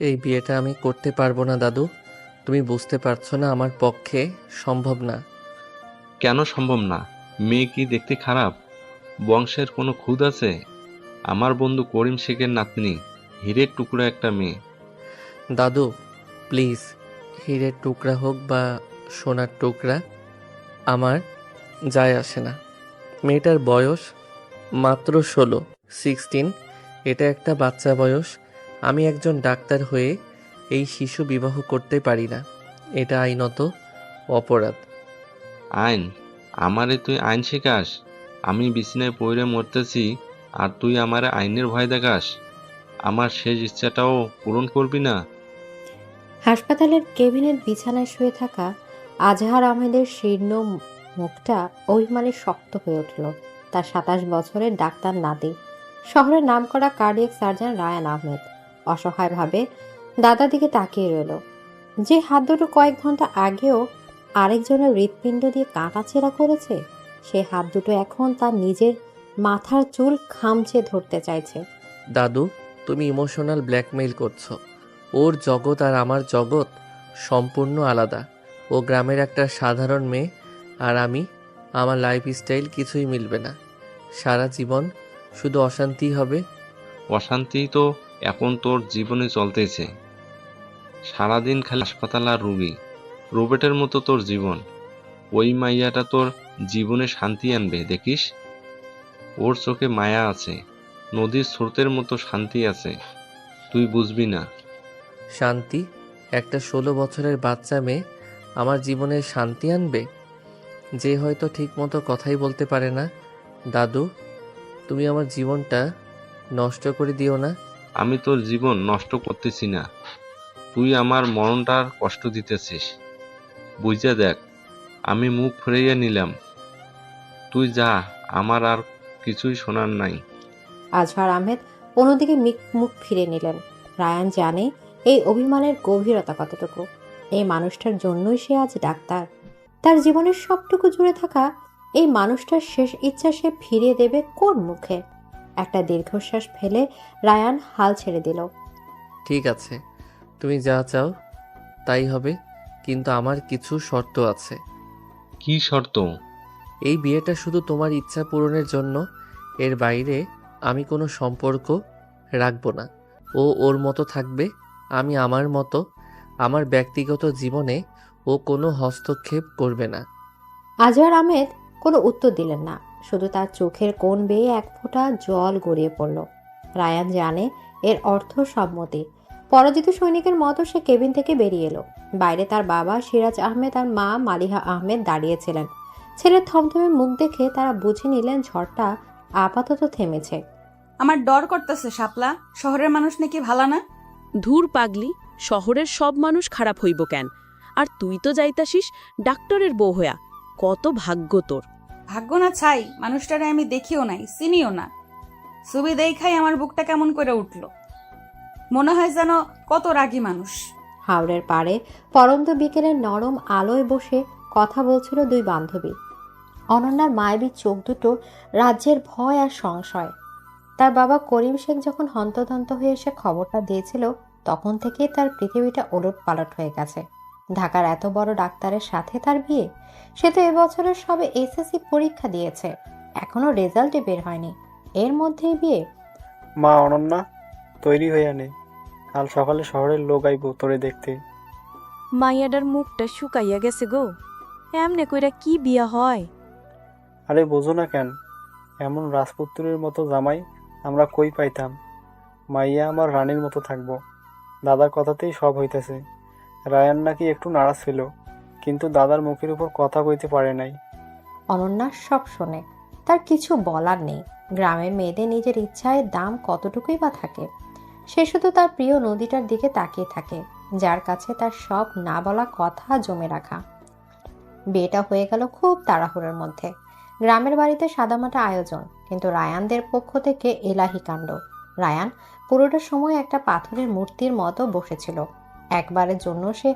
এই বিয়েটা আমি করতে পারবো না দাদু। তুমি বুঝতে পারছো না, আমার পক্ষে সম্ভব না। কেন সম্ভব না? মেয়ে কি দেখতে খারাপ? বংশের কোনো খুঁত আছে? আমার বন্ধু করিম শেখের নাতনি, হীরের টুকরা একটা মেয়ে। দাদু প্লিজ, হীরের টুকরা হোক বা সোনার টুকরা, আমার যায় আসে না। মেয়েটার বয়স মাত্র 16। এটা একটা বাচ্চা বয়স। আমি একজন ডাক্তার হয়ে এই শিশু বিবাহ করতে পারি না। এটা আইনত অপরাধ। আইন? আমারে তুই আইন শেখাস? আমি বিছানায় পড়ে মরতেছি, আর তুই আমারে আইনের ভয় দেখাস? আমার শেষ ইচ্ছাটাও পূরণ করবি না? হাসপাতালের কেবিনের বিছানায় শুয়ে থাকা আজহার আহমেদের শীর্ণ মুখটা অভিমানে শক্ত হয়ে উঠল। তার 27 বছরের ডাক্তার নাতি, শহরের নামকরা কার্ডিয়াক সার্জন রায়ান আহমেদ অসহায়ভাবে দাদার দিকে তাকিয়ে রইল। যে হাত দুটো কয়েক ঘন্টা আগেও আরেকজনের হৃৎপিণ্ড দিয়ে কাটাছেঁড়া করেছে, সে হাত দুটো এখন তার নিজের মাথার চুল খামচে ধরতে চাইছে। দাদু, তুমি ইমোশনাল ব্ল্যাকমেইল করছো। ওর জগৎ আর আমার জগৎ সম্পূর্ণ আলাদা। ও গ্রামের একটা সাধারণ মেয়ে, আর আমার লাইফস্টাইল কিছুই মিলবে না। সারা জীবন শুধু অশান্তি হবে। অশান্তি তো এখন তোর জীবনে চলতেছে। সারাদিন খালি হাসপাতাল আর রুগী। রোবটের মতো তোর জীবন। ওই মাইয়াটা তোর জীবনে শান্তি আনবে দেখিস। ওর চোখে মায়া আছে, নদীর স্রোতের মতো শান্তি আছে। তুই বুঝবি না। শান্তি? একটা 16 বছরের বাচ্চা মেয়ে আমার জীবনে শান্তি আনবে, যে হয়তো ঠিকমতো কথাই বলতে পারে না। দাদু, তুমি আমার জীবনটা নষ্ট করে দিও না। আমি তোর জীবন নষ্ট করতেছি না, তুই আমার মরণটার কষ্ট দিতেছিস। বুঝে দেখ, আমি মুখ ফিরাইয়া নিলাম। তুই যা, আমার আর কিছুই শোনার নাই। আজহার আহমেদ অন্যদিকে মুখ ফিরে নিলেন। রায়ান জানে এই অভিমানের গভীরতা কতটুকু। এই মানুষটার জন্যই সে আজ ডাক্তার। তার জীবনের সবটুকু জুড়ে থাকা এই মানুষটার শেষ ইচ্ছা সে ফিরিয়ে দেবে কোন মুখে? একটা দীর্ঘশ্বাস ফেলে রায়ান হাল ছেড়ে দিল। ঠিক আছে, তুমি যা চাও তাই হবে, কিন্তু আমার কিছু শর্ত আছে। কি শর্ত? এই বিয়েটা শুধু তোমার ইচ্ছা পূরণের জন্য। এর বাইরে আমি কোনো সম্পর্ক রাখবো না। ও ওর মতো থাকবে, আমি আমার মতো। আমার ব্যক্তিগত জীবনে ও কোনো হস্তক্ষেপ করবে না। আজহার আহমেদ কোনো উত্তর দিলেন না, শুধু তার চোখের কোণ বেয়ে এক ফোঁটা জল গড়িয়ে পড়ল। রায়ান জানে এর অর্থ সম্মতি। পরাজিত সৈনিকের মতো সে কেবিন থেকে বেরিয়ে এলো। বাইরে তার বাবা সিরাজ আহমেদ আর মা মালিহা আহমেদ দাঁড়িয়েছিলেন। ছেলের থমথমে মুখ দেখে তারা বুঝে নিলেন ঝড়টা আপাতত থেমেছে। আমার ডর করতেছে শাপলা, শহরের মানুষ নাকি ভালা না? ধুর পাগলি, শহরের সব মানুষ খারাপ হইব কেন? আর তুই তো যাইতাসিস ডাক্তারের বউ হইয়া। কত ভাগ্য তোর। ভাগ্য না ছাই, মানুষটারে আমি দেখিও নাই, চিনিও না। ছবি দেখাই আমার বুকটা কেমন করে উঠল। মনে হয় যেন কত রাগী মানুষ। হাওড়ের পাড়ে পরন্ত বিকেলের নরম আলোয় বসে কথা বলছিল দুই বান্ধবী। অনন্যার মায়াবী চোখ দুটো রাজ্যের ভয় আর সংশয়। তার বাবা করিম শেখ যখন হন্তদন্ত হয়ে এসে খবরটা দিয়েছিল, তখন থেকেই তার পৃথিবীটা ওলটপালট হয়ে গেছে। ঢাকার এত বড় ডাক্তারের সাথে তার বিয়ে। সে তো এবছরের সবে এসএসসি পরীক্ষা দিয়েছে, এখনো রেজাল্টই বের হয়নি, এর মধ্যেই বিয়ে। মা অনন্যা, তৈরি হইয়া নে, কাল সকালে শহরের লোক আইব তোরে দেখতে। মাইয়াডার মুখটা শুকাইয়া গেছে গো। এমনে কইরা কি বিয়া হয়? আরে বোঝো না কেন? এমন রাজপুত্রের মতো জামাই আমরা কই পাইতাম। মাইয়া আমার রানীর মতো থাকবো। দাদার কথাতেই সব হইতেছে। রায়ান নাকি একটু নারাজ ছিল, কিন্তু দাদার মুখের উপর কথা কইতে পারে নাই। অনন্যা সব শোনে, তার কিছু বলার নেই। গ্রামের মেয়েদের নিজের ইচ্ছায় দাম কতটুকুই বা থাকে। সে শুধু তার প্রিয় নদীটার দিকে তাকিয়ে থাকে, যার কাছে তার সব না বলা কথা জমে রাখা। বিয়েটা হয়ে গেল খুব তাড়াহুড়োর মধ্যে। গ্রামের বাড়িতে সাদামাটা আয়োজন, কিন্তু রায়ানদের পক্ষ থেকে এলাহি কাণ্ড। রায়ান পুরোটা সময় একটা পাথরের মূর্তির মতো বসেছিল। একবারের জন্য সে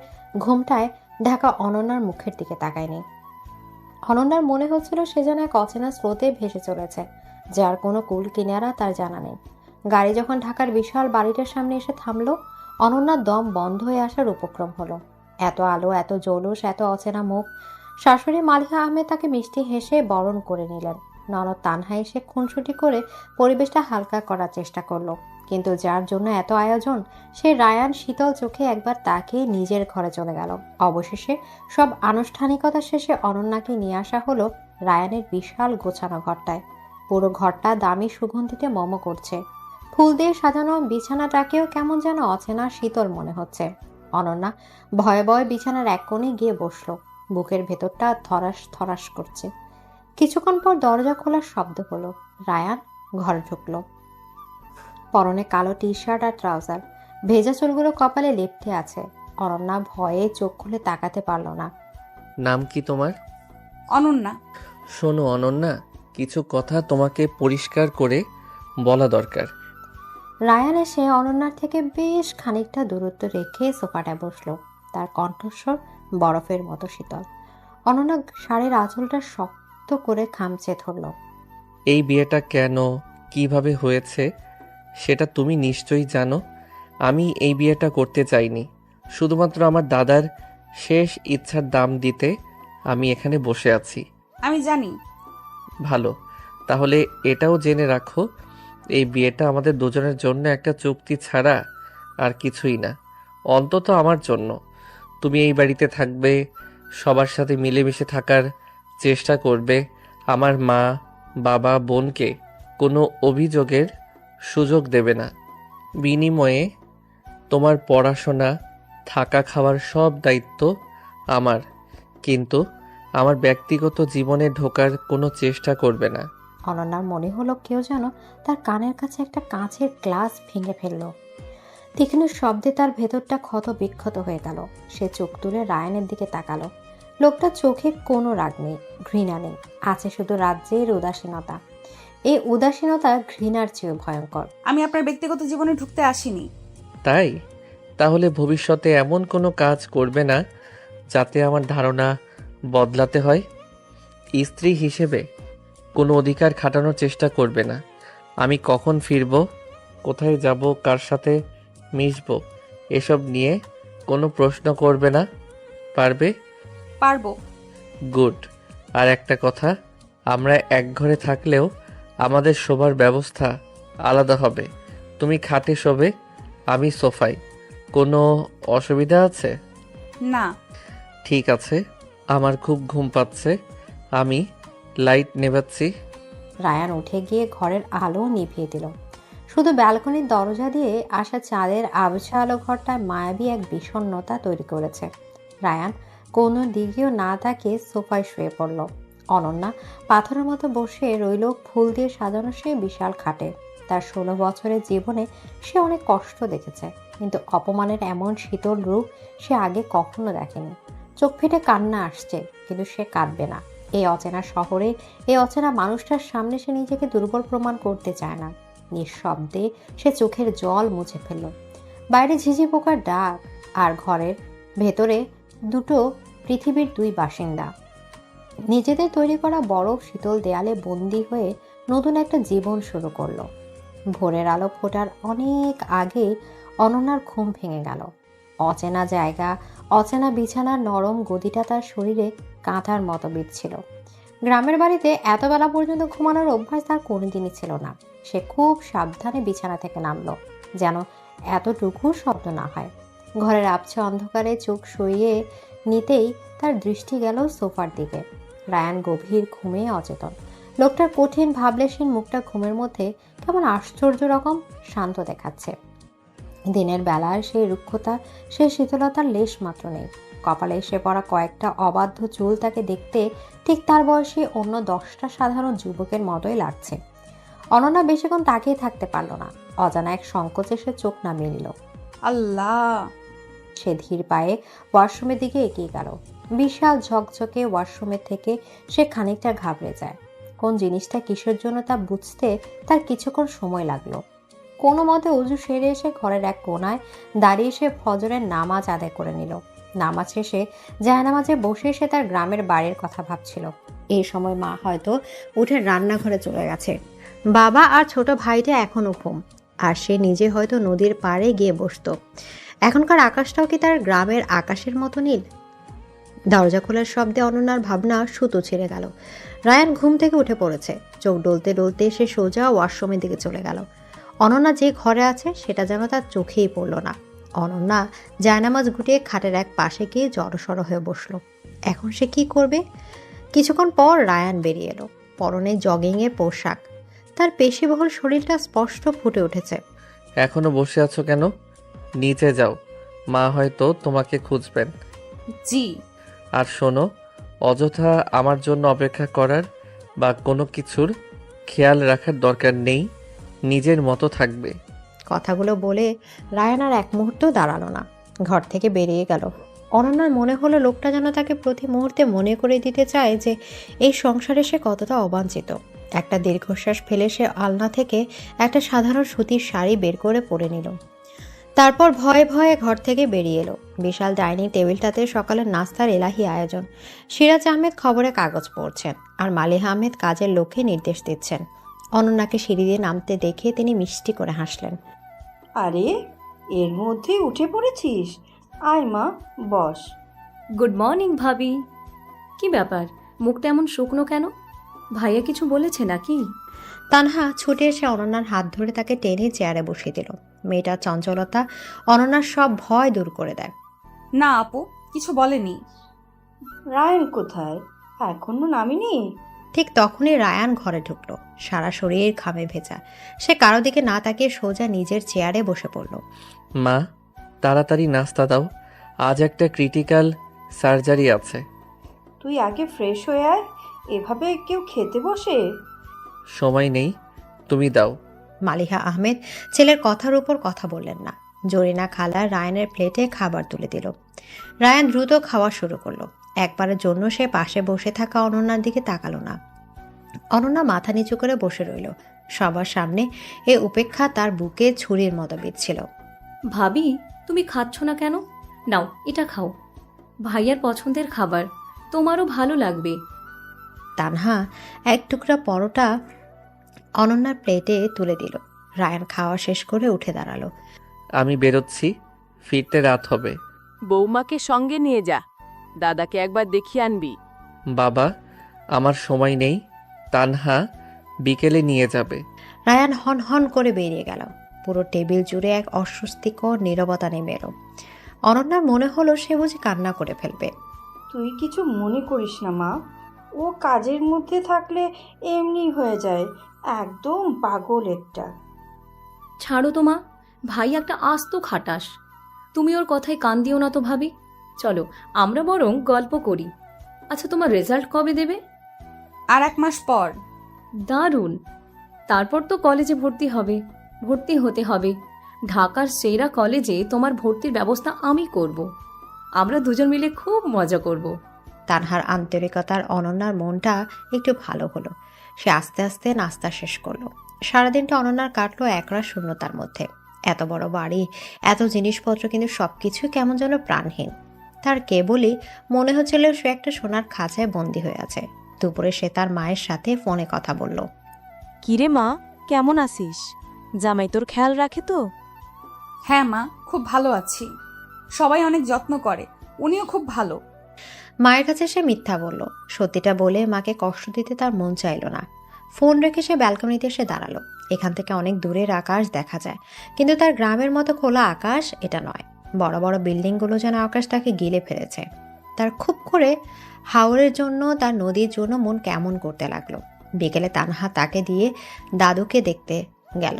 ঘুমটায় ঢাকা অনন্যার মুখের দিকে তাকায়নি। অনন্যার মনে হচ্ছিল সে যেন এক অচেনা স্রোতে ভেসে চলেছে, যার কোনো কুল কিনারা তার জানা নেই। গাড়ি যখন ঢাকার বিশাল বাড়িটার সামনে এসে থামলো, অনন্যার দম বন্ধ হয়ে আসার উপক্রম হলো। এত আলো, এত জৌলুস, এত অচেনা মুখ। শাশুড়ি মালিহা আহমেদ তাকে মিষ্টি হেসে বরণ করে নিলেন। ননদ তানহা এসে খুনসুটি করে পরিবেশটা হালকা করার চেষ্টা করলো, কিন্তু যার জন্য এত আয়োজন সে রায়ান শীতল চোখে একবার তাকিয়ে নিজের ঘরে চলে গেল। অবশেষে সব আনুষ্ঠানিকতা শেষে অনন্যাকে নিয়ে আসা হলো রায়ানের বিশাল গোছানো ঘরটায়। পুরো ঘরটা দামি সুগন্ধিতে মম করছে। ফুল দিয়ে সাজানো বিছানাটাকেও কেমন যেন অচেনা শীতল মনে হচ্ছে। অনন্যা ভয়ে ভয়ে বিছানার এক কোণে গিয়ে বসলো। বুকের ভেতরটা থরাস থরাস করছে। কিছুক্ষণ পর দরজা খোলার শব্দ হলো। রায়ান ঘরে ঢুকলো। পরনে কালো টি শার্ট আর ট্রাউজার, ভেজা চুলগুলো কপালে লেপ্টে আছে। অনন্যা ভয়ে চোখ খুলে তাকাতে পারল না। নাম কি তোমার? অনন্যা। শোনো অনন্যা, কিছু কথা তোমাকে পরিষ্কার করে বলা দরকার। রায়ান এসে অনন্যার থেকে বেশ খানিকটা দূরত্ব রেখে সোফাটায় বসলো। তার কণ্ঠস্বর বরফের মতো শীতল। অনন্যা শাড়ির আঁচলটা শক্ত করে খামচে ধরল। এই বিয়েটা কেন, কিভাবে হয়েছে সেটা তুমি নিশ্চয়ই জানো। আমি এই বিয়েটা করতে চাইনি। শুধুমাত্র আমার দাদার শেষ ইচ্ছার দাম দিতে আমি এখানে বসে আছি। আমি জানি। ভালো, তাহলে এটাও জেনে রাখো, এই বিয়েটা আমাদের দুজনের জন্য একটা চুক্তি ছাড়া আর কিছুই না। অন্তত আমার জন্য। তুমি এই বাড়িতে থাকবে, সবার সাথে মিলেমিশে থাকার চেষ্টা করবে, আমার মা, বাবা, বোনকে কোনো অভিযোগের সুযোগ দেবে না। বিনিময়ে তোমার পড়াশোনা, থাকা, খাওয়ার সব দায়িত্ব আমার। কিন্তু আমার ব্যক্তিগত জীবনে ঢোকার কোনো চেষ্টা করবে না। অনন্যার মনে হলো কেউ যেন তার কানের কাছে একটা কাঁচের গ্লাস ভেঙে ফেলল। তীক্ষ্ণ শব্দে তার ভেতরটা ক্ষত বিক্ষত হয়ে গেল। সে চোখ তুলে রায়ানের দিকে তাকালো। লোকটার চোখে কোনো রাগ নেই, ঘৃণা নেই, আছে শুধু রাজ্যের উদাসীনতা। এই উদাসীনতা ঘৃণার চেয়েও ভয়ঙ্কর। আমি আপনার ব্যক্তিগত জীবনে ঢুকতে আসিনি। তাই? তাহলে ভবিষ্যতে এমন কোনো কাজ করবে না যাতে আমার ধারণা বদলাতে হয়। স্ত্রী হিসেবে কোনো অধিকার খাটানোর চেষ্টা করবে না। আমি কখন ফিরব, কোথায় যাব, কার সাথে মিশব, এসব নিয়ে কোনো প্রশ্ন করবে না। পারবে? পারবো। গুড। আর একটা কথা, আমরা এক ঘরে থাকলেও আমাদের শোবার ব্যবস্থা আলাদা হবে। তুমি খাটে শোবে, আমি সোফায়। কোনো অসুবিধা আছে? না। ঠিক আছে, আমার খুব ঘুম পাচ্ছে, আমি লাইট নেভাচ্ছি। রায়ান উঠে গিয়ে ঘরের আলো নিভিয়ে দিল। শুধু ব্যালকনির দরজা দিয়ে আসা চাঁদের আবছা আলো ঘরটায় মায়াবী এক বিষণ্ণতা তৈরি করেছে। রায়ান কোনো দিকেও না তাকিয়ে সোফায় শুয়ে পড়ল। অনন্যা পাথরের মতো বসে রইল ফুল দিয়ে সাজানো সে বিশাল খাটে। তার 16 বছরের জীবনে সে অনেক কষ্ট দেখেছে, কিন্তু অপমানের এমন শীতল রূপ সে আগে কখনো দেখেনি। চোখ ফেটে কান্না আসছে, কিন্তু সে কাঁদবে না। এই অচেনা শহরে, এই অচেনা মানুষটার সামনে সে নিজেকে দুর্বল প্রমাণ করতে চায় না। নিঃশব্দে সে চোখের জল মুছে ফেলল। বাইরে ঝিঝি পোকার ডাক, আর ঘরের ভেতরে দুটো পৃথিবীর দুই বাসিন্দা নিজেদের তৈরি করা বরফ শীতল দেয়ালে বন্দী হয়ে নতুন একটা জীবন শুরু করলো। ভোরের আলো ফোটার অনেক আগে অনন্যার ঘুম ভেঙে গেল। অচেনা জায়গা, অচেনা বিছানার নরম গদিটা তার শরীরে কাঁথার মতো বিঁধছিল। গ্রামের বাড়িতে এত বেলা পর্যন্ত ঘুমানোর অভ্যাস তার কোনোদিনই ছিল না। সে খুব সাবধানে বিছানা থেকে নামলো, যেন এতটুকু শব্দ না হয়। ঘরের আবছা অন্ধকারে চোখ সরিয়ে নিতেই তার দৃষ্টি গেল সোফার দিকে। রায়ান গভীর ঘুমে অচেতন। লোকটার কঠিন ভাবলেশীন মুখটা ঘুমের মধ্যে কেমন আশ্চর্য রকম শান্ত দেখাচ্ছে। দিনের বেলার সেই রুক্ষতা, সেই শীতলতার লেশ মাত্র নেই। কপালে এসে পড়া কয়েকটা অবাধ্য চুল তাকে দেখতে ঠিক তার বয়সী অন্য 10টা সাধারণ যুবকের মতোই লাগছে। অনন্যা বেশিক্ষণ তাকিয়ে থাকতে পারল না। অজানা এক সংকোচে সে চোখ নামিয়ে নিল। আল্লাহ! সে ধীর পায়ে ওয়াশরুমের দিকে এগিয়ে গেল। বিশাল ঝকঝকে ওয়াশরুমের থেকে সে খানিকটা ঘাবড়ে যায়। কোন জিনিসটা কিসের জন্য তা বুঝতে তার কিছুক্ষণ সময় লাগলো। কোনো মতে অজু সেরে এসে ঘরের এক কোনায় দাঁড়িয়ে সে ফজরের নামাজ আদায় করে নিল। নামাজ শেষে জায়নামাজে বসে সে তার গ্রামের বাড়ির কথা ভাবছিল। এই সময় মা হয়তো উঠে রান্নাঘরে চলে গেছে। বাবা আর ছোট ভাইটা এখনো ঘুম, আর সে নিজে হয়তো নদীর পাড়ে গিয়ে বসতো। এখনকার আকাশটাও কি তার গ্রামের আকাশের মতো নীল? দরজা খোলার শব্দে অনন্যার ভাবনা সুতো ছিঁড়ে গেল। রায়ান ঘুম থেকে উঠে পড়েছে। চোখ ডলতে ডলতে সে সোজা ওয়াশরুমের দিকে চলে গেল। অনন্যা যে ঘরে আছে সেটা যেন তার চোখেই পড়ল না। অনন্যা জায়নামাজ গুটিয়ে খাটের এক পাশে গিয়ে জড়সড় হয়ে বসল। এখন সে কি করবে? কিছুক্ষণ পর রায়ান বেরিয়ে এলো। পরনে জগিংয়ের পোশাক, তার পেশিবহুল শরীরটা স্পষ্ট ফুটে উঠেছে। এখনো বসে আছো কেন? নিচে যাও, মা হয়তো তোমাকে খুঁজবেন। জি। আর শোনো, অযথা আমার জন্য অপেক্ষা করার বা কোনো কিছুর খেয়াল রাখার দরকার নেই, নিজের মতো থাকবে। কথাগুলো বলে রায়ান আর এক মুহূর্ত দাঁড়ালো না, ঘর থেকে বেরিয়ে গেল। অনন্যার মনে হলো লোকটা যেন তাকে প্রতি মুহূর্তে মনে করে দিতে চায় যে এই সংসারে সে কতটা অবাঞ্ছিত। একটা দীর্ঘশ্বাস ফেলে সে আলনা থেকে একটা সাধারণ সুতির শাড়ি বের করে পরে নিল। তারপর ভয়ে ভয়ে ঘর থেকে বেরিয়ে এলো। বিশাল ডাইনিং টেবিলটাতে সকালের নাস্তার এলাহি আয়োজন। সিরাজ আহমেদ খবরে কাগজ পড়ছেন আর মালিহা আহমেদ কাজের লক্ষ্যে নির্দেশ দিচ্ছেন। অনন্যাকে সিঁড়ি দিয়ে নামতে দেখে তিনি মিষ্টি করে হাসলেন। আরে, এর মধ্যে উঠে পড়েছিস? আয় মা, বস। গুড মর্নিং ভাবি। কি ব্যাপার, মুখটা এমন শুকনো কেন? ভাইয়া কিছু বলেছে নাকি? তানহা ছুটে এসে অনন্যার হাত ধরে তাকে টেনে চেয়ারে বসিয়ে দিল। মেয়েটার চঞ্চলতা অনন্যার সব ভয় দূর করে দেয়। না আপু, কিছু বলেনি। রায়ান কোথায়? এখনো নামিনি? ঠিক তখনই রায়ান ঘরে ঢুকলো, সারা শরীর ঘামে ভেজা। সে কারো দিকে না তাকিয়ে সোজা নিজের চেয়ারে বসে পড়ল। মা, তাড়াতাড়ি নাস্তা দাও, আজ একটা ক্রিটিক্যাল সার্জারি আছে। তুই আগে ফ্রেশ হয়ে আয়, এভাবে কেউ খেতে বসে? সময় নেই, তুমি দাও। মালিহা আহমেদ ছেলের কথার উপর কথা বললেন না। জরিনা খালা রায়ানের প্লেটে খাবার তুলে দিল। রায়ান দ্রুত খাওয়া শুরু করলো। একবারের জন্য সে পাশে বসে থাকা অনন্যার দিকে তাকালো না। অনন্যা মাথা নিচু করে বসে রইল। সবার সামনে এ উপেক্ষা তার বুকে ছুরির মতো বিঁধছিল। ভাবি, তুমি খাচ্ছ না কেন? নাও, এটা খাও। ভাইয়ার পছন্দের খাবার, তোমারও ভালো লাগবে। তানহা এক টুকরা পরোটা অনন্যার প্লেটে তুলে দিল। রায়ান খাওয়া শেষ করে উঠে দাঁড়ালো। আমি বেরোচ্ছি, ফিরতে রাত হবে। বৌমাকে সঙ্গে নিয়ে যা, দাদাকে একবার দেখিয়ে আনবি। বাবা, আমার সময় নেই, তানহা বিকেলে নিয়ে যাবে। রায়ান হন হন করে বেরিয়ে গেল। পুরো টেবিল জুড়ে এক অস্বস্তিকর নীরবতা নেমে এলো। অনন্যার মনে হলো সে বুঝি কান্না করে ফেলবে। তুই কিছু মনে করিস না মা, ও কাজের মধ্যে থাকলে এমনি হয়ে যায়, একদম পাগল একটা। ছাড়ো তো মা, ভাই একটা আস্ত খাটাস। তুমি ওর কথায় কান দিও না তো ভাবি। চলো, আমরা বরং গল্প করি। আচ্ছা, তোমার রেজাল্ট কবে দেবে? আর 1 মাস পর। দারুণ। তারপর তো কলেজে ভর্তি হতে হবে। ঢাকার সেরা কলেজে তোমার ভর্তির ব্যবস্থা আমি করব। আমরা দুজন মিলে খুব মজা করব। তানহার আন্তরিকতার অনন্যার মনটা একটু ভালো হলো। সে আস্তে আস্তে নাস্তা শেষ করলো। সারাদিনটা অনন্যার কাটলো একরাশ শূন্যতার মধ্যে। এত বড় বাড়ি, এত জিনিসপত্র, কিন্তু সবকিছু কেমন যেন প্রাণহীন। তার কেবলই মনে হচ্ছিল সে একটা সোনার খাঁচায় বন্দী হয়ে আছে। দুপুরে সে তার মায়ের সাথে ফোনে কথা বলল। কিরে মা, কেমন আছিস? জামাই তোর খেয়াল রাখে তো? হ্যাঁ মা, খুব ভালো আছি। সবাই অনেক যত্ন করে, উনিও খুব ভালো। মায়ের কাছে সে মিথ্যা বলল। সত্যিটা বলে মাকে কষ্ট দিতে তার মন চাইল না। ফোন রেখে সে ব্যালকনিতে এসে দাঁড়ালো। এখান থেকে অনেক দূরের আকাশ দেখা যায়, কিন্তু তার গ্রামের মতো খোলা আকাশ এটা নয়। বড় বড় বিল্ডিংগুলো যেন আকাশটাকে গিলে ফেলেছে। তার খুব করে হাওরের জন্য, তার নদীর জন্য মন কেমন করতে লাগলো। বিকেলে তানহা তাকে দিয়ে দাদুকে দেখতে গেল।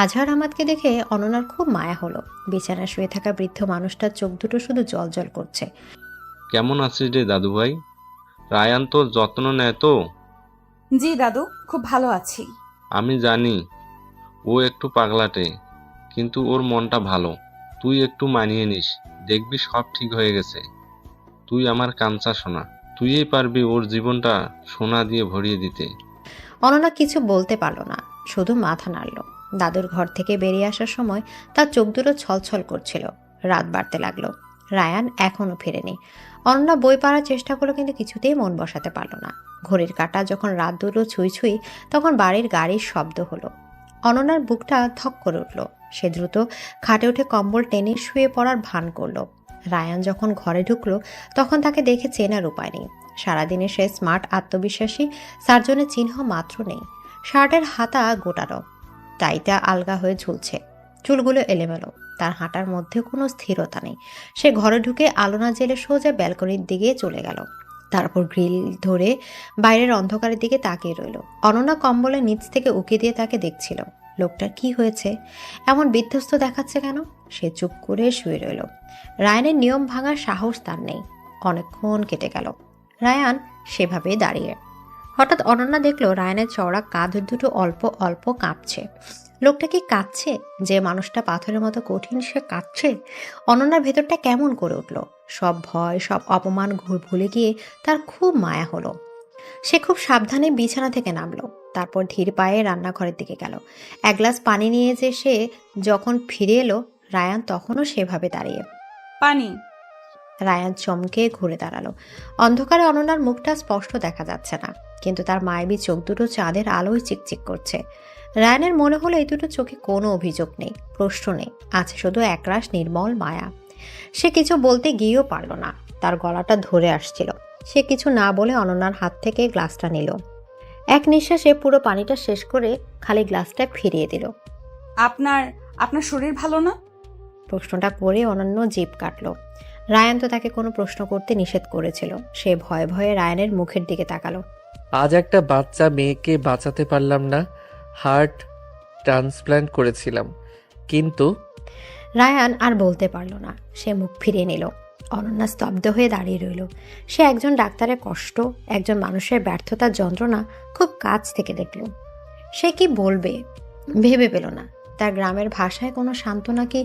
আজহার আহমদকে দেখে অনন্যার খুব মায়া হলো। বিছানায় শুয়ে থাকা বৃদ্ধ মানুষটার চোখ দুটো শুধু জল করছে। কেমন আছিস রে দাদু ভাই? রায়ান তোর যত্ন নেয় তো? জি দাদু, খুব ভালো আছি। আমি জানি ও একটু পাগলাটে, কিন্তু ওর মনটা ভালো। তুই একটু মানিয়ে নিস, দেখবি সব ঠিক হয়ে গেছে। তুই আমার কাঞ্চা সোনা, তুইই পারবি ওর জীবনটা সোনা দিয়ে ভরিয়ে দিতে। অনন্যা কিছু বলতে পারল না, শুধু মাথা নাড়ল। দাদুর ঘর থেকে বেরিয়ে আসার সময় তার চোখ দুটো ছলছল করছিল। রাত বাড়তে লাগলো। রায়ান এখনো ফেরেনি। অনন্যা বই পড়ার চেষ্টা করলো, কিন্তু কিছুতেই মন বসাতে পারল না। ঘড়ির কাঁটা যখন রাত দুটো ছুঁই তখন বাড়ির গাড়ির শব্দ হলো। অনন্যার বুকটা ধক করে উঠল। সে দ্রুত খাটে উঠে কম্বল টেনে শুয়ে পড়ার ভান করলো। রায়ান যখন ঘরে ঢুকলো তখন তাকে দেখে চেনার উপায় নেই। সারাদিনে সে স্মার্ট, আত্মবিশ্বাসী, সার্জনের চিহ্ন মাত্র নেই। শার্টের হাতা গোটানো, টাইটা আলগা হয়ে ঝুলছে, চুলগুলো এলোমেলো। তার হাঁটার মধ্যে কোনো স্থিরতা নেই। সে ঘরে ঢুকে আলোনা জেলে সোজা ব্যালকনির দিকে চলে গেল। তারপর গ্রিল ধরে বাইরের অন্ধকারের দিকে তাকিয়ে রইল। অনন্যা কম্বলের নিচ থেকে উকি দিয়ে তাকে দেখছিল। লোকটার কি হয়েছে, এমন বিধ্বস্ত দেখাচ্ছে কেন? সে চুপ করে শুয়ে রইল। রায়ানের নিয়ম ভাঙার সাহস তার নেই। অনেকক্ষণ কেটে গেল। রায়ান সেভাবেই দাঁড়িয়ে। হঠাৎ অনন্যা দেখল রায়ানের চওড়া কাঁধ দুটো অল্প অল্প কাঁপছে। লোকটা কি কাঁদছে? যে মানুষটা পাথরের মতো কঠিন সে কাঁদছে? অনন্যার ভেতরটা কেমন করে উঠল। সব ভয়, সব অপমান ভুলে গিয়ে তার খুব মায়া হলো। সে খুব সাবধানে বিছানা থেকে নামলো। তারপর ধীর পায়ে রান্নাঘরের দিকে গেল। এক গ্লাস পানি নিয়ে যে সে যখন ফিরে এলো, রায়ান তখনও সেভাবে দাঁড়িয়ে। পানি। রায়ান চমকে ঘুরে দাঁড়ালো। অন্ধকারে অনন্যার মুখটা স্পষ্ট দেখা যাচ্ছে না, কিন্তু তার মায়াবী চোখ দুটো চাঁদের আলোয় চিকচিক করছে। রায়ানের মনে হলো এই দুটো চোখে কোনো অভিযোগ নেই, প্রশ্ন নেই, আছে শুধু একরাশ নির্মল মায়া। সে কিছু বলতে গিয়েও পারল না, তার গলাটা ধরে আসছিল। সে কিছু না বলে অনন্যার হাত থেকে গ্লাসটা নিল। এক নিঃশ্বাসে পুরো পানিটা শেষ করে খালি গ্লাসটা ফিরিয়ে দিল। আপনার আপনার শরীর ভালো না? প্রশ্নটা করে অনন্য জিভ কাটল। রায়ান তো তাকে কোনো প্রশ্ন করতে নিষেধ করেছিল। সে ভয়ে ভয়ে রায়ানের মুখের দিকে তাকালো। আজ একটা বাচ্চা মেয়েকে বাঁচাতে পারলাম না, হার্ট ট্রান্সপ্ল্যান্ট করেছিলাম, কিন্তু রায়ান আর বলতে পারল না। সে মুখ ফিরিয়ে নিল। অনন্যা স্তব্ধ হয়ে দাঁড়িয়ে রইল। সে একজন ডাক্তারের কষ্ট, একজন মানুষের ব্যর্থতার যন্ত্রণা খুব কাছ থেকে দেখল। সে কি বলবে ভেবে পেল না। তার গ্রামের ভাষায় কোনো সান্ত্বনা কি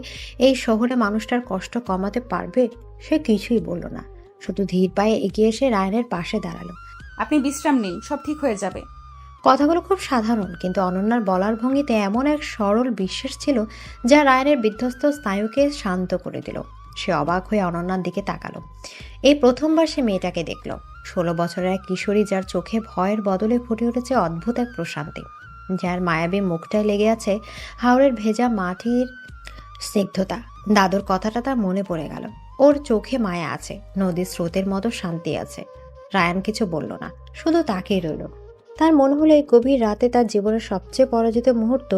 এই শহরে মানুষটার কষ্ট কমাতে পারবে? সে কিছুই বলল না, শুধু ধীর পায়ে এগিয়ে এসে রায়ানের পাশে দাঁড়ালো। আপনি বিশ্রাম নিন, সব ঠিক হয়ে যাবে। কথাগুলো খুব সাধারণ, কিন্তু অনন্যার বলার ভঙ্গিতে এমন এক সরল বিশ্বাস ছিল যা রায়ানের বিধ্বস্ত স্নায়ুকে শান্ত করে দিল। সে অবাক হয়ে অনন্যার দিকে তাকালো। এই প্রথমবার সে মেয়েটাকে দেখল। 16 বছরের এক কিশোরী, যার চোখে ভয়ের বদলে ফুটে উঠেছে অদ্ভুত এক প্রশান্তি, যার মায়াবী মুখটায় লেগে আছে হাওড়ের ভেজা মাটির স্নিগ্ধতা। দাদুর কথাটা তার মনে পড়ে গেল। ওর চোখে মায়া আছে, নদীর স্রোতের মতো শান্তি আছে। রায়ান কিছু বলল না, শুধু তাকিয়ে রইল। তার মনে হলো এই গভীর রাতে তার জীবনের সবচেয়ে পরাজিত মুহূর্ত,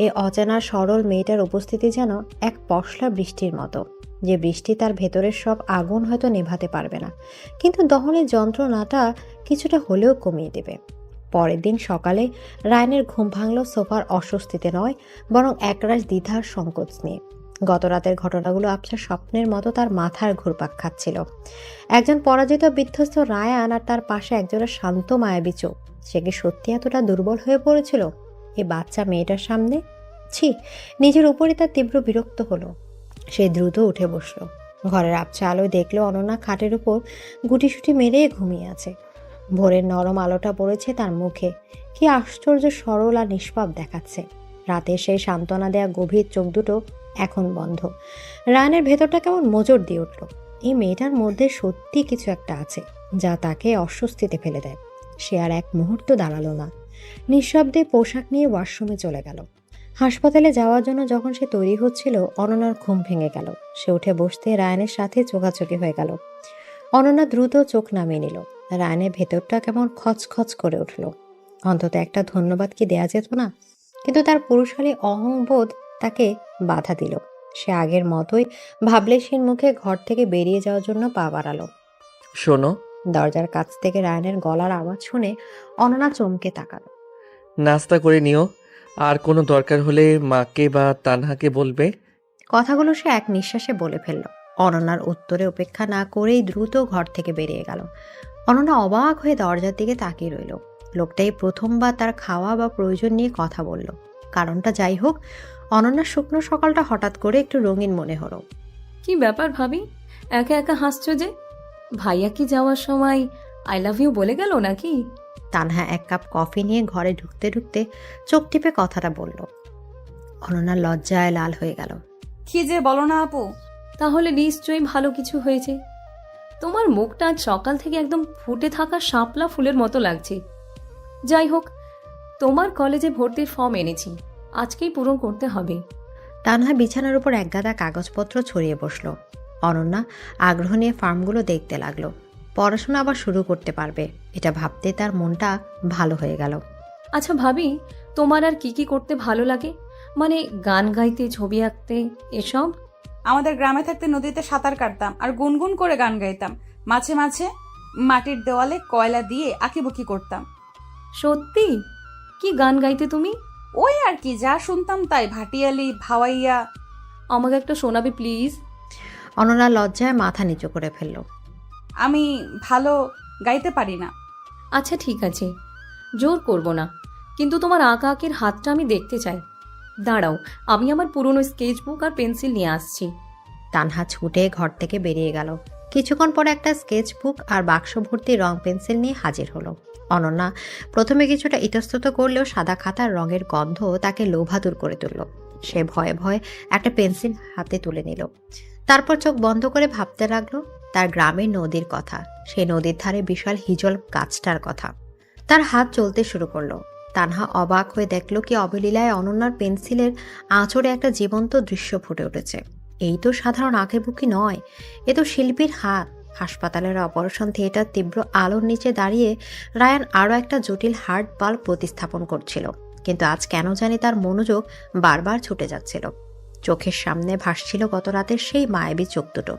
এই অজানা সরল মেয়েটার উপস্থিতি যেন এক পশলা বৃষ্টির মতো, যে বৃষ্টি তার ভেতরের সব আগুন হয়তো নেভাতে পারবে না, কিন্তু দহনের যন্ত্রণাটা কিছুটা হলেও কমিয়ে দেবে। পরের দিন সকালে রায়ানের ঘুম ভাঙল সোফার অস্বস্তিতে নয়, বরং একরাশ দ্বিধার সংকোচ নিয়ে। গত রাতের ঘটনাগুলো আবছা স্বপ্নের মতো তার মাথার ঘুরপাক খাচ্ছিল। একজন পরাজিত বিধ্বস্ত রায়ান, আর তার পাশে একজনের শান্ত মায়াবী চোখ। সে কি সত্যি এতটা দুর্বল হয়ে পড়েছিল এই বাচ্চা মেয়েটার সামনে? ছি, নিজের উপরে তার তীব্র বিরক্ত হলো। সে দ্রুত উঠে বসলো। ঘরের আবছা আলোয় দেখলো অনন্যা খাটের উপর গুটিসুটি মেরে ঘুমিয়ে আছে। ভোরের নরম আলোটা পড়েছে তার মুখে। কি আশ্চর্য সরল আর নিষ্পাপ দেখাচ্ছে। রাতে সেই সান্ত্বনা দেয়া গভীর চোখ দুটো এখন বন্ধ। রায়ানের ভেতরটা কেমন মোচড় দিয়ে উঠল। এই মেয়েটার মধ্যে সত্যি কিছু একটা আছে যা তাকে অস্বস্তিতে ফেলে দেয়। সে আর এক মুহূর্ত দাঁড়ালো না। নিঃশব্দে পোশাক নিয়ে ওয়াশরুমে চলে গেল। হাসপাতালে যাওয়ার জন্য যখন সে তৈরি হচ্ছিল, অনন্যার ঘুম ভেঙে গেল। সে উঠে বসতে রায়ানের সাথে চোখাচোখি হয়ে গেল। অনন্যা দ্রুত চোখ নামিয়ে নিল। রায়ানের ভেতরটা কেমন খচখচ করে উঠল। অন্তত একটা ধন্যবাদ কি দেয়া যেত না? কিন্তু তার পুরুষালী অহংবোধ তাকে বাধা দিল। সে আগের মতোই ভাবলেশীন মুখে ঘর থেকে বেরিয়ে যাওয়ার জন্য পা বাড়ালো। শোনো, দরজার কাছ থেকে রায়ানের গলার আওয়াজ শুনে অনন্যা চমকে তাকালো। নাস্তা করে নিও, আর কোনো দরকার হলে মাকে বা তানহাকে বলবে। কথাগুলো সে এক নিঃশ্বাসে বলে ফেলল। অনন্যার উত্তরে উপেক্ষা না করেই দ্রুত ঘর থেকে বেরিয়ে গেল। অনন্যা অবাক হয়ে দরজার দিকে তাকিয়ে রইল। লোকটাই প্রথমবার তার খাওয়া বা প্রয়োজন নিয়ে কথা বলল। কারণটা যাই হোক, অনন্যার শুকনো সকালটা হঠাৎ করে একটু রঙিন মনে হলো। কি ব্যাপার ভাবি, একা একা হাসছো যে? ভাইয়া কি যাওয়ার সময় আই লাভ ইউ বলে গেল নাকি? তানহা এক কাপ কফি নিয়ে ঘরে ঢুকতে ঢুকতে চোখ টিপে কথাটা বলল। অনন্যার লজ্জায় লাল হয়ে গেল। কি যে বলো না আপু। তাহলে নিশ্চয়ই ভালো কিছু হয়েছে। তোমার মুখটা আজ সকাল থেকে একদম ফুটে থাকা শাপলা ফুলের মতো লাগছে। যাই হোক, তোমার কলেজে ভর্তির ফর্ম এনেছি, আজকেই পূরণ করতে হবে। তানহা বিছানার উপর একগাদা কাগজপত্র ছড়িয়ে বসলো। অনন্যা আগ্রহ নিয়ে ফর্মগুলো দেখতে লাগলো। পড়াশোনা আবার শুরু করতে পারবে, এটা ভাবতে তার মনটা ভালো হয়ে গেল। আচ্ছা ভাবি, তোমার আর কি কি করতে ভালো লাগে? মানে গান গাইতে, ছবি আঁকতে, এসব? আমাদের গ্রামে থাকতে নদীতে সাঁতার কাটতাম আর গুনগুন করে গান গাইতাম। মাঝে মাঝে মাটির দেওয়ালে কয়লা দিয়ে আঁকিবুকি করতাম। সত্যি? কি গান গাইতে তুমি? ওই আর কি, যা শুনতাম তাই, ভাটিয়ালি, ভাওয়াইয়া। আমাকে একটা শোনাবে প্লিজ? অনন্যা লজ্জায় মাথা নিচু করে ফেলল। আমি ভালো গাইতে পারি না। আচ্ছা ঠিক আছে, জোর করব না, কিন্তু তোমার আঁকা আঁকির হাতটা আমি দেখতে চাই। দাঁড়াও, আমি আমার পুরনো স্কেচবুক আর পেন্সিল নিয়ে আসছি। তানহা ছুটে ঘর থেকে বেরিয়ে গেল। কিছুক্ষণ পরে একটা স্কেচবুক আর বাক্স ভর্তি রং পেন্সিল নিয়ে হাজির হলো। অনন্যা প্রথমে কিছুটা ইতস্তত করলেও সাদা খাতার রঙের গন্ধ তাকে লোভাতুর করে তুলল। সে ভয়ে ভয়ে একটা পেন্সিল হাতে তুলে নিল। তারপর চোখ বন্ধ করে ভাবতে লাগলো তার গ্রামের নদীর কথা, সেই নদীর ধারে বিশাল হিজল গাছটার কথা। তার হাত চলতে শুরু করলো। তানহা অবাক হয়ে দেখল কি অবলীলায় অনন্যার পেন্সিলের আঁচড়ে একটা জীবন্ত দৃশ্য ফুটে উঠেছে। এই তো সাধারণ আঁকেবুকি নয়, এ তো শিল্পীর হাত। হাসপাতালের অপারেশন থিয়েটার তীব্র আলোর নিচে দাঁড়িয়ে রায়ান আরও একটা জটিল হার্ট বাল্ব প্রতিস্থাপন করছিল, কিন্তু আজ কেন জানি তার মনোযোগ বারবার ছুটে যাচ্ছিল। চোখের সামনে ভাসছিল গত রাতের সেই মায়াবী চোখ দুটো,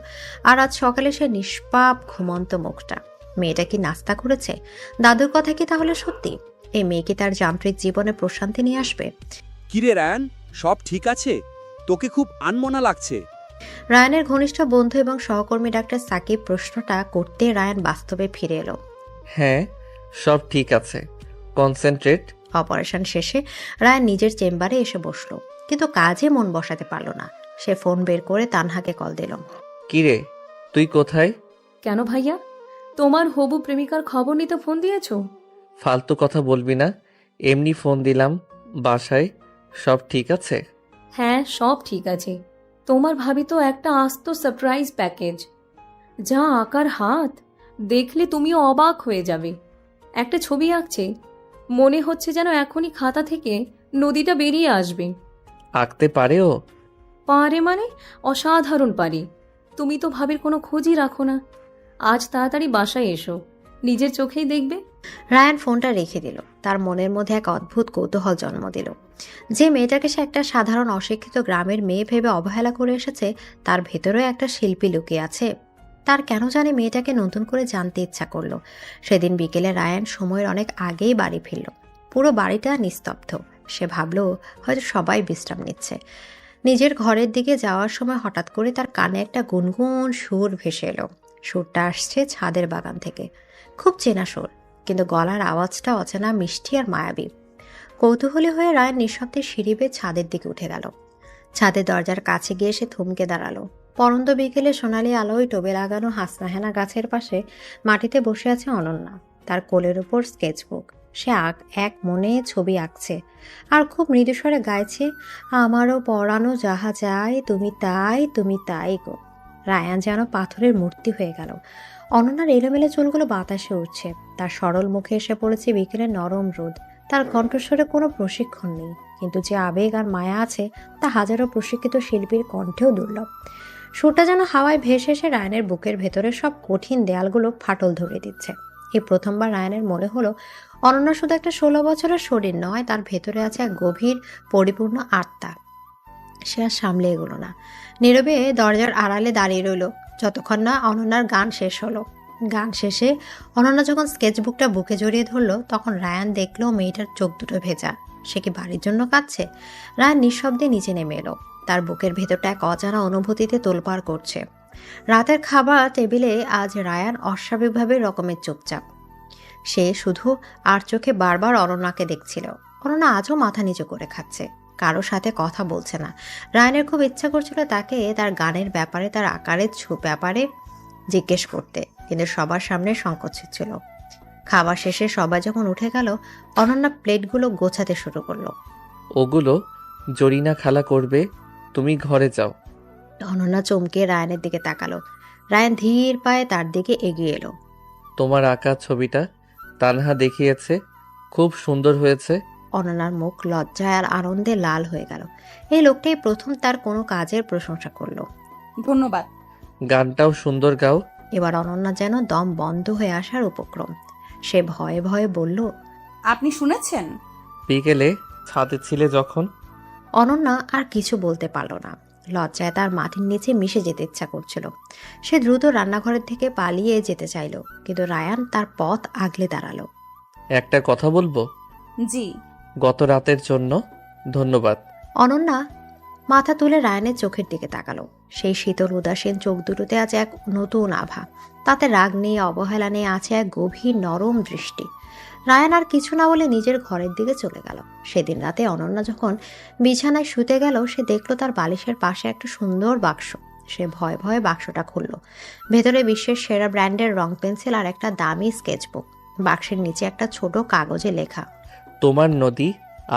আর আজ সকালে সে নিষ্পাপ ঘুমন্ত মুখটা। মেয়েটা কি নাস্তা করেছে? দাদুর কথা কি তাহলে সত্যি? এই মেয়ে কি তার যান্ত্রিক জীবনে প্রশান্তি নিয়ে আসবে? কিরে রায়ান, সব ঠিক আছে? তোকে খুব আনমনা লাগছে। রায়ানের ঘনিষ্ঠ বন্ধু এবং সহকর্মী ডাক্তার সাকিব প্রশ্নটা করতে রায়ান বাস্তবে ফিরে এলো। হ্যাঁ, সব ঠিক আছে, কনসেন্ট্রেট। অপারেশন শেষে রায়ান নিজের চেম্বারে এসে বসলো, কিন্তু কাজে মন বসাতে পারল না। সে ফোন বের করে তানহাকে কল দিল। কিরে, তুই কোথায়? কেন ভাইয়া, তোমার হবু প্রেমিকার খবর নিতে ফোন দিয়েছো? ফালতু কথা বলবি না, এমনি ফোন দিলাম। বাসায় সব ঠিক আছে? হ্যাঁ, সব ঠিক আছে। তোমার ভাবি তো একটা আস্ত সারপ্রাইজ প্যাকেজ। যা আঁকার হাত, দেখলে তুমিও অবাক হয়ে যাবে। একটা ছবি আঁকছে, মনে হচ্ছে যেন এখনই খাতা থেকে নদীটা বেরিয়ে আসবে। আঁকতে পারে ও? পারে মানে? অসাধারণ পারে। তুমি তো ভাবির কোনো খোঁজই রাখো না। আজ তাড়াতাড়ি বাসায় এসো, নিজের চোখেই দেখবে। রায়ান ফোনটা রেখে দিল। তার মনের মধ্যে এক অদ্ভুত কৌতূহল জন্ম দিল। যে মেয়েটাকে সে একটা সাধারণ অশিক্ষিত গ্রামের মেয়ে ভেবে অবহেলা করে এসেছে, তার ভেতরেও একটা শিল্পী লুকিয়ে আছে। তার কেন জানি মেয়েটাকে নতুন করে জানতে ইচ্ছা করলো। সেদিন বিকেলে রায়ান সময়ের অনেক আগেই বাড়ি ফিরল। পুরো বাড়িটা নিস্তব্ধ। সে ভাবলো হয়তো সবাই বিশ্রাম নিচ্ছে। নিজের ঘরের দিকে যাওয়ার সময় হঠাৎ করে তার কানে একটা গুনগুন সুর ভেসে এলো। সুরটা আসছে ছাদের বাগান থেকে। খুব চেনা সুর, কিন্তু গলার আওয়াজটা অচেনা, মিষ্টি আর মায়াবী। কৌতূহলী হয়ে রায়ান নিঃশব্দে সিঁড়ি বেয়ে ছাদের দিকে উঠে গেল। ছাদের দরজার কাছে গিয়ে সে থমকে দাঁড়ালো। পরন্ত বিকেলে সোনালি আলোয় টোবে লাগানো হাসনাহেনা গাছের পাশে মাটিতে বসে আছে অনন্যা। তার কোলের উপর স্কেচবুক। সে এক মনে ছবি আঁকছে আর খুব মৃদুস্বরে গাইছে, আমারও পরানো যাহা যায়, তুমি তাই, তুমি তাই গো। রায়ান যেন পাথরের মূর্তি হয়ে গেল। অনন্যার এলোমেলো চুলগুলো বাতাসে উঠছে। তার সরল মুখে এসে পড়েছে বিকেলের নরম রোদ। তার কণ্ঠস্বরে কোনো প্রশিক্ষণ নেই, কিন্তু যে আবেগ আর মায়া আছে তা হাজারো প্রশিক্ষিত শিল্পীর কণ্ঠেও দুর্লভ। সুরটা যেন হাওয়ায় ভেসে এসে রায়ানের বুকের ভেতরে সব কঠিন দেয়ালগুলো ফাটল ধরে দিচ্ছে। এই প্রথমবার রায়ানের মনে হলো অনন্যা শুধু একটা 16 বছরের শরীর নয়, তার ভেতরে আছে এক গভীর পরিপূর্ণ আত্মা। সে আর সামলে এগোলো না। নীরবে দরজার আড়ালে দাঁড়িয়ে রইল যতক্ষণ না অনন্যার গান শেষ হলো। গান শেষে অনন্যা যখন স্কেচবুকটা বুকে জড়িয়ে ধরলো, তখন রায়ান দেখলো মেয়েটার চোখ দুটো ভেজা। সে কি বাড়ির জন্য কাঁদছে? রায়ান নিঃশব্দে নিচে নেমে এলো। তার বুকের ভেতরটা এক অজানা অনুভূতিতে তোলপাড় করছে। রাতের খাবার টেবিলে আজ রায়ান অস্বাভাবিকভাবে রকমের চুপচাপ। সে শুধু আর চোখে বারবার অনন্যাকে দেখছিল। অনন্যা আজও মাথা নিচু করে খাচ্ছে, কারো সাথে কথা বলছে না। রায়ানের খুব ইচ্ছা করছিল তাকে তার গানের ব্যাপারে, তার আকারের ব্যাপারে জিজ্ঞেস করতে, কিন্তু সবার সামনে সংকোচ ছিল। খাবার শেষে সবাই যখন উঠে গেল, অনন্যা প্লেটগুলো গোছাতে শুরু করলো। ওগুলো জরিনা খালা করবে, তুমি ঘরে যাও। অনন্যা চমকে রায়ানের দিকে তাকালো। রায়ান ধীর পায়ে তার দিকে এগিয়ে এলো। তোমার আঁকা ছবিটা তানহা দেখিয়েছে, খুব সুন্দর হয়েছে। অনন্যার মুখ লজ্জায় আর আনন্দে লাল হয়ে গেল। এই লোকটাই প্রথম তার কোনো কাজের প্রশংসা করলো। ধন্যবাদ। গানটাও সুন্দর গাও। এবার অনন্যা যেন দম বন্ধ হয়ে আসার উপক্রম। সে ভয়ে ভয়ে বলল, আপনি শুনেছেন? বিকেলে ছাদে ছিলে যখন। অনন্যা আর কিছু বলতে পারল না। লজ্জায় তার মাটির নিচে মিশে যেতে ইচ্ছা করছিল। সে দ্রুত রান্নাঘরের থেকে পালিয়ে যেতে চাইল, কিন্তু রায়ান তার পথ আগলে দাঁড়ালো। একটা কথা বলবো? জি। গত রাতের জন্য ধন্যবাদ। অনন্যা মাথা তুলে রায়ানের চোখের দিকে তাকালো। সেই শীতল উদাসীন চোখ দুটোতে আছে এক নতুন আভা। তাতে রাগ নেই, অবহেলা নেই, আছে এক গভীর নরম দৃষ্টি। রায়ান আর কিছু না বলে নিজের ঘরের দিকে চলে গেল। সেদিন রাতে অনন্যা যখন বিছানায় শুতে গেল, সে দেখলো তার বালিশের পাশে একটা সুন্দর বাক্স। সে ভয়ে ভয়ে বাক্সটা খুলল। ভেতরে বিশ্বের সেরা ব্র্যান্ডের রং পেন্সিল আর একটা দামি স্কেচবুক। বাক্সের নিচে একটা ছোট কাগজে লেখা, তোমার নদী,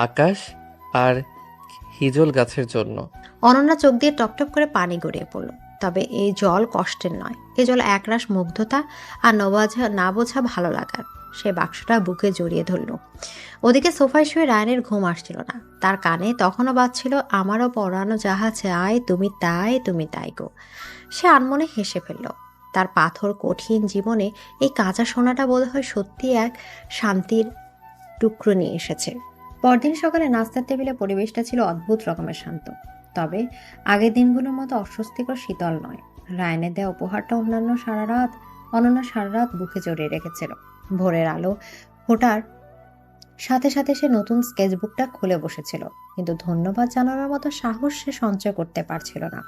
আকাশ আর হিজল গাছের জন্য। অনন্যা চোখ দিয়ে টপটপ করে পানি গড়িয়ে পড়ল। তবে এই জল কষ্টের নয়, এই জল একরাশ মুগ্ধতা আর না বোঝা ভালো লাগার। সে বাক্সটা বুকে জড়িয়ে ধরল। ওদিকে সোফায় শুয়ে রায়ানের ঘুম আসছিল না। তার কানে তখনও বাজছিল, আমারও পরানো যাহা চাই তুমি তাই, তুমি তাই গো। সে আনমনে হেসে ফেলল। তার পাথর কঠিন জীবনে এই কাঁচা সোনাটা বোধহয় সত্যি এক শান্তির টুকরো নিয়ে এসেছে। পরদিন সকালে নাস্তার টেবিলে পরিবেশটা ছিল অদ্ভুত রকমের শান্ত। তবে আগের দিনগুলোর মতো অস্বস্তিকর শীতল নয়। রায়ানের দেওয়া উপহারটা অনন্যা সারা রাত বুকে জড়িয়ে রেখেছিল। ভোরের আলো ফোটার সাথে সাথে সে নতুন স্কেচবুকটা খুলে বসেছিল, কিন্তু ধন্যবাদ জানানোর মতো সাহস সে সঞ্চয় করতে পারছিল না।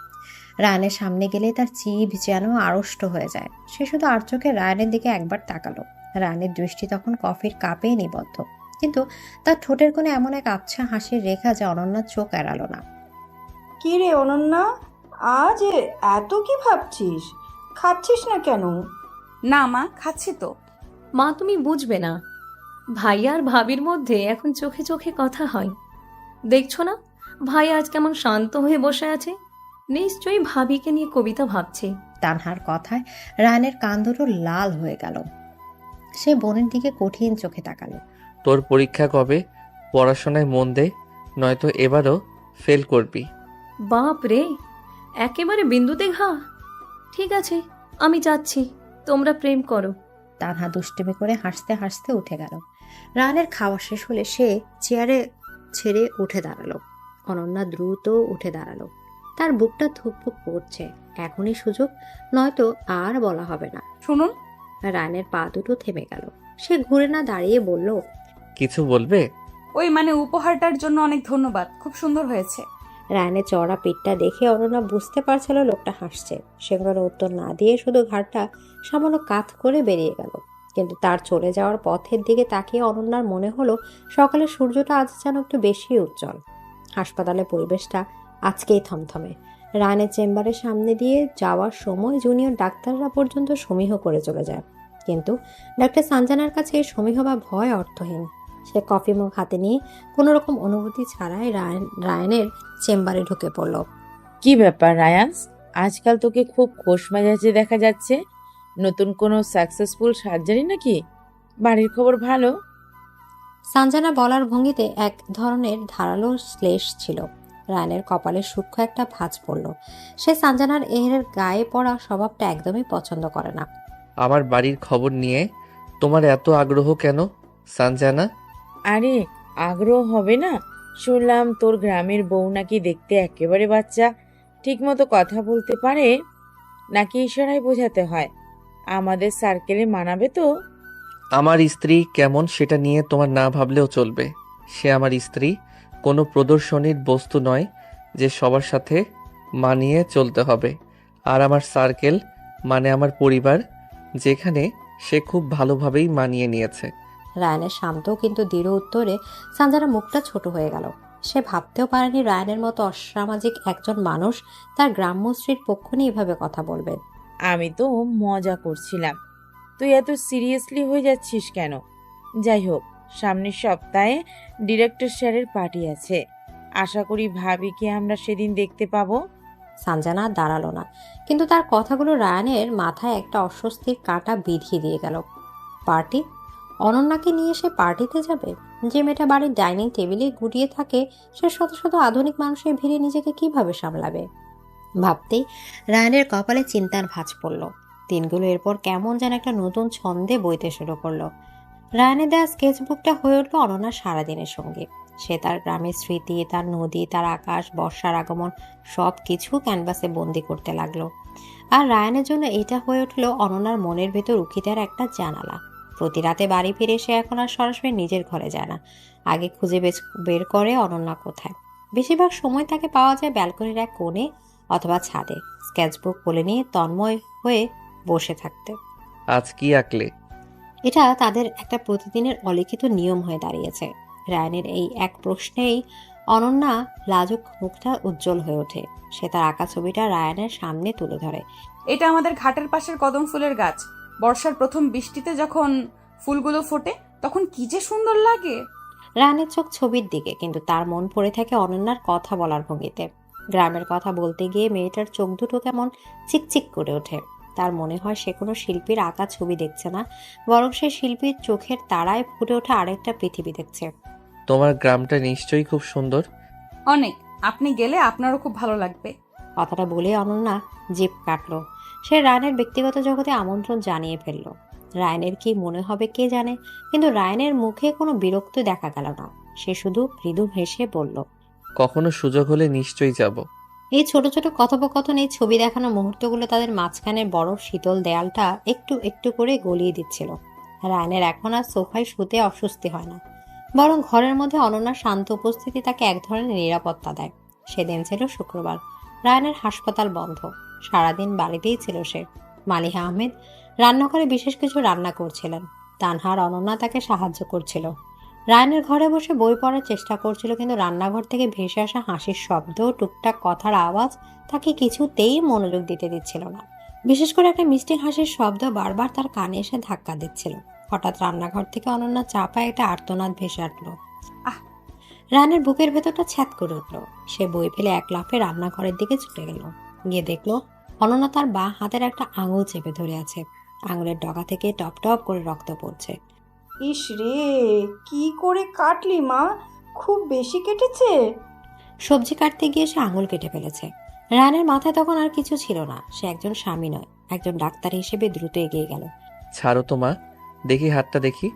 রায়ানের সামনে গেলে তার জিভ যেন আড়ষ্ট হয়ে যায়। সে শুধু আর চোখে রায়ানের দিকে একবার তাকালো। রায়ানের দৃষ্টি তখন কফির কাপে নিবদ্ধ, কিন্তু তার ঠোঁটের কোণে এমন এক আবছা হাসির রেখা যা অনন্যার চোখ এড়ালো না। কি রে অনন্যা, আজ এত কি ভাবছিস? খাচ্ছিস না কেন? না মা, খাচ্ছি তো। মা, তুমি বুঝবে না, ভাইয়া আর ভাবির মধ্যে এখন চোখে চোখে কথা হয়। দেখছো না ভাই আজ কেমন শান্ত হয়ে বসে আছে? নিশ্চয়ই ভাবিকে নিয়ে কবিতা ভাবছে। তানহার কথায় রায়ানের কান দুটো লাল হয়ে গেল। সে বোনের দিকে কঠিন চোখে তাকালো। তোর পরীক্ষা কবে? পড়াশোনায় মন দে, নয়তো এবারও ফেল করবি। বাপ রে, একেবারে বিন্দুতে ঘা। ঠিক আছে, আমি যাচ্ছি, তোমরা প্রেম করো। তানহা দুষ্টুমি করে হাসতে হাসতে উঠে গেল। রায়ানের খাওয়া শেষ হলে সে চেয়ারে ছেড়ে উঠে দাঁড়ালো। অনন্যা দ্রুত উঠে দাঁড়ালো। তার বুকটা ধুকপুক করছে। এখনই সুযোগ, নয়তো আর বলা হবে না। শুনুন। রায়ানের পা দুটো থেমে গেল। সে ঘুরে না দাঁড়িয়ে বলল, কিছু বলবে? ওই উপহারটার জন্য অনেক ধন্যবাদ, খুব সুন্দর হয়েছে। রায়ানের চওড়া পিঠটা দেখে অনন্যা বুঝতে পারছিল লোকটা হাসছে। সে কোনো উত্তর না দিয়ে শুধু ঘাড়টা সামান্য কাত করে বেরিয়ে গেল। কিন্তু তার চলে যাওয়ার পথের দিকে তাকিয়ে অনন্যার মনে হলো সকালের সূর্যটা আজ যেন একটু বেশি উজ্জ্বল। হাসপাতালের পরিবেশটা আজকেই থমথমে। রায়ানের চেম্বারের সামনে দিয়ে যাওয়ার সময় জুনিয়র ডাক্তাররা পর্যন্ত সমীহ করে চলে যায়, কিন্তু ডাক্তার সানজানার কাছে সমীহ বা ভয় অর্থহীন। সে কফি মগ হাতে নিয়ে কোনো রকম অনুভূতি ছাড়াই রায়ানের চেম্বারে ঢুকে পড়ল। কি ব্যাপার রায়ান্স, আজকাল তোকে খুব খোশ মেজাজে দেখা যাচ্ছে। নতুন কোনো সাকসেসফুল সার্জারি নাকি? বাড়ির খবর ভালো? সানজানা বলার ভঙ্গিতে এক ধরনের ধারালো শ্লেষ ছিল। রায়ানের কপালে সূক্ষ্ম একটা ভাঁজ পড়ল। সে সানজানার এর গায়ে পড়া স্বভাবটা একদমই পছন্দ করে না। আমার বাড়ির খবর নিয়ে তোমার এত আগ্রহ কেন সানজানা? আরে আগ্রহ হবে না? শুনলাম তোর গ্রামের বউ নাকি দেখতে একেবারে বাচ্চা, ঠিক মতো কথা বলতে পারে, নাকি ইশারায় বোঝাতে হয়। আমাদের সার্কেলে মানাবে তো? আমার স্ত্রী কেমন সেটা নিয়ে তোমার না ভাবলেও চলবে। সে আমার স্ত্রী, কোনো প্রদর্শনীর বস্তু নয় যে সবার সাথে মানিয়ে চলতে হবে। আর আমার সার্কেল মানে আমার পরিবার, যেখানে সে খুব ভালোভাবেই মানিয়ে নিয়েছে। রায়ানের শান্ত কিন্তু দৃঢ় উত্তরে সানজানার মুখটা ছোট হয়ে গেল। সে ভাবতেও পারেনি রায়ানের মতো অসামাজিক একজন মানুষ তার গ্রাম্য স্ত্রীর পক্ষ নিয়ে এভাবে কথা বলবে। আমি তো মজা করছিলাম, তুই এত সিরিয়াসলি হয়ে যাচ্ছিস কেন? যাই হোক, সামনের সপ্তাহে ডিরেক্টর স্যারের পার্টি আছে। আশা করি ভাবিকে আমরা সেদিন দেখতে পাবো। সানজানা দাঁড়ালো না, কিন্তু তার কথাগুলো রায়ানের মাথায় একটা অস্বস্তির কাঁটা বিঁধিয়ে দিয়ে গেল। পার্টি? অনন্যাকে নিয়ে সে পার্টিতে যাবে? যে মেয়েটা বাড়ির ডাইনিং টেবিলে গুটিয়ে থাকে, সে শত শত আধুনিক মানুষের ভিড়ে নিজেকে কিভাবে সামলাবে? ভাবতেই রায়ানের কপালে চিন্তার ভাঁজ পড়ল। দিনগুলো এরপর কেমন যেন একটা নতুন ছন্দে বইতে শুরু করলো। রায়ানের দেওয়া স্কেচবুকটা হয়ে উঠল অনন্যার সারাদিনের সঙ্গী। সে তার গ্রামের স্মৃতি, তার নদী, তার আকাশ, বর্ষার আগমন সব কিছু ক্যানভাসে বন্দি করতে লাগলো। আর রায়ানের জন্য এটা হয়ে উঠল অনন্যার মনের ভেতর উঁকি দেওয়ার একটা জানালা। প্রতি রাতে বাড়ি ফিরে সে এখন আর সরাসরি নিজের ঘরে যায় না। আগে খুঁজে বের করে অনন্যা কোথায়। বেশিরভাগ সময় তাকে পাওয়া যায় ব্যালকনির এক কোণে অথবা ছাদে, স্কেচবুক কোলে নিয়ে তন্ময় হয়ে বসে থাকতে। আজ কি আঁকলে? এটা তাদের একটা প্রতিদিনের অলিখিত নিয়ম হয়ে দাঁড়িয়েছে। রায়ানের এই এক প্রশ্নেই অনন্যা লাজুক মুখটা উজ্জ্বল হয়ে ওঠে। সে তার আঁকা ছবিটা রায়ানের সামনে তুলে ধরে। এটা আমাদের ঘাটের পাশের কদম ফুলের গাছ। বর্ষার প্রথম বৃষ্টিতে যখন ফুলগুলো ফোটে তখন কি যে সুন্দর লাগে। রায়ানের চোখ ছবির দিকে, কিন্তু তার মন পড়ে থাকে অনন্যার কথা বলার ভঙ্গিতে। গ্রামের কথা বলতে গিয়ে মেয়েটার চোখ দুটো কেমন চিকচিক করে ওঠে। তার মনে হয় সে কোনো শিল্পীর আঁকা ছবি দেখছে না, বরং সে শিল্পীর চোখের তারায় ফুটে ওঠা আরেকটা পৃথিবী দেখছে। তোমার গ্রামটা নিশ্চয়ই খুব সুন্দর। অনেক। আপনি গেলে আপনারও খুব ভালো লাগবে। কথাটা বলে অনন্যা জিভ কাটলো। সে রায়ানের ব্যক্তিগত জগতে আমন্ত্রণ জানিয়ে ফেলল। রায়ানের কি মনে হবে কে জানে, কিন্তু রায়ানের মুখে কোনো বিরক্তি দেখা গেল না। সে শুধু মৃদু হেসে বলল, কখনো সুযোগ হলে নিশ্চয়ই যাব। এই ছোট ছোট কথোপকথন, এই ছবি দেখানো মুহূর্তগুলো তাদের মাঝখানের বড় শীতল দেয়ালটা একটু একটু করে গলিয়ে দিচ্ছিল। রায়ানের এখন আর সোফায় শুতে অস্বস্তি হয় না, বরং ঘরের মধ্যে অনন্যার শান্ত উপস্থিতি তাকে এক ধরনের নিরাপত্তা দেয়। সেদিন ছিল শুক্রবার। রায়ানের হাসপাতাল বন্ধ। সারাদিন বাড়িতেই ছিল সে। মালিহা আহমেদ রান্নাঘরে বিশেষ কিছু রান্না করছিলেন। তানহার অনন্যা তাকে সাহায্য করছিল। রায়ানের ঘরে বসে বই পড়ার চেষ্টা করছিল, কিন্তু রান্নাঘর থেকে ভেসে আসা হাসির শব্দ, টুকটাক কথার আওয়াজ তাকে কিছুতেই মনোযোগ দিতে দিচ্ছিল না। বিশেষ করে একটা মিষ্টি হাসির শব্দ বারবার তার কানে এসে ধাক্কা দিচ্ছিল। হঠাৎ রান্নাঘর থেকে অনন্যা চাপায় একটা আর্তনাদ ভেসে আসলো। আহ! রায়ানের বুকের ভেতরটা ছ্যাদ করে উঠল। সে বই ফেলে এক লাফে রান্নাঘরের দিকে ছুটে গেল। গিয়ে দেখলো অনন্যা তার বাঁ হাতের একটা আঙুল চেপে ধরে আছে। আঙুলের ডগা থেকে টপ টপ করে রক্ত পড়ছে। ইস রে, কি করে কাটলি মা? খুব বেশি কেটেছে? সবজি কাটতে গিয়ে সে আঙুল কেটে ফেলেছে। রায়ানের মাথায় তখন আর কিছু ছিল না। সে একজন স্বামী নয়, একজন ডাক্তার হিসেবে দ্রুত এগিয়ে গেল। ছাড়ো তো মা, দেখি হাতটা দেখি।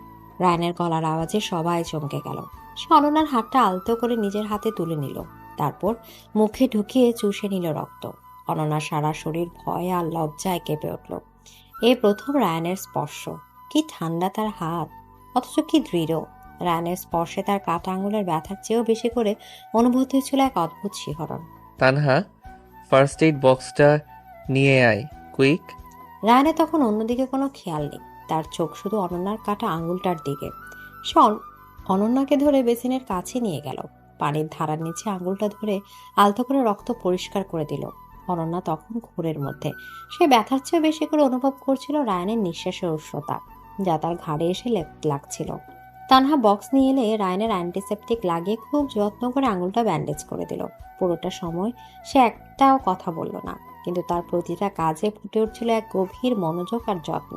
রায়ানের গলার আওয়াজে সবাই চমকে গেল। সে অনন্যার হাতটা আলতো করে নিজের হাতে তুলে নিল। তারপর মুখে ঢুকিয়ে চুষে নিল রক্ত। অনন্যার সারা শরীর ভয় আর লজ্জায় কেঁপে উঠল। এই প্রথম রায়ানের স্পর্শ। কি ঠান্ডা তার হাত, অথচ কি দৃঢ়। রায়ানের স্পর্শে তার কাটা আঙুলের ব্যথার চেয়েও বেশি করে অনুভূতি হচ্ছিল এক অদ্ভুত শিহরণ। তানহা, ফার্স্ট এইড বক্সটা নিয়ে আয়, কুইক। রায়ানের তখন অন্যদিকে কোনো খেয়াল নেই। তার চোখ শুধু অনন্যার কাটা আঙুলটার দিকে। সে অনন্যাকে ধরে বেসিনের কাছে নিয়ে গেল। পানির ধারার নিচে আঙুলটা ধরে আলতো করে রক্ত পরিষ্কার করে দিল। অনন্যা তখন ঘোরের মধ্যে। সে ব্যথার চেয়ে বেশি করে অনুভব করছিল রায়ানের নিঃশ্বাসের উষ্ণতা, যা তার ঘাড়ে এসে লাগছিল। তানহা বক্স নিয়ে এলে রায়ানের অ্যান্টিসেপটিক লাগিয়ে খুব যত্ন করে আঙুলটা ব্যান্ডেজ করে দিল। পুরোটা সময় সে একটাও কথা বলল না, কিন্তু তার প্রতিটা কাজে ফুটে উঠছিল এক গভীর মনোযোগ আর যত্ন।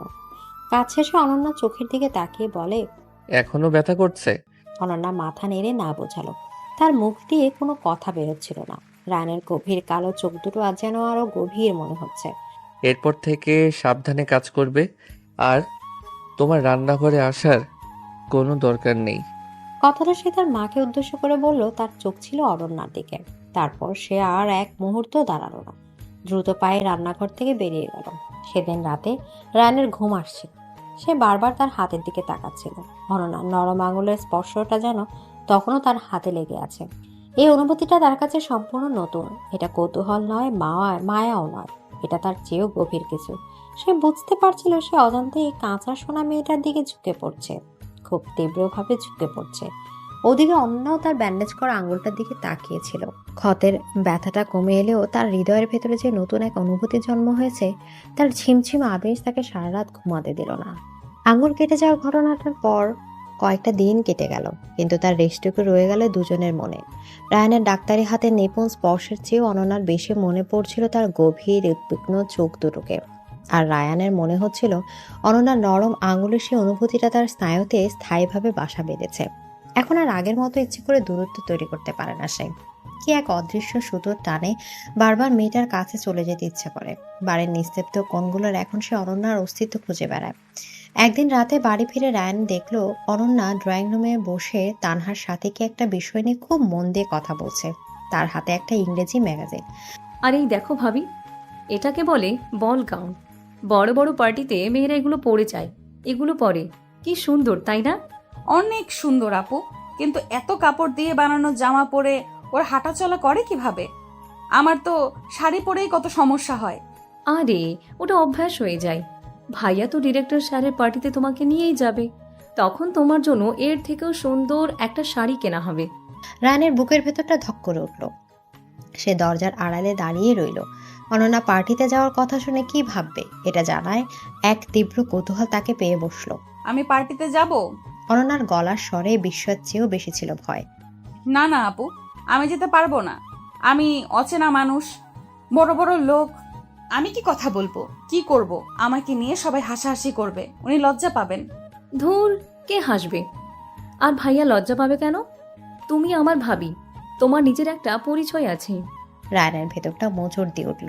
কাজ শেষে অনন্যা চোখের দিকে তাকিয়ে বলে, এখনো ব্যথা করছে? অনন্যা মাথা নেড়ে না বোঝালো। তার মুখ দিয়ে কোনো কথা বেরোচ্ছিল না। রায়ানের গভীর কালো চোখ দুটো আজ যেন আরো গভীর মনে হচ্ছে। এরপর থেকে সাবধানে কাজ করবে, আর তোমার রান্নাঘরে আসার কোনো দরকার নেই। কথাটা সে তার মাকে উদ্দেশ্য করে বলল। তার চোখ ছিল অনন্যার দিকে। তারপর সে আর এক মুহূর্ত দাঁড়ালো না, দ্রুত পায়ে রান্নাঘর থেকে বেরিয়ে গেল। সেদিন রাতে রায়ানের ঘুম আসছিল। সে বারবার তার হাতের দিকে তাকাচ্ছিল। অনন্যার নরম আঙুলের স্পর্শটা যেন তখনও তার হাতে লেগে আছে। এই অনুভূতিটা তার কাছে সম্পূর্ণ নতুন। এটা কৌতূহল নয়, মায়াও নয়, এটা তার চেয়েও গভীর কিছু। সে বুঝতে পারছিল সে অজান্তে এই কাঁচা সোনা মেয়েটার দিকে ঝুঁকে পড়ছে, খুব তীব্রভাবে ঝুঁকে পড়ছে। ওদিকে অন্যও তার ব্যান্ডেজ করা আঙুলটার দিকে তাকিয়েছিল। ক্ষতের ব্যথাটা কমে এলেও তার হৃদয়ের ভেতরে যে নতুন এক অনুভূতির জন্ম হয়েছে, তার ঝিমঝিম আবেশ তাকে সারা রাত ঘুমাতে দিল না। আঙুল কেটে যাওয়ার ঘটনাটার পর কয়েকটা দিন কেটে গেল, কিন্তু তার রেশটুকু রয়ে গেল দুজনের মনে। রায়ানের ডাক্তারি হাতে নিপুণ স্পর্শের চেয়েও অনন্যার বেশি মনে পড়ছিল তার গভীর উদ্বিগ্ন চোখ দুটোকে। আর রায়ানের মনে হচ্ছিল অনন্যার নরম আঙুলের সেই অনুভূতিটা তার স্নায়ুতে স্থায়ীভাবে বাসা বেঁধেছে। এখন আর আগের মতো ইচ্ছে করে দূরত্ব তৈরি করতে পারে না সে। কি এক অদৃশ্য সুতোর টানে বারবার মেয়েটার কাছে চলে যেতে ইচ্ছে করে। বাড়ির নিস্তব্ধ কোণগুলোর এখন সে অনন্যার অস্তিত্ব খুঁজে বেড়ায়। একদিন রাতে বাড়ি ফিরে রায়ান দেখলো অনন্যা ড্রয়িং রুমে বসে তানহার সাথে কি একটা বিষয় নিয়ে খুব মন দিয়ে কথা বলছে। তার হাতে একটা ইংরেজি ম্যাগাজিন। আর এই দেখো ভাবি, এটাকে বলে বল গাউন। বড় বড় পার্টিতে মেয়েরা এগুলো পরে যায়। এগুলো পরে কি সুন্দর, তাই না? অনেক সুন্দর আপু, কিন্তু এত কাপড় দিয়ে বানানো জামা পরে ওর হাঁটাচলা করে কিভাবে? আমার তো শাড়ি পরেই কত সমস্যা হয়। আরে ওটা অভ্যাস হয়ে যায়। ভাইয়া তো ডিরেক্টর স্যারের পার্টিতে তোমাকে নিয়েই যাবে, তখন তোমার জন্য এর থেকেও সুন্দর একটা শাড়ি কেনা হবে। রায়ানের বুকের ভেতরটা ধক করে উঠল। সে দরজার আড়ালে দাঁড়িয়ে রইল। অনন্যা পার্টিতে যাওয়ার কথা শুনে কি ভাববে এটা জানায় এক তীব্র কৌতূহল তাকে পেয়ে বসলো। আমি পার্টিতে যাব? অনন্যার গলার স্বরে বিস্ময়ের চেয়েও বেশি ছিল ভয়। না না আপু, আমি যেতে পারবো না। আমি অচেনা মানুষ, বড় বড় লোক, আমি কি কথা বলবো, কি করব? আমাকে নিয়ে সবাই হাসাহাসি করবে, উনি লজ্জা পাবেন। ধুর, কে হাসবে? আর ভাইয়া লজ্জা পাবে কেন? তুমি আমার ভাবি, তোমার নিজের একটা পরিচয় আছে। রায়ানের ভেতরটা মোচড় দিয়ে উঠল।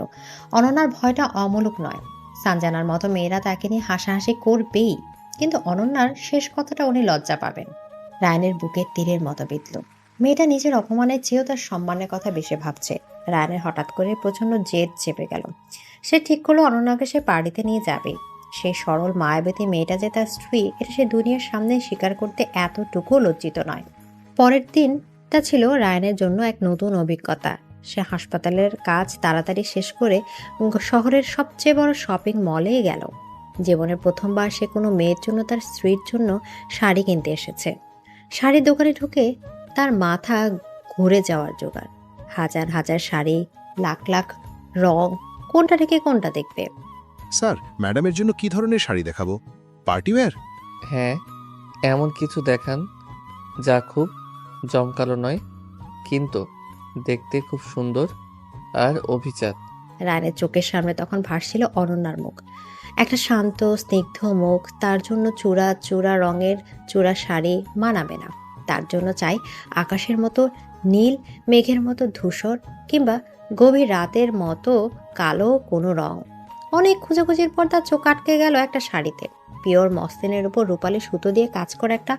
অনন্যার ভয়টা অমূলক নয়। সানজানার মতো মেয়েরা তাকে নিয়ে হাসাহাসি করবেই, কিন্তু অনন্যার শেষ কথাটা উনি লজ্জা পাবেন। রায়ানের বুকের তীরের মতো বিঁধল। মেয়েটা নিজের অপমানের চেয়েও তার সম্মানের কথা বেশি ভাবছে। রায়ানের হঠাৎ করে প্রচন্ড জেদ চেপে গেল। সে ঠিক করলো অনন্যাকে সে পার্টিতে নিয়ে যাবে। সেই সরল মায়াবতী মেয়েটা যে তার স্ত্রী, এটা সে দুনিয়ার সামনে স্বীকার করতে এতটুকু লজ্জিত নয়। পরের দিনটা ছিল রায়ানের জন্য এক নতুন অভিজ্ঞতা। সে হাসপাতালের কাজ তাড়াতাড়ি শেষ করে শহরের সবচেয়ে বড় শপিং মলে গেল। জীবনের প্রথমবার সে কোনো মেয়ের জন্য তার স্ত্রীর জন্য শাড়ি কিনতে এসেছে। শাড়ির দোকানে ঢুকে তার মাথা ঘুরে যাওয়ার জোগাড়। হাজার হাজার শাড়ি, লাখ লাখ রং, কোনটা থেকে কোনটা দেখবে। স্যার, ম্যাডামের জন্য কি ধরনের শাড়ি দেখাবো? পার্টিওয়্যার? হ্যাঁ, এমন কিছু দেখান যা খুব জমকালো নয়, কিন্তু দেখতে খুব সুন্দর আর অভিজাত। রায়ানের চোখের সামনে তখন ভাসছিল অনন্যার মুখ। একটা শান্ত স্নিগ্ধ মুখ। তার জন্য চূড়া চূড়া রঙের চূড়া শাড়ি মানাবে না। তার জন্য চাই আকাশের মতো নীল, মেঘের মতো ধূসর, কিংবা গভীর রাতের মতো কালো কোনো রং। অনেক খোঁজাখুঁজির পর তার চোখ আটকে গেল একটা শাড়িতে। পিওর মসলিনের উপর রূপালি সুতো দিয়ে কাজ করা একটা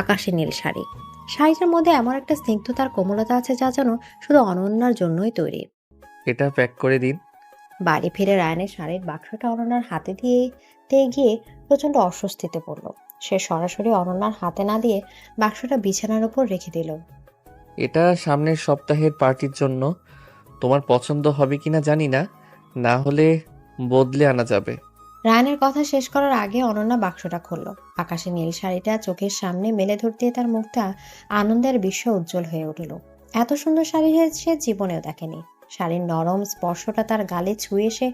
আকাশি নীল শাড়ি। শাড়িটার মধ্যে এমন একটা স্নিগ্ধতার কোমলতা আছে যা যেন শুধু অনন্যার জন্যই তৈরি। এটা প্যাক করে দিন। বাড়ি ফিরে রায়ানের শাড়ির বাক্সটা অনন্যার হাতে দিতে গিয়ে প্রচন্ড অস্বস্তিতে পড়ল। সে সরাসরি অনন্যার হাতে না দিয়ে বাক্সটা বিছানার উপর রেখে দিল। এটা সামনের সপ্তাহের পার্টির জন্য। তোমার পছন্দ হবে কিনা জানি না, না হলে বদলে আনা যাবে। রায়ানের কথা শেষ করার আগে অনন্যা বাক্সটা খুলল। আকাশে নীল শাড়িটা চোখের সামনে মেলে ধরতে তার মুখটা আনন্দের বিশ্ব উজ্জ্বল হয়ে উঠল। এত সুন্দর শাড়ি সে জীবনেও দেখেনি। শাড়ির নরম স্পর্শটা তার গালে ছুঁয়ে সে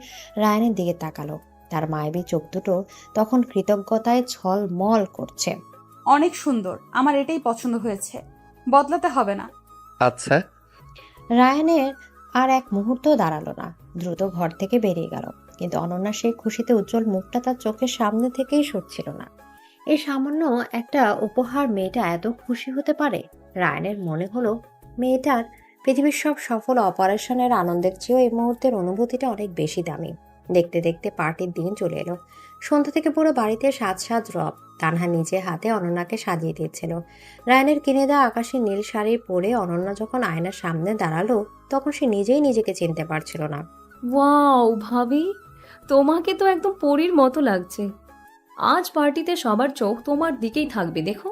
রায়ানের দিকে তাকালো। তার মায়াবী চোখ দুটো তখন কৃতজ্ঞতায় ছলমল করছে। অনেক সুন্দর, আমার এটাই পছন্দ হয়েছে, বদলাতে হবে না। আচ্ছা। রায়ানের আর এক মুহূর্ত দাঁড়ালো না, দ্রুত ঘর থেকে বেরিয়ে গেল। কিন্তু অনন্যার সেই খুশিতে উজ্জ্বল মুখটা তার চোখের সামনে থেকেই সরছিল না। এই সামান্য একটা উপহার মেয়েটা এত খুশি হতে পারে? রায়ানের মনে হলো মেয়েটার পৃথিবীর সব সফল অপারেশনের আনন্দের চেয়েও এই মুহূর্তের অনুভূতিটা অনেক বেশি দামি। দেখতে দেখতে পার্টির দিন চলে এলো। সন্ধ্যা থেকে পুরো বাড়িতে সাজ সাজ রব। তানহা নিজে হাতে অনন্যাকে সাজিয়ে দিয়েছিল। রায়ানের কিনে দেওয়া আকাশি নীল শাড়ি পরে অনন্যা যখন আয়নার সামনে দাঁড়ালো, তখন সে নিজেই নিজেকে চিনতে পারছিল না। ওয়াও ভাবি, তোমাকে তো একদম পরীর মতো লাগছে। আজ পার্টিতে সবার চোখ তোমার দিকেই থাকবে, দেখো।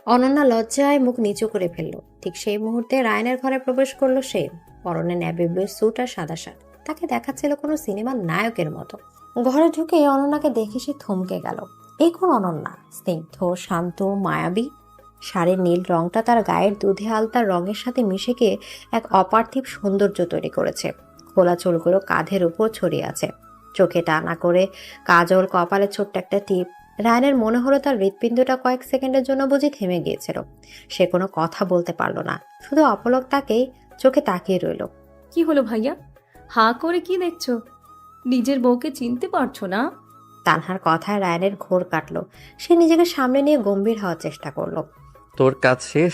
অনন্যা লজ্জায় মুখ নিচু করে ফেলল। ঠিক সেই মুহূর্তে রায়ানের ঘরে প্রবেশ করলো সে। পরনে নেভি ব্লু স্যুট আর সাদা শার্ট। তাকে দেখাচ্ছিল কোনো সিনেমার নায়কের মতো। ঘরে ঢুকে অনন্যাকে দেখে সে থমকে গেল। এই কোন অনন্যা? স্নিগ্ধ, শান্ত, মায়াবী। শাড়ির নীল রংটা তার গায়ের দুধে আলতার রঙের সাথে মিশে গিয়ে এক অপার্থিব সৌন্দর্য তৈরি করেছে। খোলা চুলগুলো কাঁধের উপর ছড়িয়ে আছে। চোখে টানা করে কাজল, কপালে ছোট্ট একটা টিপ। রায়ানের মনে হলো তার হৃৎপিণ্ডটা কয়েক সেকেন্ডের জন্য বুঝি থেমে গিয়েছিল। সে কোনো কথা বলতে পারল না, শুধু অপলক তাকেই চোখে তাকিয়ে রইল। কি হলো ভাইয়া, হাঁ করে কি দেখছো? নিজের বউকে চিনতে পারছো না? তানহার কথায় রায়ানের ঘোর কাটলো। সে নিজেকে সামনে নিয়ে গম্ভীর হওয়ার চেষ্টা করলো। তোর কাজ শেষ,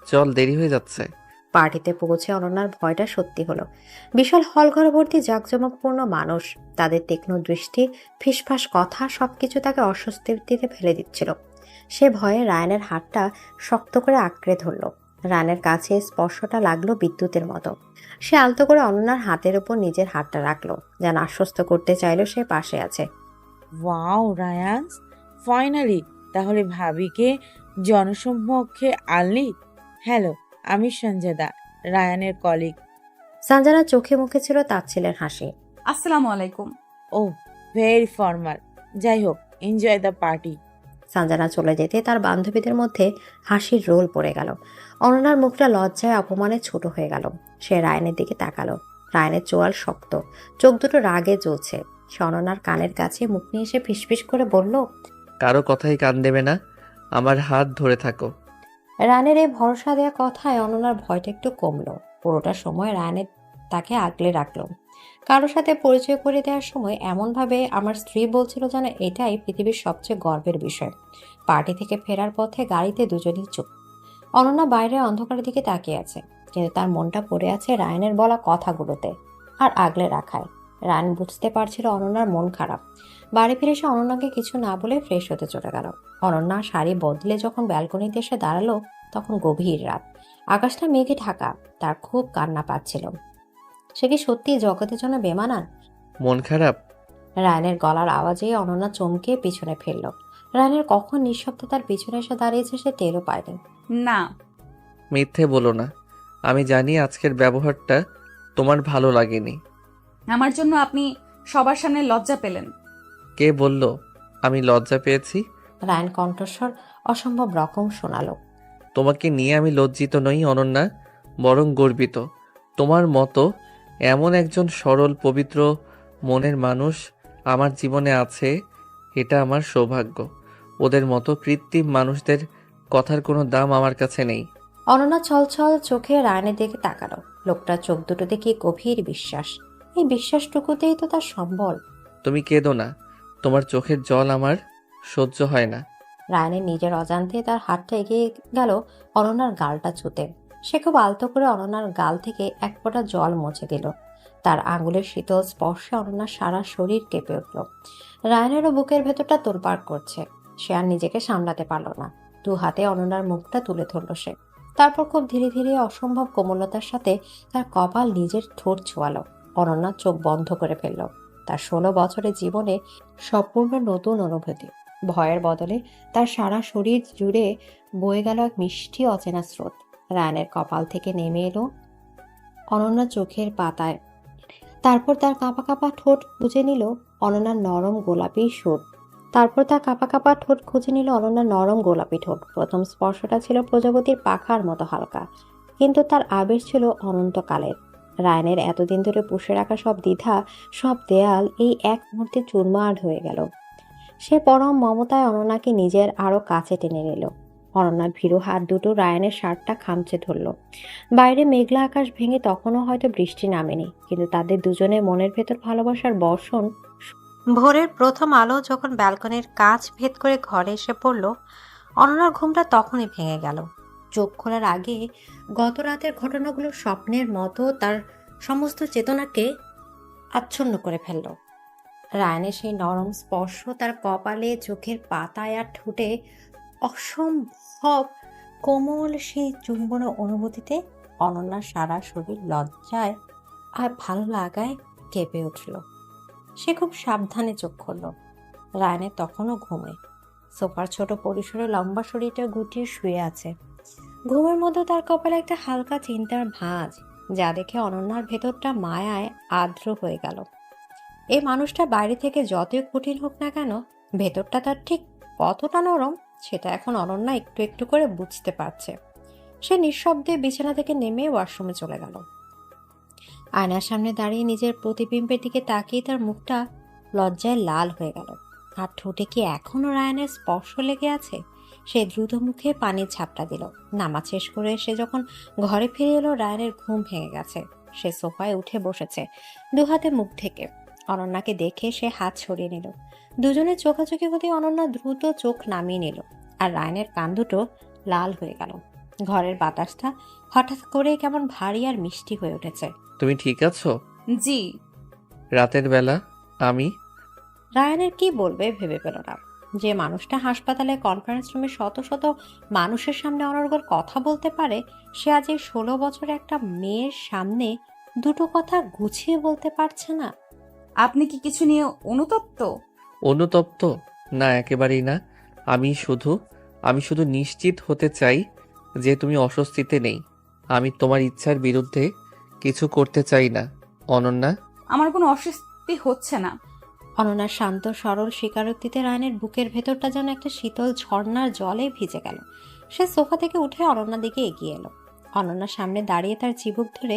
চল, দেরি হয়ে যাচ্ছে। পার্টিতে পৌঁছে অনন্যার ভয়টা সত্যি হলো। বিশাল হলঘর ভর্তি জাঁকজমকপূর্ণ মানুষ, তাদের তীক্ষ্ণ দৃষ্টি, ফিসফাস কথা সবকিছু তাকে অস্বস্তিতে ফেলে দিচ্ছিল। সে ভয়ে রায়ানের হাতটা শক্ত করে আঁকড়ে ধরল। রায়ানের কাছে স্পর্শটা লাগলো বিদ্যুতের মতো। সে আলতো করে অনন্যার হাতের উপর নিজের হাতটা রাখলো, যেন আশ্বস্ত করতে চাইলো সে পাশে আছে। ওয়াও রায়ান্স, ফাইনালি তাহলে ভাবিকে জনসম্মুখে আনলি। হ্যালো, আমি সঞ্জয়দা, রায়ানের কলিগ। সঞ্জনা চোখে মুখে ছিল তাচ্ছিলের হাসি। আসসালামু আলাইকুম। ও, ভেরি ফর্মাল। যাই হোক, এনজয় দ্য পার্টি। সঞ্জনা চলে যেতে তার বান্ধবীদের মধ্যে হাসির রোল পড়ে গেল। অনন্যার মুখটা লজ্জায় অপমানে ছোট হয়ে গেল। সে রায়নের দিকে তাকালো। রায়নের চোয়াল শক্ত, চোখ দুটো রাগে জ্বলছে। সে অনন্যার কানের কাছে মুখ নিয়ে এসে ফিসফিস করে বলল, কারো কথাই কান দেবে না, আমার হাত ধরে থাকো। রায়নের এই ভরসা দেওয়া কথায় অনন্যার ভয়টা একটু কমলো। পুরোটা সময় রায়নের তাকে আগলে রাখলো। কারোর সাথে পরিচয় করে দেওয়ার সময় এমনভাবে আমার স্ত্রী বলছিল যেন এটাই পৃথিবীর সবচেয়ে গর্বের বিষয়। পার্টি থেকে ফেরার পথে গাড়িতে দুজনেই চুপ। অনন্যা বাইরে অন্ধকারের দিকে তাকিয়ে আছে, কিন্তু তার মনটা পড়ে আছে রায়নের বলা কথাগুলোতে আর আগলে রাখায়। রায়ন বুঝতে পারছিল অনন্যার মন খারাপ। বাড়ি ফিরে এসে অনন্যাকে কিছু না বলে ফ্রেশ হতে চলে গেল। অনন্যা শাড়ি বদলে যখন ব্যালকনিতে এসে দাঁড়ালো, তখন গভীর রাত, আকাশটা মেঘে ঢাকা। তার খুব কান্না পাচ্ছিল। সে কি সত্যি জগতের জন্য বেমানান? মন খারাপ? রায়নের গলার আওয়াজে অনন্যা চমকে পিছনে ফিরল। রায়নের কখন নিঃশব্দে তার পিছনে এসে দাঁড়িয়েছে সে টেরও পায়নি। না। মিথ্যে বলো না, আমি জানি আজকের ব্যবহারটা তোমার ভালো লাগেনি। আমার জন্য আপনি সবার সামনে লজ্জা পেলেন। কে বলল আমি লজ্জা পেয়েছি? রায়ন কণ্ঠস্বর অসম্ভব রকম শোনালো। তোমাকে নিয়ে আমি লজ্জিত নই অনন্যা, বরং গর্বিত। তোমার মতো এমন একজন সরল পবিত্র মনের মানুষ আমার জীবনে আছে, এটা আমার সৌভাগ্য। ওদের মতো কৃত্রিম মানুষদের কথার কোনো দাম আমার কাছে নেই। অনন্যা ছলছল চোখে রায়নের দিকে তাকালো। লোকটার চোখ দুটো দেখে গভীর বিশ্বাস। এই বিশ্বাসটুকুতেই তো তার সম্বল। তুমি কেঁদো না, তোমার চোখের জল আমার সহ্য হয় না। রায়নের নিজের অজান্তে তার হাতটা এগিয়ে গেল অনন্যার গালটা ছুঁতে। সে খুব আলতো করে অনন্যার গাল থেকে এক ফোঁটা জল মুছে দিল। তার আঙুলের শীতল স্পর্শে অনন্যার সারা শরীর কেঁপে উঠল। রায়নেরও বুকের ভেতরটা তোলপাড় করছে। সে আর নিজেকে সামলাতে পারল না। দু হাতে অনন্যার মুখটা তুলে ধরল সে। তারপর খুব ধীরে ধীরে অসম্ভব কোমলতার সাথে তার কপাল নিজের ঠোঁট ছোঁয়ালো। অনন্যা চোখ বন্ধ করে ফেলল। তার 16 বছরের জীবনে সম্পূর্ণ নতুন অনুভূতি। ভয়ের বদলে তার সারা শরীর জুড়ে বয়ে গেল এক মিষ্টি অচেনা স্রোত। রায়নের কপাল থেকে নেমে এলো অনন্যা চোখের পাতায়। তারপর তার কাঁপা কাঁপা ঠোঁট খুঁজে নিল অনন্যার নরম গোলাপি ঠোঁট। প্রথম স্পর্শটা ছিল প্রজাপতির পাখার মতো হালকা, কিন্তু তার আবেশ ছিল অনন্তকালের। রায়নের এতদিন ধরে পুষে রাখা সব দ্বিধা, সব দেয়াল এই এক মুহূর্তে চুরমার হয়ে গেল। সে পরম মমতায় অনন্যাকে নিজের আরো কাছে টেনে নিল। অনন্যার ভীরু হাত দুটো রায়নের শার্টটা খামচে ধরল। বাইরে মেঘলা আকাশ ভেঙে তখনও হয়তো বৃষ্টি নামেনি, কিন্তু তাদের দুজনের মনের ভেতর ভালোবাসার বর্ষণ। ভোরের প্রথম আলো যখন ব্যালকনির কাঁচ ভেদ করে ঘরে এসে পড়ল, অনন্যার ঘুমটা তখনই ভেঙে গেল। চোখ খোলার আগে গত রাতের ঘটনাগুলো স্বপ্নের মতো তার সমস্ত চেতনাকে আচ্ছন্ন করে ফেলল। রায়নের সেই নরম স্পর্শ, তার কপালে, চোখের পাতায় আর ঠোঁটে অসম্ভব কোমল সেই চুম্বন অনুভূতিতে অনন্যার সারা শরীর লজ্জায় আর ভালো লাগায় কেঁপে উঠল। সে খুব সাবধানে চোখ খুলল। রায়নের তখনও ঘুমে। সোফার ছোট পরিসরে লম্বা শরীরটা গুটিয়ে শুয়ে আছে। ঘুমের মধ্যে তার কপালে একটা হালকা চিন্তার ভাঁজ, যা দেখে অনন্যার ভেতরটা মায়ায় আর্দ্র হয়ে গেল। এই মানুষটা বাইরে থেকে যতই কঠিন হোক না কেন, ভেতরটা তার ঠিক কতটা নরম সেটা এখন অনন্যা একটু একটু করে বুঝতে পারছে। সে নিঃশব্দে বিছানা থেকে নেমে ওয়াশরুমে চলে গেল। আয়নার সামনে দাঁড়িয়ে নিজের প্রতিবিম্বের দিকে তাকিয়ে তার মুখটা লজ্জায় লাল হয়ে গেল। আর ঠোঁটে কি এখনো রায়নের স্পর্শ লেগে আছে? সে দ্রুত মুখে পানির ঝাপটা দিল। নামাজ শেষ করে সে যখন ঘরে ফিরে এলো, রায়নের ঘুম ভেঙে গেছে। সে সোফায় উঠে বসেছে, দু হাতে মুখ ঢেকে। অনন্যাকে দেখে সে হাত সরিয়ে নিল। দুজনের চোখাচোখি হতে অনন্যা দ্রুত চোখ নামিয়ে নিল, আর রায়নের কান দুটো লাল হয়ে গেল। ঘরের বাতাসটা হঠাৎ করে কেমন ভারী আর মিষ্টি হয়ে উঠেছে। তুমি ঠিক আছো? জি। রাতের বেলা আমি রায়ানের কি বলবে ভেবে পেল না। যে মানুষটা হাসপাতালে কনফারেন্স রুমে শত শত মানুষের সামনে অনর্গল কথা বলতে পারে, সে আজ এই 16 বছরের একটা মেয়ের সামনে দুটো কথা গুছিয়ে বলতে পারছে না। আপনি কি কিছু নিয়ে অনুতপ্ত? অনুতপ্ত না, একেবারেই না। আমি শুধু নিশ্চিত হতে চাই যে তুমি অস্বস্তিতে নেই। আমি তোমার ইচ্ছার বিরুদ্ধে কিছু করতে চাই না অনন্যা। আমার কোনো অস্বস্তি হচ্ছে না। অনন্যার শান্ত সরল স্বীকারোক্তিতে রায়নের বুকের ভেতরটা যেন একটা শীতল ঝর্ণার জলে ভিজে গেল। সে সোফা থেকে উঠে অনন্যার দিকে এগিয়ে এলো। অনন্যার সামনে দাঁড়িয়ে তার চিবুক ধরে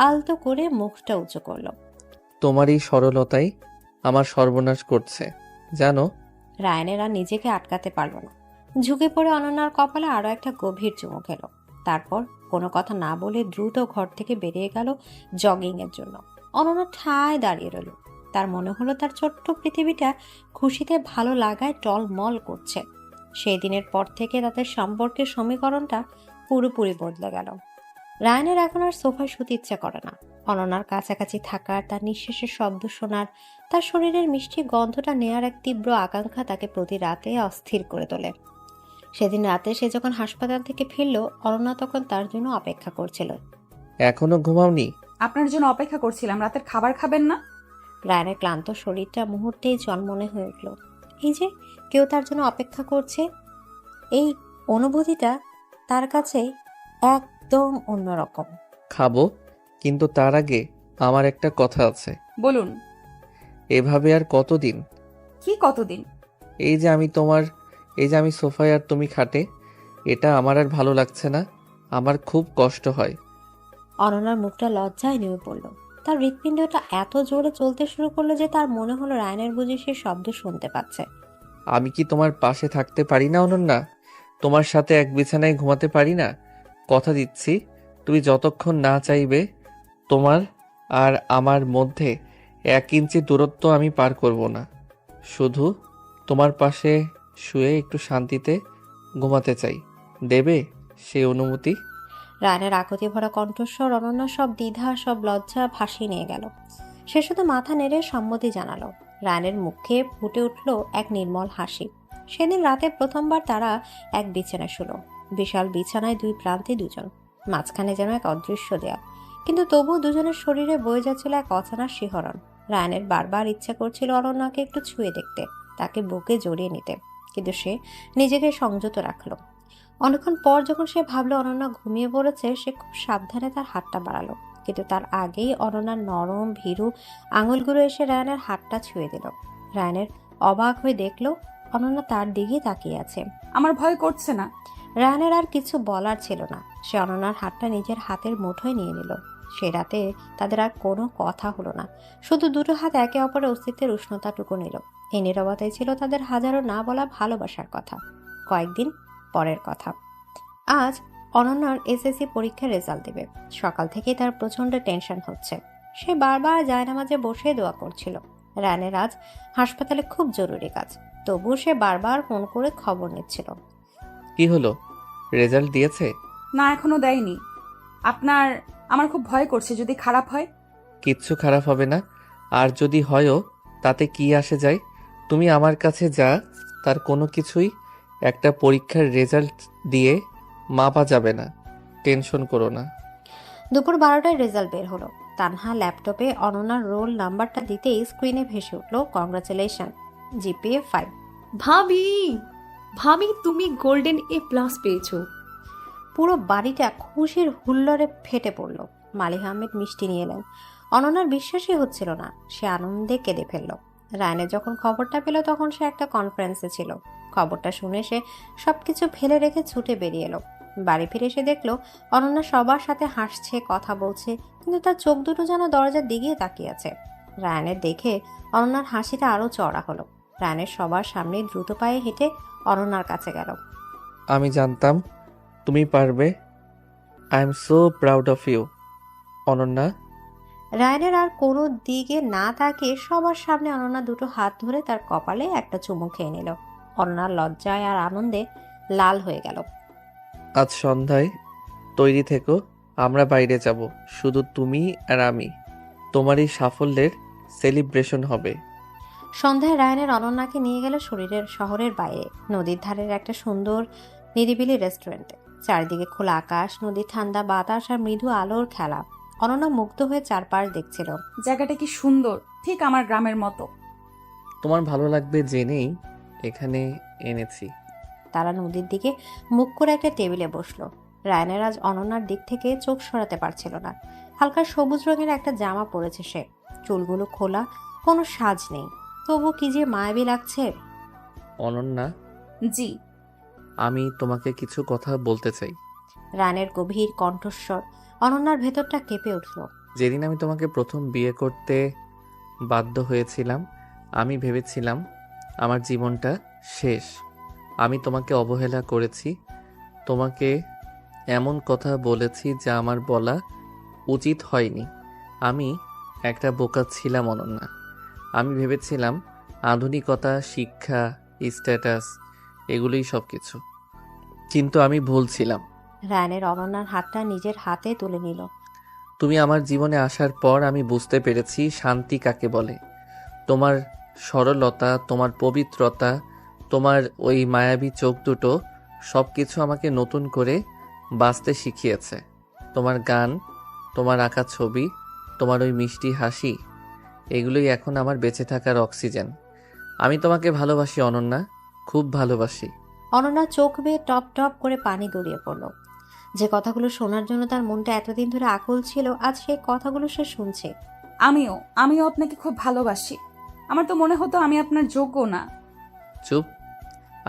আলতো করে মুখটা উঁচু করলো। তোমার এই সরলতাই আমার সর্বনাশ করছে জানো। রায়নের আর নিজেকে আটকাতে পারল না। ঝুঁকে পড়ে অনন্যার কপালে আরো একটা গভীর চুমু খেলো। তারপর কোনো কথা না বলে দ্রুত ঘর থেকে বেরিয়ে গেল জগিং এর জন্য। অনন্যা ঠায় দাঁড়িয়ে রইল। তার মনে হলো তার ছোট্ট পৃথিবীটা খুশিতে ভালো লাগায় টলমল করছে। সেই দিনের পর থেকে তাদের সম্পর্কের সমীকরণটা পুরোপুরি বদলে গেল। রায়নের এখন আর সোফায় শুতে ইচ্ছা করে না। অনন্যার কাছাকাছি থাকার, তার নিঃশ্বাসের শব্দ শোনার, তার শরীরের মিষ্টি গন্ধটা নেয়ার এক তীব্র আকাঙ্ক্ষা তাকে প্রতি রাতে অস্থির করে তোলে। সেদিন রাতে সে যখন হাসপাতাল থেকে ফিরল, অনন্যা তখন তার জন্য অপেক্ষা করছিল। এখনো ঘুমাওনি? আপনার জন্য অপেক্ষা করছিলাম। রাতের খাবার খাবেন না? রায়নের ক্লান্ত শরীরটা মুহূর্তেই জনমনে হয়ে উঠল। এই যে কেউ তার জন্য অপেক্ষা করছে, এই অনুভূতিটা তার কাছে একদম অন্যরকম। খাবো, কিন্তু তার আগে আমার একটা কথা আছে। বলুন। এভাবে আর কতদিন? কি কতদিন? এই যে আমি সোফায় আর তুমি খাটে, এটা আমার আর ভালো লাগছে না। আমার খুব কষ্ট হয়। অনন্যার মুখটা লজ্জায় নেমে পড়ল। তার হৃৎপিণ্ডটা এত জোরে চলতে শুরু করলো যে তার মনে হলো রায়নের বুঝি সে শব্দ শুনতে পাচ্ছে। আমি কি তোমার পাশে থাকতে পারি না অনন্যা? তোমার সাথে এক বিছানায় ঘুমাতে পারি না? কথা দিচ্ছি, তুমি যতক্ষণ না চাইবে তোমার আর আমার মধ্যে 1 ইঞ্চি দূরত্ব আমি পার করব না। শুধু তোমার পাশে শুয়ে একটু শান্তিতে ঘুমাতে চাই। দেবে সেই অনুমতি? রায়নের আকুতি ভরা কণ্ঠস্বর অনন্যার সব দ্বিধা, সব লজ্জা ভাসিয়ে নিয়ে গেল। সে শুধু মাথা নেড়ে সম্মতি জানালো। রায়নের মুখে ফুটে উঠল এক নির্মল হাসি। সেদিন রাতে প্রথমবার তারা এক বিছানায় শুলো। বিশাল বিছানায় দুই প্রান্তে দুজন, মাঝখানে যেন এক অদৃশ্য দেয়াল। কিন্তু তবু দুজনের শরীরে বয়ে যাচ্ছিল এক অজানা শিহরণ। রায়নের বারবার ইচ্ছা করছিল অনন্যাকে একটু ছুঁয়ে দেখতে, তাকে বুকে জড়িয়ে নিতে, কিন্তু সে নিজেকে সংযত রাখলো। অনেকক্ষণ পর যখন সে ভাবলো অনন্যা ঘুমিয়ে পড়েছে, সে খুব সাবধানে তার হাতটা বাড়ালো। কিন্তু তার আগেই অনন্যার নরম ভীরু আঙুলগুলো এসে রায়নের হাতটা ছুঁয়ে দিল। রায়নের অবাক হয়ে দেখলো অনন্যা তার দিকে তাকিয়ে আছে। আমার ভয় করছে না। রায়নের আর কিছু বলার ছিল না। সে অনন্যার হাতটা নিজের হাতের মুঠোয় নিয়ে নিল। সে রাতে তাদের আর কোনো কথা হলো না, শুধু দুটো হাত একে অপরের অস্তিত্বের উষ্ণতাটুকু নিল। এই নীরবতাই ছিল তাদের হাজারো না বলা ভালোবাসার কথা। কয়েকদিন পরের কথা। আজ অনন্যার এসএসসি পরীক্ষার রেজাল্ট দেবে। সকাল থেকেই তার প্রচন্ড টেনশন হচ্ছে। সে বারবার জায়নামাজে বসে দোয়া করছিল। রায়নের আজ হাসপাতালে খুব জরুরি কাজ, তবু সে বারবার ফোন করে খবর নিচ্ছিল। কি হলো, রেজাল্ট দিয়েছে? না, এখনো দেয়নি। আমার খুব ভয় করছে, যদি খারাপ হয়। কিচ্ছু খারাপ হবে না, আর যদি হয়ও তাতে কি আসে যায়। তুমি আমার কাছে যা, তার কোনো কিছুই একটা পরীক্ষার রেজাল্ট দিয়ে মাপা যাবে না। টেনশন করো না। দুপুর 12টায় রেজাল্ট বের হলো। তানহা ল্যাপটপে অনন্যার রোল নাম্বারটা দিতেই স্ক্রিনে ভেসে উঠলো কংগ্রাচুলেশন, জিপিএ 5। ভাবি ভাবি তুমি গোল্ডেন A+ পেয়েছো। পুরো বাড়িটা খুশির হুল্লোড়ে ফেটে পড়ল। মালিক আহমেদ মিষ্টি নিয়ে এলেন। অনন্যার বিশ্বাসই হচ্ছিল না, সে আনন্দে কেঁদে ফেলল। রায়নে যখন খবরটা পেল তখন সে একটা কনফারেন্সে ছিল। খবরটা শুনে সে সবকিছু ফেলে রেখে ছুটে বেরিয়ে এলো। বাড়ি ফিরে এসে দেখলো অনন্যা সবার সাথে হাসছে, কথা বলছে, কিন্তু তার চোখ দুটো যেন দরজার দিকে তাকিয়ে আছে। রায়নের দেখে অনন্যার হাসিটা আরো চড়া হলো। রায়নের সবার সামনে দ্রুত পায়ে হেঁটে অনন্যার কাছে গেল। আমি জানতাম তুমি পারবে। I am so proud of you Ananya. রায়নের আর কোনো দিকে না তাকিয়ে সবার সামনে অনন্যা দুটো হাত ধরে তার কপালে একটা চুমু খেয়ে নিল। অনন্যার লজ্জায় আর আনন্দে লাল হয়ে গেল। আজ সন্ধ্যায় তৈরি থেকো, আমরা বাইরে যাব, শুধু তুমি আর আমি। তোমার এই সাফল্যের সেলিব্রেশন হবে। সন্ধ্যায় রায়নের অনন্যাকে নিয়ে গেল শহরের বাইরে নদীর ধারের একটা সুন্দর নিরিবিলি রেস্টুরেন্টে। চারিদিকে খোলা আকাশ, নদীর ঠান্ডা বাতাস আর মৃদু আলোর খেলা। অনন্যা মুগ্ধ হয়ে চারপাশ দেখছিল। জায়গাটা কি সুন্দর, ঠিক আমার গ্রামের মতো। তোমার ভালো লাগবে জেনেই এখানে এনেছি। তারা নদীর দিকে মুখ করে একটা টেবিলে বসলো। রায়নের আজ অনন্যার দিক থেকে চোখ সরাতে পারছিল না। হালকা সবুজ রঙের একটা জামা পরেছে সে, চুলগুলো খোলা, কোনো সাজ নেই, তবু কি যে মায়াবী লাগছে। অনন্যা, জি। আমি তোমাকে কিছু কথা বলতে চাই। রানের গভীর কণ্ঠস্বর অনন্যার ভেতরটা কেঁপে উঠল। যেদিন আমি তোমাকে প্রথম বিয়ে করতে বাধ্য হয়েছিলাম, আমি ভেবেছিলাম আমার জীবনটা শেষ। আমি তোমাকে অবহেলা করেছি, তোমাকে এমন কথা বলেছি যা আমার বলা উচিত হয়নি। আমি একটা বোকা ছিলাম অনন্যা। আমি ভেবেছিলাম আধুনিকতা, শিক্ষা, স্ট্যাটাস এগুলোই সব কিছু, কিন্তু আমি ভুল ছিলাম। রায়নের অনন্যার হাতটা নিজের হাতে তুলে নিল। তুমি আমার জীবনে আসার পর আমি বুঝতে পেরেছি শান্তি কাকে বলে। তোমার সরলতা, তোমার পবিত্রতা, তোমার ওই মায়াবী চোখ দুটো সব কিছু আমাকে নতুন করে বাঁচতে শিখিয়েছে। তোমার গান, তোমার আঁকা ছবি, তোমার ওই মিষ্টি হাসি, এগুলোই এখন আমার বেঁচে থাকার অক্সিজেন। আমি তোমাকে ভালোবাসি অনন্যা, খুব ভালোবাসি। অনন্যা চোখ বেয়ে টপ টপ করে পানি গড়িয়ে পড়ল। যে কথাগুলো শোনার জন্য তার মনটা এতদিন ধরে আকুল ছিল, আজ সেই কথাগুলো সে শুনছে। আমিও আপনাকে খুব ভালোবাসি। আমার তো মনে হতো আমি আপনার যোগ্য না। চুপ,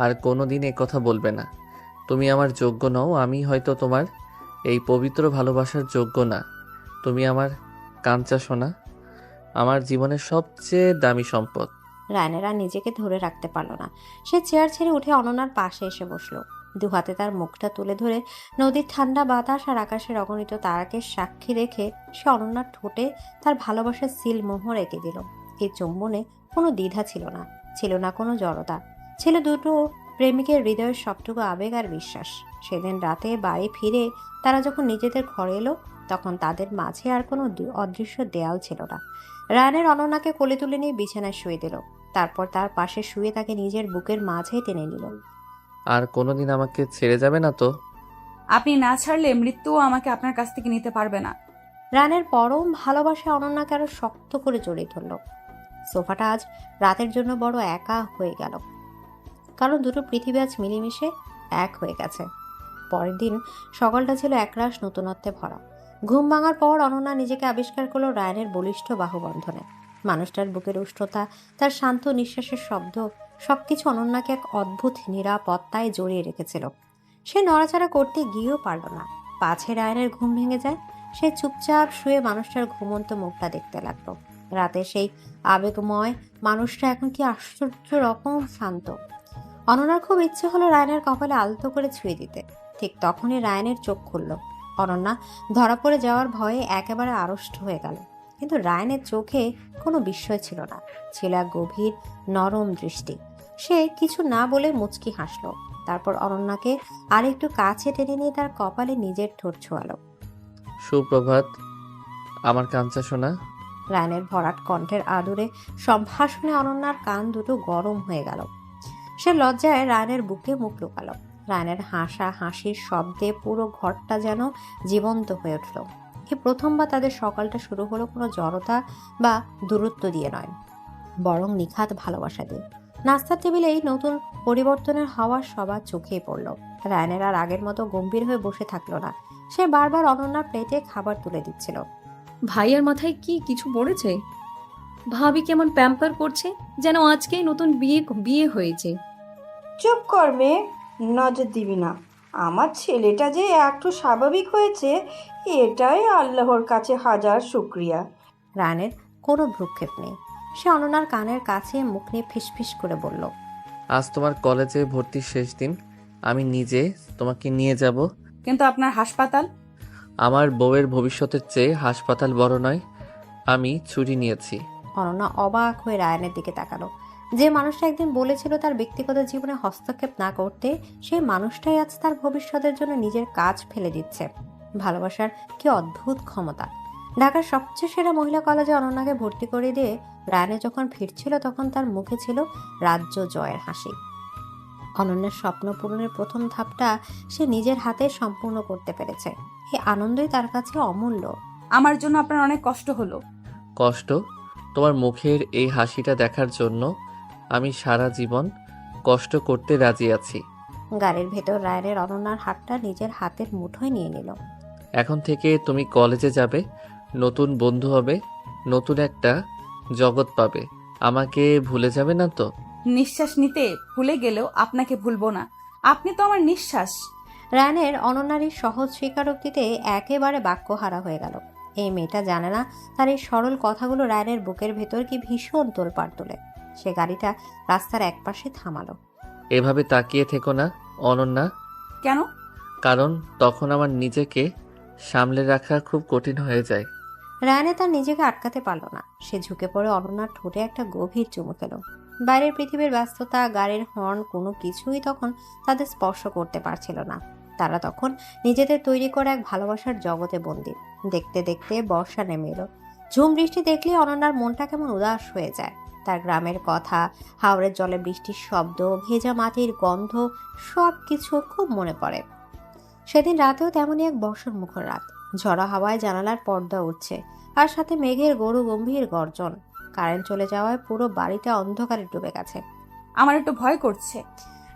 আর কোনোদিন এ কথা বলবে না। তুমি আমার যোগ্য নও, আমি হয়তো তোমার এই পবিত্র ভালোবাসার যোগ্য না। তুমি আমার কাঞ্চা সোনা, আমার জীবনের সবচেয়ে দামি সম্পদ। রায়নের আর নিজেকে ধরে রাখতে পারল না। সে চেয়ার ছেড়ে উঠে অনন্যার পাশে এসে বসলো। দু হাতে তার মুখটা তুলে ধরে নদীর ঠান্ডা বাতাস আর আকাশের অগণিত তারাকে সাক্ষী রেখে সে অনন্যার ঠোঁটে তার ভালোবাসার সিল মোহর এঁকে দিল। এই চুম্বনে কোনো দ্বিধা ছিল না, ছিল না কোনো জড়তা, ছিল দুটো প্রেমিকের হৃদয়ের সবটুকু আবেগ আর বিশ্বাস। সেদিন রাতে বাড়ি ফিরে তারা যখন নিজেদের ঘরে এলো, তখন তাদের মাঝে আর কোনো অদৃশ্য দেয়াল ছিল না। রায়নের অনন্যাকে কোলে তুলে নিয়ে বিছানায় শুয়ে দিল, তারপর তার পাশে শুয়ে তাকে নিজের বুকের মাঝে টেনে নিল। আর কোনোদিন আমাকে ছেড়ে যাবে না তো? আপনি না ছাড়লে মৃত্যুও আমাকে আপনার কাছ থেকে নিতে পারবে না। রানের পরম ভালোবাসা অনন্যাকে আরো শক্ত করে জড়িয়ে ধরল। সোফাটা আজ রাতের জন্য বড় একা হয়ে গেল, কারণ দুটো পৃথিবী আজ মিলেমিশে এক হয়ে গেছে। পরের দিন সকালটা ছিল একরাশ নতুনত্বে ভরা। ঘুম ভাঙার পর অনন্যা নিজেকে আবিষ্কার করলো রায়নের বলিষ্ঠ বাহুবন্ধনে। মানুষটার বুকের উষ্ণতা, তার শান্ত নিঃশ্বাসের শব্দ, সবকিছু অনন্যাকে এক অদ্ভুত নিরাপত্তায় জড়িয়ে রেখেছিল। সে নড়াচড়া করতে গিয়েও পারল না। পাছে রায়নের ঘুম ভেঙে যায়। সে চুপচাপ শুয়ে মানুষটার ঘুমন্ত মুখটা দেখতে লাগলো। রাতে সেই আবেগময় মানুষটা এখন কি আশ্চর্য রকম শান্ত। অনন্যার খুব ইচ্ছে হলো রায়নের কপালে আলতো করে ছুঁয়ে দিতে। ঠিক তখনই রায়নের চোখ খুলল। অনন্যা ধরা পড়ে যাওয়ার ভয়ে একেবারে আড়ষ্ট হয়ে গেল, কিন্তু রায়নের চোখে কোনো বিস্ময় ছিল না, ছিল এক গভীর নরম দৃষ্টি। সে কিছু না বলে মুচকি হাসলো, তারপর অনন্যাকে আর একটু কাছে টেনে নিয়ে তার কপালে নিজের ঠোঁট ছোঁয়ালো। সুপ্রভাত আমার কাঞ্চা সোনা। রায়নের ভরাট কণ্ঠের আদুরে সম্ভাষণে অনন্যার কান দুটো গরম হয়ে গেল। সে লজ্জায় রায়নের বুকে মুখ লুকালো। রায়নের হাসির শব্দে পুরো ঘরটা যেন জীবন্ত হয়ে উঠল। এই প্রথমবার তাদের সকালটা শুরু হলো কোনো জড়তা বা দূরত্ব দিয়ে নয়, বরং নিখাত ভালোবাসা দিয়ে। নাস্তার টেবিলে এই নতুন পরিবর্তনের হাওয়া সবার চোখেই পড়ল। রায়নের আর আগের মতো গম্ভীর হয়ে বসে থাকলো না। সে বারবার অনন্যার প্লেটে খাবার তুলে দিচ্ছিল। ভাইয়ার মাথায় কি কিছু পড়েছে? ভাবি কেমন প্যাম্পার করছে, যেন আজকেই নতুন বিয়ে হয়েছে। চুপ কর মেয়ে, নজর দিবি না। আমার ছেলেটা যে একটু স্বাভাবিক হয়েছে, এটাই আল্লাহর কাছে হাজার শুক্রিয়া। রানের কোনো ভ্রুক্ষেপ নেই। সে অনন্যার কানের কাছে মুখ নিয়ে ফিসফিস করে বলল, আজ তোমার কলেজে ভর্তির শেষ দিন, আমি নিজে তোমাকে নিয়ে যাব। কিন্তু আপনার হাসপাতাল? আমার বউয়ের ভবিষ্যতের চেয়ে হাসপাতাল বড় নয়। আমি ছুরি নিয়েছি। অনন্যা অবাক হয়ে রায়ানের দিকে তাকালো। যে মানুষটা একদিন বলেছিল তার ব্যক্তিগত জীবনে হস্তক্ষেপ না করতে, সেই মানুষটাই আজ তার ভবিষ্যতের জন্য নিজের কাজ ফেলে দিচ্ছে। ভালোবাসার কি অদ্ভুত ক্ষমতা! ঢাকার সবচেয়ে সেরা মহিলা কলেজে অনন্যাকে ভর্তি করে দিয়ে রায়ানে যখন ফিরছিল, তখন তার মুখে ছিল রাজ্য জয়ের হাসি। অনন্যার স্বপ্ন পূরণের প্রথম ধাপটা সে নিজের হাতে সম্পূর্ণ করতে পেরেছে। এই আনন্দই তার কাছে অমূল্য। আমার জন্য আপনার অনেক কষ্ট হলো। কষ্ট? তোমার মুখের এই হাসিটা দেখার জন্য আমি সারা জীবন কষ্ট করতে রাজি আছি। গাড়ির ভেতর রায়ানের অনন্যার হাতটা নিজের হাতের মুঠোয় নিয়ে নিল। এখন থেকে তুমি কলেজে যাবে, নতুন বন্ধু হবে, নতুন একটা জগৎ পাবে। আমাকে ভুলে যাবে না তো? নিঃশ্বাস নিতে ভুলে গেলেও আপনাকে ভুলবো না। আপনি তো আমার নিঃশ্বাস। রায়ানের অনন্যার এই সহজ স্বীকারোক্তিতে একেবারে বাক্যহারা হয়ে গেল। এই মেয়েটা জানে না তার এই সরল কথাগুলো রায়ানের বুকের ভেতর কি ভীষণ তোলপাড় তোলে। সে গাড়িটা রাস্তার একপাশে থামালো। এভাবে তাকিয়ে থেকো না অনন্যা। কেন? কারণ তখন আমার নিজেকে সামলে রাখা খুব কঠিন হয়ে যায়। রায়ানে তার নিজেকে আটকাতে পারল না। সে ঝুঁকে পড়ে অনন্যার ঠোঁটে একটা গভীর চুমু খেল। বাইরের পৃথিবীর ব্যস্ততা, গাড়ির হর্ন, কোনো কিছুই তখন তাদের স্পর্শ করতে পারছিল না। তারা তখন নিজেদের তৈরি করা এক ভালোবাসার জগতে বন্দী। দেখতে দেখতে বর্ষা নেমে এলো। ঝুম বৃষ্টি দেখলে অনন্যার মনটা কেমন উদাস হয়ে যায়। তার গ্রামের কথা, হাওরের জলে বৃষ্টির শব্দ, ভেজা মাটির গন্ধ, সব কিছু খুব মনে পড়ে। সেদিন রাতেও তেমনই এক বর্ষণ মুখর রাত। ঝড়া হাওয়ায় জানালার পর্দা উঠছে, আর সাথে মেঘের গরু গম্ভীর গর্জন। কারেন্ট চলে যাওয়ায় পুরো বাড়িটা অন্ধকারে ডুবে গেছে। আমার একটু ভয় করছে।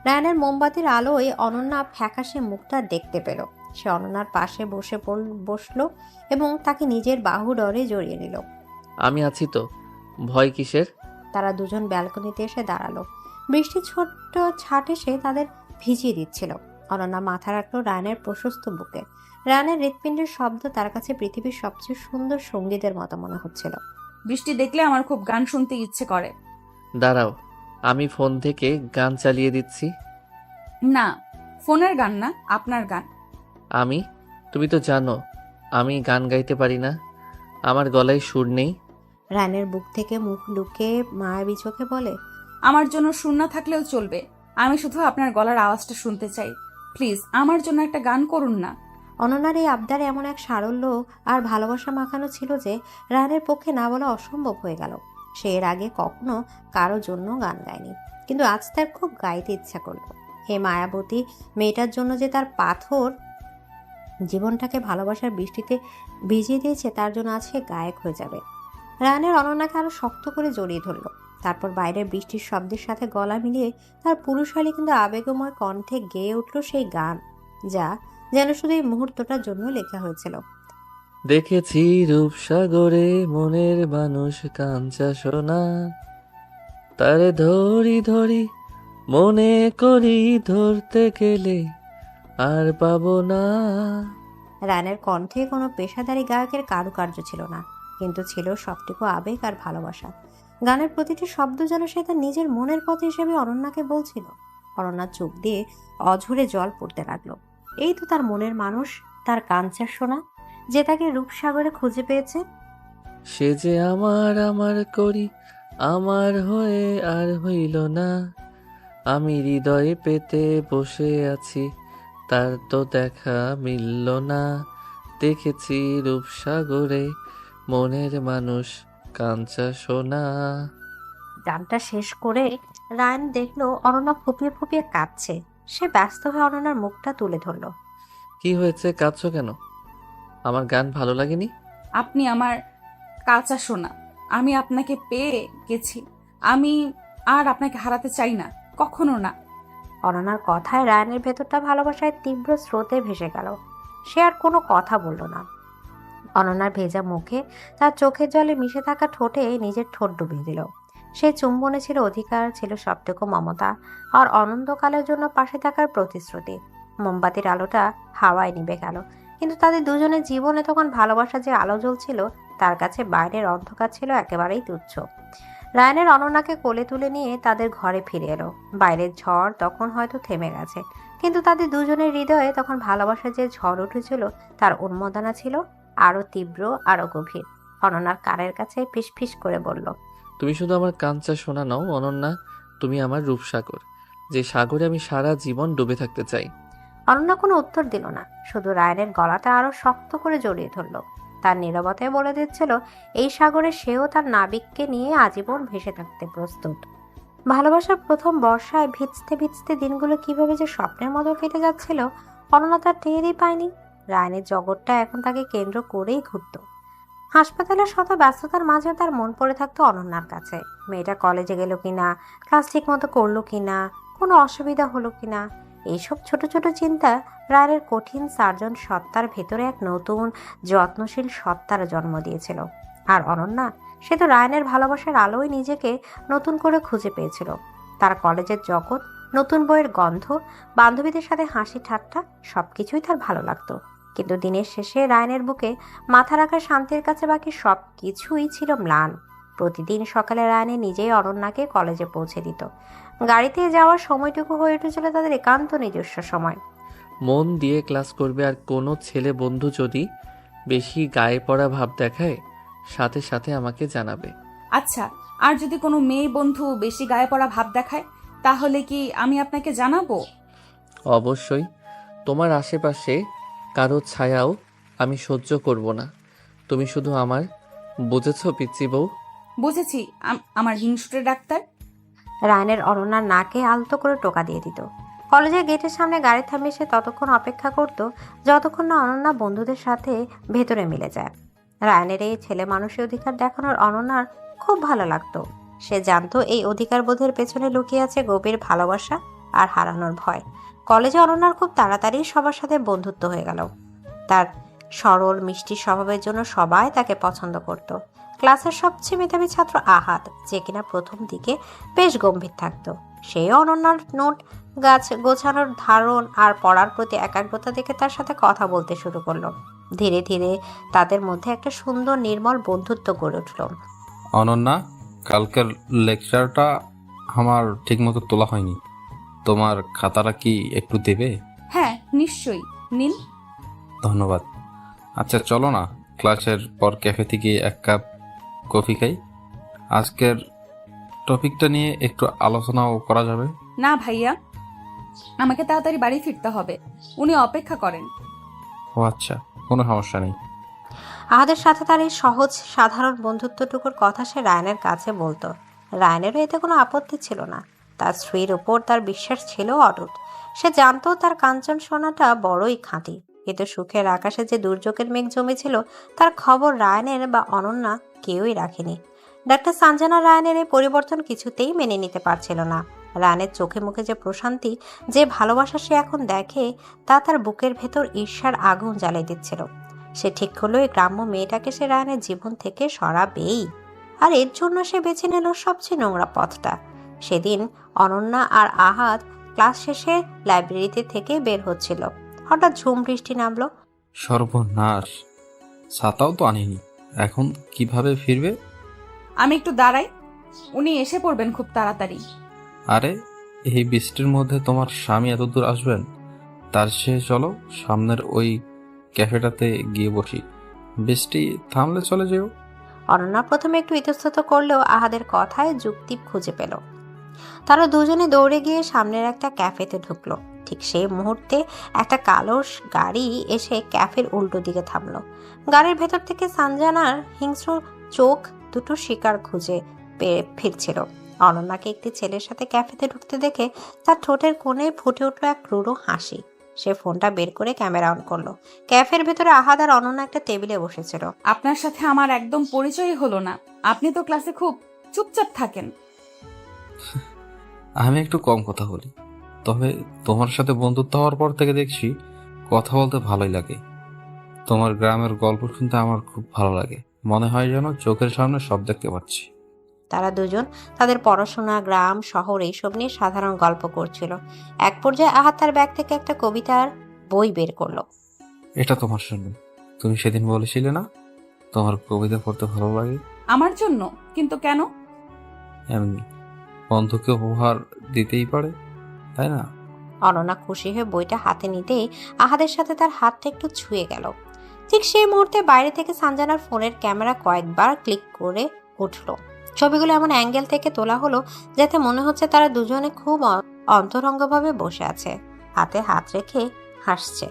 রায়ানের মোমবাতির আলোয় অনন্যা ফ্যাকাশে মুখটা দেখতে পেল। সে অনন্যার পাশে বসলো এবং তাকে নিজের বাহু ডরে জড়িয়ে নিল। আমি আছি তো, ভয় কিসের? তারা দুজন ব্যালকনিতে এসে দাঁড়ালো। বৃষ্টির ছোট্ট ছাট এসে তাদের ভিজিয়ে দিচ্ছিল। অনন্যা মাথা রাখলো রায়ানের প্রশস্ত বুকে। রায়ানের হৃৎপিণ্ডের শব্দ তার কাছে পৃথিবীর সবচেয়ে সুন্দর সঙ্গীতের মতো মনে হচ্ছিল। বৃষ্টি দেখলে আমার খুব গান শুনতে ইচ্ছে করে। দাঁড়াও, আমি ফোন থেকে গান চালিয়ে দিচ্ছি। না, ফোনের গান না, আপনার গান। তুমি তো জানো আমি গান গাইতে পারি না, আমার গলায় সুর নেই। রায়ানের বুক থেকে মুখ লুকিয়ে মায়াবী চোখে বলে, আমার জন্য সুর না থাকলেও চলবে। আমি শুধু আপনার গলার আওয়াজটা শুনতে চাই। প্লিজ আমার জন্য একটা গান করুন না। অনন্যার এই আবদারে এমন এক সারল্য আর ভালোবাসা মাখানো ছিল যে রায়ানের পক্ষে না বলা অসম্ভব হয়ে গেল। সে এর আগে কখনো কারো জন্য গান গায়নি, কিন্তু আজ তার খুব গাইতে ইচ্ছা করলো। এই মায়াবতী মেয়েটার জন্য যে তার পাথর জীবনটাকে ভালোবাসার বৃষ্টিতে ভিজিয়ে দিয়েছে, তার জন্য আজ সে গায়ক হয়ে যাবে। রায়ানের অনন্যাকে আরো শক্ত করে জড়িয়ে ধরল। তারপর বাইরের বৃষ্টির শব্দের সাথে গলা মিলিয়ে তার পুরুষালী কিন্তু আবেগময় কণ্ঠে গেয়ে উঠল সেই গান, যা যেন শুধু এই মুহূর্তটার জন্য লেখা হয়েছিল। দেখেছি রূপসাগরে মনের মানুষ কাঞ্চা সোনা, তারে ধরি ধরি মনে করি ধরতে গেলে আর পাবো না। রানের কণ্ঠে কোনো পেশাদারী গায়কের কারুকার্য ছিল না, কিন্তু ছিল সবটুকু আবেগ আর ভালোবাসা। গানের প্রতিটি শব্দ যেন সে তার নিজের মনের কথা হিসেবে অনন্যাকে বলছিল। অনন্যার চোখ দিয়ে অঝরে জল পড়তে লাগলো। এই তো তার মনের মানুষ, তার কাঞ্চার সোনা, যে তাকে রূপসাগরে খুঁজে পেয়েছে। সে যে আমার আমার করি আমার হয়ে আর হইল না, আমি হৃদয়ে পেতে বসে আছি তার তো দেখা মিলল না। দেখেছি রূপসাগরে মনের মানুষ কাঞ্চা সোনা। গানটা শেষ করে রায়ান দেখলো অনন্যা ফুপিয়ে ফুপিয়ে কাঁদছে। সে ব্যস্ত হয়ে অনন্যার মুখটা তুলে ধরলো। কি হয়েছে, কাঁদছো কেন? আমার গান ভালো লাগেনি? আপনি আমার কাঁচা সোনা। আমি আপনাকে পেয়ে গেছি। আমি আর আপনাকে হারাতে চাই না, কখনো না। অনন্যার কথায় রায়ানের ভেতরটা ভালোবাসায় তীব্র স্রোতে ভেসে গেল। সে আর কোনো কথা বলল না। অনন্যার ভেজা মুখে তার চোখের জলে মিশে থাকা ঠোঁটে নিজের ঠোঁট ডুবিয়ে দিল। সেই চুম্বনে ছিল অধিকার, ছিল সবটুকু মমতা আর অনন্তকালের জন্য পাশে থাকার প্রতিশ্রুতি। মোমবাতির আলোটা হাওয়ায় নিভে গেল, কিন্তু তাদের দুজনের জীবনে তখন ভালোবাসা যে আলো জ্বলছিল, তার কাছে বাইরের অন্ধকার ছিল একেবারেই তুচ্ছ। রায়ানের অনন্যাকে কোলে তুলে নিয়ে তাদের ঘরে ফিরে এলো। বাইরের ঝড় তখন হয়তো থেমে গেছে, কিন্তু তাদের দুজনের হৃদয়ে তখন ভালোবাসার যে ঝড় উঠেছিল, তার উন্মাদনা ছিল আরো তীব্র, আরো গভীর। অনন্যার কানের কাছে ফিসফিস করে বলল, তুমি শুধু আমার কাঞ্চা সোনা নও অনন্যা, তুমি আমার রূপসাগর, যে সাগরে আমি সারা জীবন ডুবে থাকতে চাই। অনন্যা কোনো উত্তর দিল না, শুধু রায়নের গলাটা আরো শক্ত করে জড়িয়ে ধরল। তার নীরবতায় বলে দিচ্ছিল এই সাগরে সেও তার নাবিককে নিয়ে আজীবন ভেসে থাকতে প্রস্তুত। ভালোবাসার প্রথম বর্ষায় ভিজতে ভিজতে দিনগুলো কিভাবে যে স্বপ্নের মতো কেটে যাচ্ছিল অনন্যা তার টেরই পায়নি। রায়নের জগৎটা এখন তাকে কেন্দ্র করেই ঘুরত। হাসপাতালের শত ব্যস্ততার মাঝে তার মন পড়ে থাকতো অনন্যার কাছে। মেয়েটা কলেজে গেল কিনা, ক্লাস ঠিক মতো করলো কিনা, কোনো অসুবিধা হলো কিনা, এইসব ছোট ছোট চিন্তা রায়ের কঠিন সার্জন সত্তার ভেতরে এক নতুন যত্নশীল সত্তার জন্ম দিয়েছিল। আর অনন্যা, সে তো রায়নের ভালোবাসার আলোয় নিজেকে নতুন করে খুঁজে পেয়েছিল। তার কলেজের জগৎ, নতুন বইয়ের গন্ধ, বান্ধবীদের সাথে হাসি ঠাট্টা সবকিছুই তার ভালো লাগতো। কিন্তু দিনের শেষে রায়নের বুকে মাথা রাখার শান্তির কাছে বাকি সব কিছুই ছিল ম্লান। প্রতিদিন সকালে রায়নে নিজেই অনন্যাকে কলেজে পৌঁছে দিত। গাড়িতে যাওয়ার সময়টুকু হয়ে উঠেছিল তাদের একান্ত নিজস্ব সময়। মন দিয়ে ক্লাস করবে, আর কোনো ছেলে বন্ধু যদি বেশি গায়ে পড়া ভাব দেখায় সাথে সাথে আমাকে জানাবে। আচ্ছা, আর যদি কোনো মেয়ে বন্ধু বেশি গায়ে পড়া ভাব দেখায় তাহলে কি আমি আপনাকে জানাবো? অবশ্যই, তোমার আশেপাশে কারো ছায়াও আমি সহ্য করব না। তুমি শুধু আমার, বুঝেছো পিচ্চি বউ? বুঝেছি, আমার হিংসুটে ডাক্তার। রায়নের অনন্যার নাকে আলতো করে টোকা দিয়ে দিত। কলেজের গেটের সামনে গাড়ি থামিয়ে সে ততক্ষণ অপেক্ষা করত যতক্ষণ না অনন্যা বন্ধুদের সাথে ভেতরে মিলে যায়। রায়নের এই ছেলে মানুষের অধিকার দেখানোর অনন্যার খুব ভালো লাগতো। সে জানতো এই অধিকার বোধের পেছনে লুকিয়ে আছে গভীর ভালোবাসা আর হারানোর ভয়। কলেজে অনন্যার খুব তাড়াতাড়ি সবার সাথে বন্ধুত্ব হয়ে গেল। তার সরল মিষ্টি স্বভাবের জন্য সবাই তাকে পছন্দ করত। ক্লাসের সবচেয়ে মেধাবী ছাত্র আহাদ, যে কিনা প্রথম দিকে বেশ গম্ভীর থাকতো, সে অনন্যার নোট গাছ গোছানোর ধারণ আর পড়ার প্রতি একাগ্রতা দেখে তার সাথে কথা বলতে শুরু করলো। ধীরে ধীরে তাদের মধ্যে একটা সুন্দর নির্মল বন্ধুত্ব গড়ে উঠল। অনন্যা, কালকের লেকচারটা আমার ঠিকমতো তোলা হয়নি, তোমার খাতাটা কি একটু দেবে? হ্যাঁ, নিশ্চয়ই, নিন। ধন্যবাদ। আচ্ছা চলো না, ক্লাসের পর ক্যাফে থেকে এক কাপ কফি খাই। আজকের টপিকটা নিয়ে একটু আলোচনাও করা যাবে। না ভাইয়া, আমাকে তাড়াতাড়ি বাড়ি ফিরতে হবে, উনি অপেক্ষা করেন। ও আচ্ছা, কোনো সমস্যা নেই। আহাদের সাথে তার এই সহজ সাধারণ বন্ধুত্বটুকুর কথা সে রায়নের কাছে বলতো। রায়নেরও এতে কোনো আপত্তি ছিল না। তার স্ত্রীর ওপর তার বিশ্বাস ছিল অটুট। সে জানতো তার কাঞ্চন সোনাটা বড়ই খাঁটি। কিন্তু সুখের আকাশে যে দুর্যোগের মেঘ জমেছিল তার খবর রায়নের বা অনন্যা কেউই রাখেনি। ডাক্তার সানজানা রায়নের এই পরিবর্তন কিছুতেই মেনে নিতে পারছিল না। রায়নের চোখে মুখে যে প্রশান্তি, যে ভালোবাসা সে এখন দেখে, তা তার বুকের ভেতর ঈর্ষার আগুন জ্বালিয়ে দিচ্ছিল। সে ঠিক করলো এই গ্রাম্য মেয়েটাকে সে রায়নের জীবন থেকে সরাবেই। আর এর জন্য সে বেছে নিল সবচেয়ে নোংরা পথটা। সেদিন অনন্যা আর আহাদ ক্লাস শেষে লাইব্রেরিতে থেকে বের হচ্ছিল। হঠাৎ ঝুম বৃষ্টি নামলো। সর্বনাশ, ছাতাও তো আনিনি, এখন কিভাবে ফিরবে? আমি একটু দাঁড়াই, উনি এসে পড়বেন খুব তাড়াতাড়ি। আরে, এই বৃষ্টির মধ্যে তোমার স্বামী এত দূর আসবেন? তার চেয়ে চলো সামনের ওই ক্যাফেটাতে গিয়ে বসি, বৃষ্টি থামলে চলে যেও। অনন্যা প্রথমে একটু ইতস্তত করলেও আহাদের কথায় যুক্তি খুঁজে পেল। তারা দুজনে দৌড়ে গিয়ে সামনের একটা ক্যাফেতে ঢুকলো। ঠিক সেই মুহূর্তে একটা কালো গাড়ি এসে ক্যাফের উল্টো দিকে থামলো। গাড়ির ভেতর থেকে সানজানার হিংস্র চোখ দুটো শিকার খুঁজে ফিরছিল। অনন্যাকে একটি ছেলের সাথে ক্যাফেতে ঢুকতে দেখে তার ঠোঁটের কোণে ফুটে উঠলো এক ক্রূর হাসি। সে ফোনটা বের করে ক্যামেরা অন করলো। ক্যাফের ভেতরে আহাদ আর অনন্যা একটা টেবিলে বসেছিল। আপনার সাথে আমার একদম পরিচয়ই হলো না। আপনি তো ক্লাসে খুব চুপচাপ থাকেন। আমি একটু কম কথা বলি, তবে তোমার সাথে বন্ধুত্ব হওয়ার পর থেকে দেখছি কথা বলতে ভালোই লাগে। তোমার গ্রামের গল্প শুনতে আমার খুব ভালো লাগে, মনে হয় যেন চোখের সামনে সব দেখতে পাচ্ছি। তারা দুজন তাদের পড়াশোনা, গ্রাম, শহর এইসব নিয়ে সাধারণ গল্প করছিল। এক পর্যায়ে আহাদ তার ব্যাগ থেকে একটা কবিতার বই বের করলো। এটা তোমার জন্য, তুমি সেদিন বলেছিলে না তোমার কবিতা পড়তে ভালো লাগে? আমার জন্য? কিন্তু কেন? এমনি, বন্ধুকে উপহার দিতেই পারে, তাই না? অনন্যা খুশি হয়ে বইটা হাতে নিতেই আহাদের সাথে তার হাতটা একটু ছুঁয়ে গেল। ঠিক সেই মুহূর্তে বাইরে থেকে সানজানার ফোনের ক্যামেরা কয়েকবার ক্লিক করে উঠল। ছবিগুলো এমন অ্যাঙ্গেল থেকে তোলা হলো যাতে মনে হচ্ছে তারা দুজনে খুব অন্তরঙ্গভাবে বসে আছে, হাতে হাত রেখে হাসছে।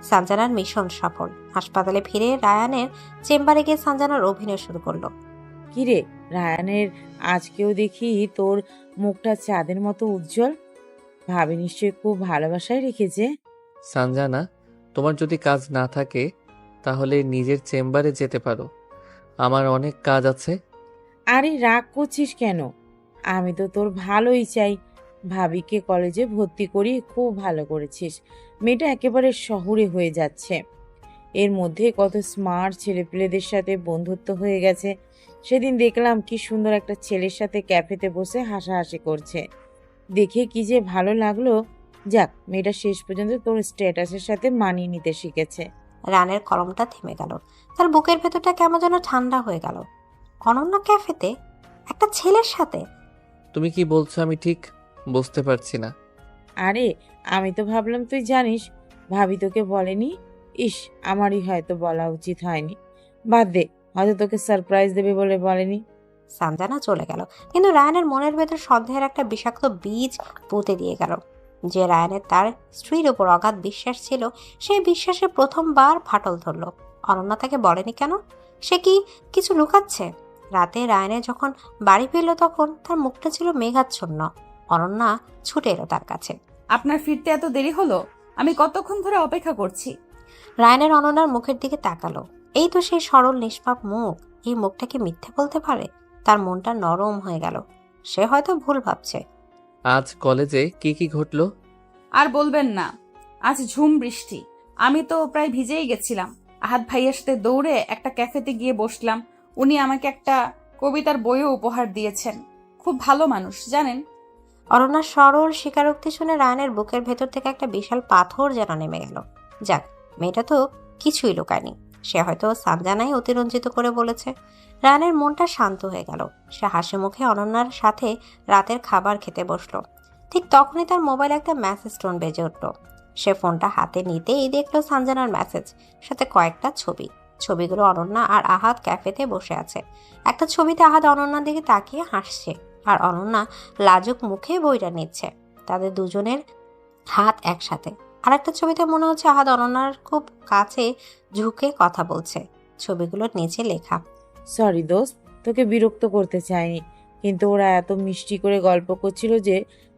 সানজানার মিশন সফল। হাসপাতালে ফিরে রায়ানের চেম্বারে গিয়ে সানজানার অভিনয় শুরু করলো। কিরে রায়ানের, আজকেও দেখি তোর মুখটা চাঁদের মতো উজ্জ্বল। ভাবি নিশ্চয়ই খুব ভালোবাসায় রেখেছে। সানজানা, তোমার যদি কাজ না থাকে তাহলে নিজের চেম্বারে যেতে পারো, আমার অনেক কাজ আছে। আরে রাগ করছিস কেন? আমি তো তোর ভালোই চাই। ভাবিকে কলেজে ভর্তি করি, খুব ভালো করেছিস। মেয়েটা একেবারে শহুরে হয়ে যাচ্ছে। এর মধ্যে কত স্মার্ট ছেলেপেলেদের সাথে বন্ধুত্ব হয়ে গেছে। সেদিন দেখলাম কি সুন্দর একটা ছেলের সাথে ক্যাফেতে বসে হাসাহাসি করছে, দেখে কি যে ভালো লাগলো। যাক, মেয়েটা শেষ পর্যন্ত তোর স্ট্যাটাসের সাথে মানিয়ে নিতে শিখেছে। রানের কলমটা থেমে গেল। তার বুকের ভেতরটা কেমন যেন ঠান্ডা হয়ে গেল। অনন্য ক্যাফেতে একটা ছেলের সাথে? তুমি কি বলছো আমি ঠিক বুঝতে পারছি না। আরে আমি তো ভাবলাম তুই জানিস, ভাবি তোকে বলেনি। ইস, আমারই হয়তো বলা উচিত হয়নি। বাদ দে, হয়তো তোকে সারপ্রাইজ দেবে বলে বলেনি। সানজানা চলে গেল, কিন্তু রায়ানের মনের ভেতর সন্দেহের একটা বিষাক্ত বীজ পুঁতে দিয়ে গেল। যে রায়ানের তার স্ত্রীর উপর অগাধ বিশ্বাস ছিল, সেই বিশ্বাসে প্রথমবার ফাটল ধরল। অনন্যা তাকে বলেনি কেন? সে কি কিছু লুকাচ্ছে? রাতে রায়ানের যখন বাড়ি ফিরল তখন তার মুখটা ছিল মেঘাচ্ছন্ন। অনন্যা ছুটে এলো তার কাছে। আপনার ফিরতে এত দেরি হলো? আমি কতক্ষণ ধরে অপেক্ষা করছি। রায়ানের অনন্যার মুখের দিকে তাকালো। এই তো সেই সরল নিষ্পাপ মুখ। এই মুখটা কি মিথ্যে বলতে পারে? তার মনটা নরম হয়ে গেল। সে হয়তো ভুল ভাবছে। আজ কলেজে কি কি ঘটলো? আর বলবেন না, আজ ঝুম বৃষ্টি। আমি তো প্রায় ভিজেই গেছিলাম। আহাদ ভাইয়ের সাথে দৌড়ে একটা ক্যাফেতে গিয়ে বসলাম। উনি আমাকে একটা কবিতার বইও উপহার দিয়েছেন। খুব ভালো মানুষ জানেন। অনন্যার সরল স্বীকারোক্তি শুনে রায়ানের বুকের ভেতর থেকে একটা বিশাল পাথর যেন নেমে গেল। যাক, মেয়েটা তো কিছুই লুকায়নি। সে হয়তো সানজানাই অতিরঞ্জিত করে বলেছে। রায়ানের মনটা শান্ত হয়ে গেল। সে হাসি মুখে অনন্যার সাথে রাতের খাবার খেতে বসলো। ঠিক তখনই তার মোবাইলে একটা মেসেজ টোন বেজে উঠল। সে ফোনটা হাতে নিতেই দেখলো সানজানার মেসেজ, সাথে কয়েকটা ছবি। ছবিগুলো অনন্যা আর আহাদ ক্যাফেতে বসে আছে। একটা ছবিতে আহাদ অনন্যার দিকে তাকিয়ে হাসছে, আর অনন্যা লাজুক মুখে বইটা নিচ্ছে। তাদের দুজনের হাত একসাথে। আর একটা ছবিতে মনে হচ্ছে আহাদ অনন্যার খুব কাছে ঝুঁকে কথা বলছে। ছবিগুলোর নিচে লেখা, সরি দোস্ত, তোকে বিরক্ত করতে চাইনি, কিন্তু ওরা এত মিষ্টি করে গল্প করছিল যে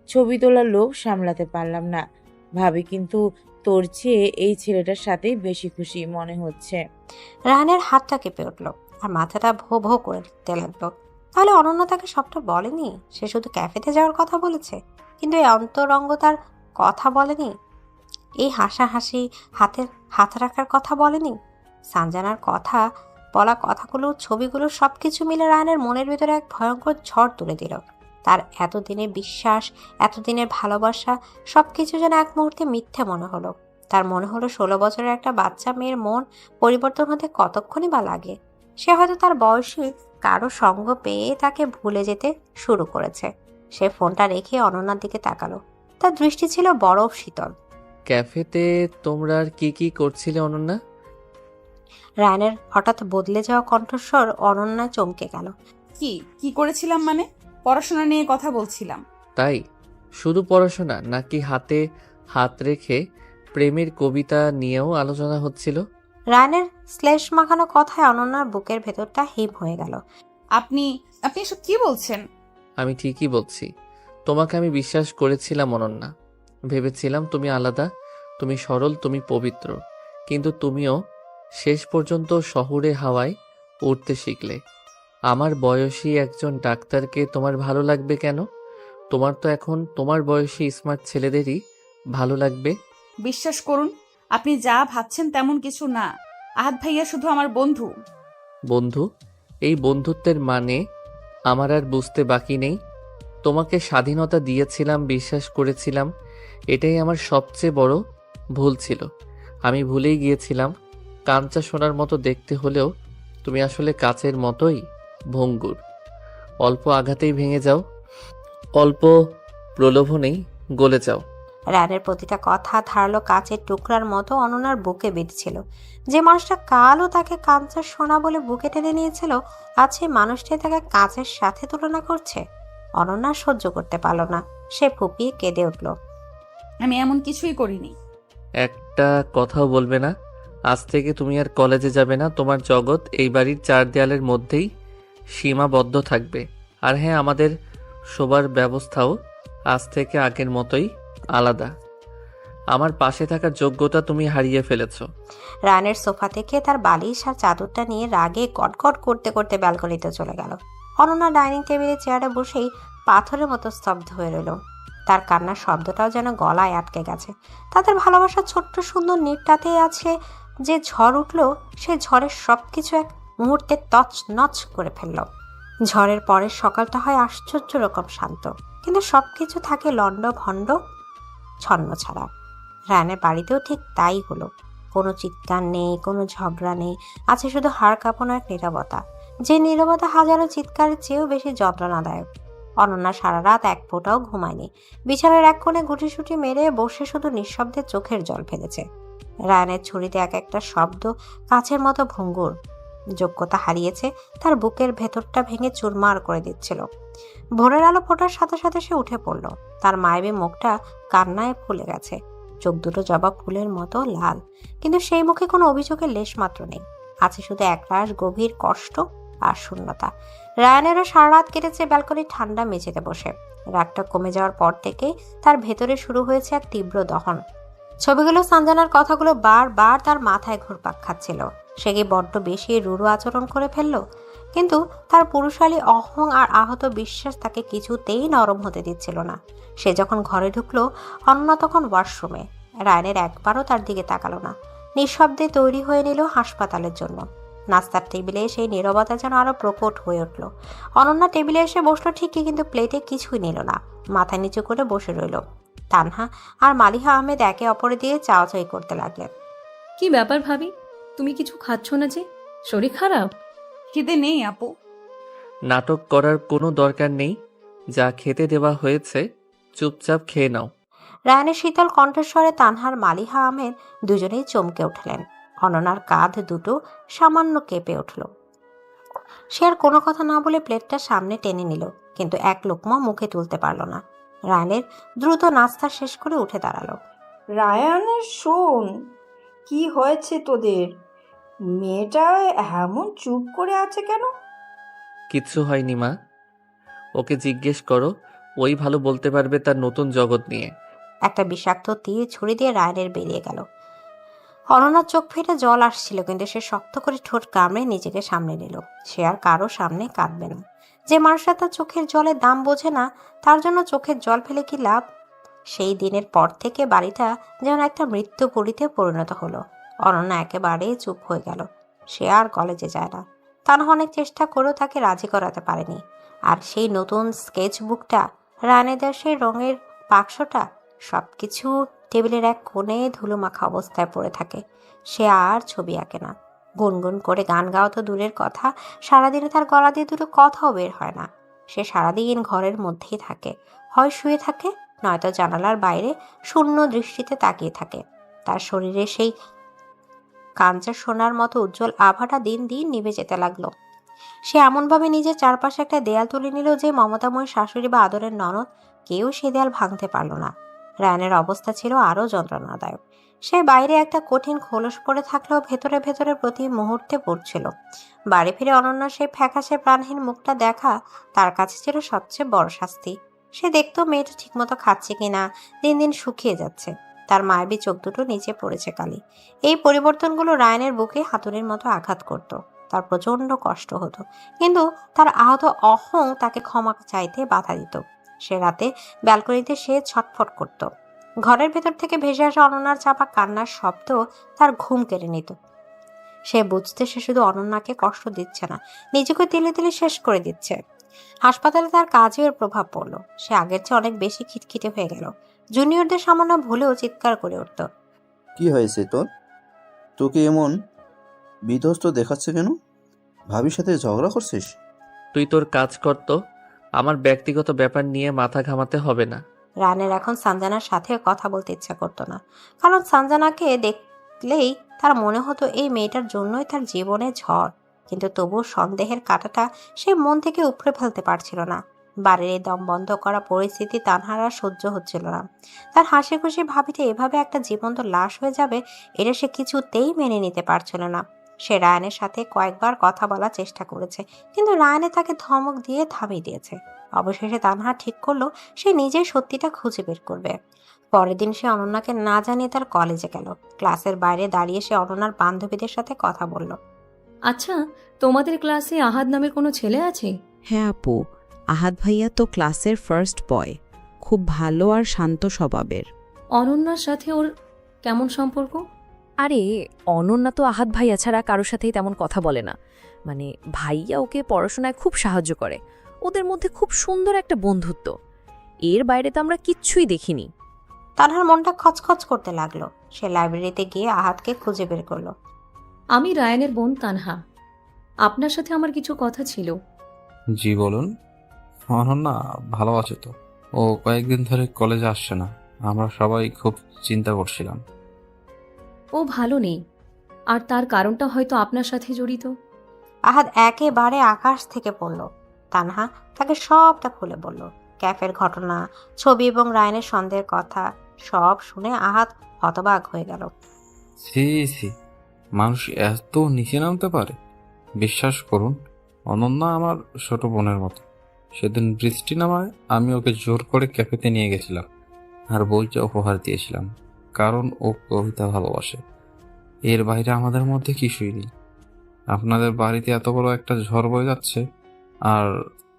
ছবি তোলার লোভ সামলাতে পারলাম না। ভাবি কিন্তু তোর চেয়ে এই ছেলেটার সাথেই বেশি খুশি মনে হচ্ছে। রাহানের হাতটা কেঁপে উঠল আর মাথাটা ভো ভো করে দিতে লাগলো। তাহলে অনন্যা তাকে সবটা বলেনি? সে শুধু ক্যাফেতে যাওয়ার কথা বলেছে, কিন্তু এই অন্তরঙ্গতার কথা বলেনি। এই হাসাহাসি, হাত রাখার কথা বলেনি। সানজানার কথা বলা কথাগুলো, ছবিগুলো সবকিছু মিলে রায়ানের মনের ভিতরে এক ভয়ঙ্কর ঝড় তুলে দিল। তার এতদিনের বিশ্বাস, এতদিনের ভালোবাসা সবকিছু যেন এক মুহূর্তে মিথ্যে মনে হলো। তার মনে হলো 16 বছরের একটা বাচ্চা মেয়ের মন পরিবর্তন হতে কতক্ষণই বা লাগে। সে হয়তো তার বয়সী কারো সঙ্গ পেয়ে তাকে ভুলে যেতে শুরু করেছে। সে ফোনটা রেখে অনন্যার দিকে তাকালো। তার দৃষ্টি ছিল বরফ শীতল। ক্যাফেতে তোমরা আর কি কি করছিলে অনন্যা? রায়ানের হঠাৎ বদলে যাওয়া কণ্ঠস্বর অনন্যা চমকে গেল। কি কি করেছিলাম মানে? পড়াশোনা নিয়ে কথা বলছিলাম। তাই? শুধু পড়াশোনা নাকি হাতে হাত রেখে প্রেমের কবিতা নিয়েও আলোচনা হচ্ছিল? রায়ানের শ্লেষ মাখানো কথায় অনন্যার বুকের ভেতরটা হিম হয়ে গেল। আপনি আপনি এসব কি বলছেন? আমি ঠিকই বলছি। তোমাকে আমি বিশ্বাস করেছিলাম অনন্যা। ভেবেছিলাম তুমি আলাদা, তুমি সরল, তুমি পবিত্র। কিন্তু তুমিও শেষ পর্যন্ত শহুরে হাওয়ায় উঠতে শিখলে। আমার বয়সী একজন ডাক্তারকে তোমার ভালো লাগবে কেন? তোমার তো এখন তোমার বয়সী স্মার্ট ছেলেদেরই ভালো লাগবে। বিশ্বাস করুন, আপনি যা ভাবছেন তেমন কিছু না। আহাদ ভাইয়া শুধু আমার বন্ধু। বন্ধু? এই বন্ধুত্বের মানে আমার আর বুঝতে বাকি নেই। তোমাকে স্বাধীনতা দিয়েছিলাম, বিশ্বাস করেছিলাম। এটাই আমার সবচেয়ে বড় ভুল ছিল। আমি ভুলেই গিয়েছিলাম কাঞ্চা সোনার মতো দেখতে হলেও তুমি আসলে কাচের মতোই ভঙ্গুর। অল্প আঘাতেই ভেঙে যাও, অল্প প্রলোভনেই গলে যাও। রায়ানের প্রতিটা কথা ধারালো কাচের টুকরার মতো অনন্যার বুকে বিঁধছিল। যে মানুষটা কালও তাকে কাঁচের সোনা বলে বুকে টেনে নিয়েছিল, আজ সেই মানুষটাই তাকে কাঁচের সাথে তুলনা করছে। অনন্যা সহ্য করতে পারল না, সে ফুপিয়ে কেঁদে উঠল। আমি এমন কিছুই করিনি। একটা কথাও বলবে না? আজ থেকে তুমি আর কলেজে যাবে না। তোমার জগৎ এই বাড়ির 4 দেয়ালের মধ্যেই সীমাবদ্ধ থাকবে। আর হ্যাঁ, আমাদের শোবার ব্যবস্থাও আজ থেকে আগের মতোই আলাদা। আমার পাশে থাকার যোগ্যতা তুমি হারিয়ে ফেলেছো। রানের সোফা থেকে তার বালিশ আর চাদরটা নিয়ে রাগে কটকট করতে করতে ব্যালকনিতে চলে গেল। অনন্যা ডাইনিং টেবিলে চেয়ারে বসেই পাথরের মতো স্তব্ধ হয়ে রইল। তার কান্নার শব্দটাও যেন গলায় আটকে গেছে। তাদের ভালোবাসার ছোট্ট সুন্দর নেটটাতে আছে যে ঝড় উঠল, সে ঝড়ের সবকিছু এক মুহূর্তে তছনছ করে ফেলল। ঝড়ের পরের সকালটা হয় আশ্চর্য রকম শান্ত, কিন্তু সবকিছু থাকে লন্ড ভণ্ড ছন্ন ছাড়া। রায়ানের বাড়িতেও ঠিক তাই হলো। কোনো চিৎকার নেই, কোনো ঝগড়া নেই, আছে শুধু হাড় কাঁপানো এক নীরবতা, যে নীরবতা হাজারো চিৎকারের চেয়েও বেশি যন্ত্রণাদায়ক। অনন্যা সারা রাত এক ফোঁটাও ঘুমায়নি। বিছানার এক কোণে গুটিসুটি মেরে বসে শুধু নিঃশব্দে চোখের জল ফেলেছে। রায়ানের ছুরিতে এক একটা শব্দ কাছের মতো ভঙ্গুর, যোগ্যতা হারিয়েছে, তার বুকের ভেতরটা ভেঙে চুরমার করে দিচ্ছিল। ভোরের আলো ফোটার সাথে সাথে সে উঠে পড়ল। তার মায়াবী মুখটা কান্নায় ফুলে গেছে, চোখ দুটো জবা ফুলের মতো লাল, কিন্তু সেই মুখে কোনো অভিযোগের লেশ মাত্র নেই। আছে শুধু একরাশ গভীর কষ্ট আর শূন্যতা। রায়ানেরও সারা রাত কেটেছে ব্যালকনি ঠান্ডা মেঝেতে বসে। রাতটা কমে যাওয়ার পর থেকেই তার ভেতরে শুরু হয়েছে এক তীব্র দহন। ছবিগুলো, সঞ্জনার কথাগুলো বারবার তার মাথায় ঘুরপাক খাচ্ছিল। সে কি বড্ড বেশি রূঢ় আচরণ করে ফেললো? কিন্তু তার পুরুষালী অহং আর আহত বিশ্বাস তাকে কিছুতেই নরম হতে দিচ্ছিল না। সে যখন ঘরে ঢুকলো, অনন্যা তখন ওয়াশরুমে। রায়ানের একবারও তার দিকে তাকালো না। নিঃশব্দে তৈরি হয়ে নিল হাসপাতালের জন্য। নাস্তার টেবিলে সেই নীরবতা যেন আরো প্রকট হয়ে উঠল। অনন্যা টেবিলে এসে বসলো ঠিকই, কিন্তু প্লেটে কিছুই নিল না, মাথা নিচু করে বসে রইল। তানহা আর মালিহা আহমেদ একে অপরে দিয়ে চাওয়াচাই করতে লাগলেন। কি ব্যাপার ভাবি, তুমি কিছু খাচ্ছ না যে? শরীর খারাপ? খিদে নেই আপু। নাটক করার কোনো দরকার নেই। যা খেতে দেওয়া হয়েছে চুপচাপ খেয়ে নাও। রায়ানের শীতল কণ্ঠস্বরে তানহার মালিহা আহমেদ দুজনেই চমকে উঠলেন। অনন্যার কাঁধ দুটো সামান্য কেঁপে উঠল। সে আর কোনো কথা না বলে প্লেটটা সামনে টেনে নিল, কিন্তু এক লোকমা মুখে তুলতে পারল না। রায়ানের দ্রুত নাস্তা শেষ করে উঠে দাঁড়ালো। রায়ানের শোন, কি হয়েছে তোদের? মেয়েটা এমন চুপ করে আছে কেন? কিচ্ছু হয়নি মা, ওকে জিজ্ঞেস করো, ওই ভালো বলতে পারবে তার নতুন জগৎ নিয়ে। একটা বিষাক্ত তীর ছুরি দিয়ে রায়ানের বেরিয়ে গেল। অনন্যার চোখ ফেটে জল আসছিল, কিন্তু সে শক্ত করে ঠোঁট কামড়ে নিজেকে সামনে নিল। সে আর কারো সামনে কাঁদবে না। যে মানুষটা তার চোখের জলের দাম বোঝে না, তার জন্য চোখের জল ফেলে কি লাভ? সেই দিনের পর থেকে বাড়িটা যেন একটা মৃত্যুপুরীতে পরিণত হলো। অনন্যা একেবারে চুপ হয়ে গেল। সে আর কলেজে যায় না। তানহা অনেক চেষ্টা করেও তাকে রাজি করাতে পারেনি। আর সেই নতুন স্কেচ বুকটা, রায়ানের সেই রঙের বাক্সটা, সবকিছু টেবিলের এক কোণে ধুলো মাখা অবস্থায় পড়ে থাকে। সে আর ছবি আঁকে না। গুনগুন করে গান গাওয়া তো দূরের কথা, সারাদিনে তার গলা দিয়ে দুটো কথাও বের হয় না। সে সারাদিন ঘরের মধ্যেই থাকে, হয় শুয়ে থাকে, নয়তো জানালার বাইরে শূন্য দৃষ্টিতে তাকিয়ে থাকে। তার শরীরে সেই কাঞ্চা সোনার মতো উজ্জ্বল আভাটা দিন দিন নিভে যেতে লাগলো। সে এমনভাবে নিজের চারপাশে একটা দেয়াল তুলে নিল যে মমতাময় শাশুড়ি বা আদরের ননদ কেউ সে দেয়াল ভাঙতে পারল না। রায়ানের অবস্থা ছিল আরও যন্ত্রণাদায়ক। সে বাইরে একটা কঠিন খোলস পড়ে থাকলেও ভেতরে ভেতরে প্রতি মুহূর্তে পড়ছিল। বাড়ি ফিরে অনন্য সেই ফ্যাকাশে প্রাণহীন মুখটা দেখা তার কাছে ছিল সবচেয়ে বড় শাস্তি। সে দেখতো মেয়েটা ঠিকমতো খাচ্ছে কিনা, দিন দিন শুকিয়ে যাচ্ছে, তার মায়াবী চোখ দুটো নিচে পড়েছে কালি। এই পরিবর্তনগুলো রায়ানের বুকে হাতুড়ির মতো আঘাত করত। তার প্রচন্ড কষ্ট হতো, কিন্তু তার আহত অহং তাকে ক্ষমা চাইতে বাধা দিত। সে রাতে ব্যালকনিতে সে ছটফট করত। ঘরের ভেতর থেকে ভেসে আসা অনন্যার চাপা কান্নার শব্দ তার ঘুম কেড়ে নিত। সে বুঝতে সে শুধু অনন্যাকে কষ্ট দিচ্ছে না, নিজেকে তিলে তিলে শেষ করে দিচ্ছে। হাসপাতালে তার কাজের প্রভাব পড়লো। সে আগের চেয়ে অনেক বেশি খিটখিটে হয়ে গেল। জুনিয়রদের সামান্য ভুলেও চিৎকার করে উঠত। কি হয়েছে তোর? তোকে এমন বিধ্বস্ত দেখাচ্ছে কেন? ভাবির সাথে ঝগড়া করছিস? তুই তোর কাজ কর তো, আমার ব্যক্তিগত ব্যাপার নিয়ে মাথা ঘামাতে হবে না। রায়ানের এখন সানজানার সাথে কথা বলতে ইচ্ছা করতো না, কারণ সানজানাকে দেখলেই তার মনে হতো এই মেয়েটার জন্যই তার জীবনে ঝড়। কিন্তু তবুও সন্দেহের কাঁটাটা সে মন থেকে উপড়ে ফেলতে পারছিল না। বাড়ির এই দম বন্ধ করা পরিস্থিতি তানহার আর সহ্য হচ্ছিল না। তার হাসি খুশি ভাবিতে এভাবে একটা জীবন্ত লাশ হয়ে যাবে, এটা সে কিছুতেই মেনে নিতে পারছিল না। সে রায়ানের সাথে কয়েকবার কথা বলার চেষ্টা করেছে, কিন্তু রায়ানে তাকে ধমক দিয়ে থামিয়ে দিয়েছে। অবশেষে তানহা ঠিক করলো সে নিজেই সত্যিটা খুঁজে বের করবে। পরের দিন সে অনন্যাকে না জানিয়ে তার কলেজে গেল। ক্লাসের বাইরে দাঁড়িয়ে সে অনন্যার বান্ধবীদের সাথে কথা বলল। আচ্ছা, তোমাদের ক্লাসে আহাদ নামের কোনো ছেলে আছে? হ্যাঁ আপু, আহাদ ভাইয়া তো ক্লাসের ফার্স্ট বয়, খুব ভালো আর শান্ত স্বভাবের। অনন্যার সাথে ওর কেমন সম্পর্ক? আরে অনন্যা তো আহাদ ভাইয়া ছাড়া কারোর সাথেই তেমন কথা বলে না। মানে ভাইয়া ওকে পড়াশোনায় খুব সাহায্য করে, ওদের মধ্যে খুব সুন্দর একটা বন্ধুত্ব। এর বাইরে তো আমরা কিচ্ছুই দেখিনি। তানহার মনটা খচখচ করতে লাগলো। সে লাইব্রেরিতে গিয়ে আহাদকে খুঁজে বের করলো। আমি রায়ানের বোন তানহা, আপনার সাথে আমার কিছু কথা ছিল। জি বলুন। অনন্যা ভালো আছে তো? ও কয়েকদিন ধরে কলেজে আসছে না, আমরা সবাই খুব চিন্তা করছিলাম। ও ভালো নেই, আর তার কারণটা হয়তো আপনার সাথে জড়িত। আহাদ একেবারে আকাশ থেকে পড়ল। তানহা তাকে সবটা খুলে বলল, ক্যাফের ঘটনা, ছবি এবং রায়ানের সন্দেহের কথা। সব শুনে আহাদ হতবাক হয়ে গেল। ছি ছি, মানুষ এত নিচে নামতে পারে? বিশ্বাস করুন, অনন্যা আমার ছোট বোনের মতো। সেদিন বৃষ্টি নামায় আমি ওকে জোর করে ক্যাফেতে নিয়ে গেছিলাম আর বইটা উপহার দিয়েছিলাম, কারণ ও কবিতা ভালোবাসে। এর বাইরে আমাদের মধ্যে কিছুই নেই। আপনাদের বাড়িতে এত বড় একটা ঝড় বয়ে যাচ্ছে, আর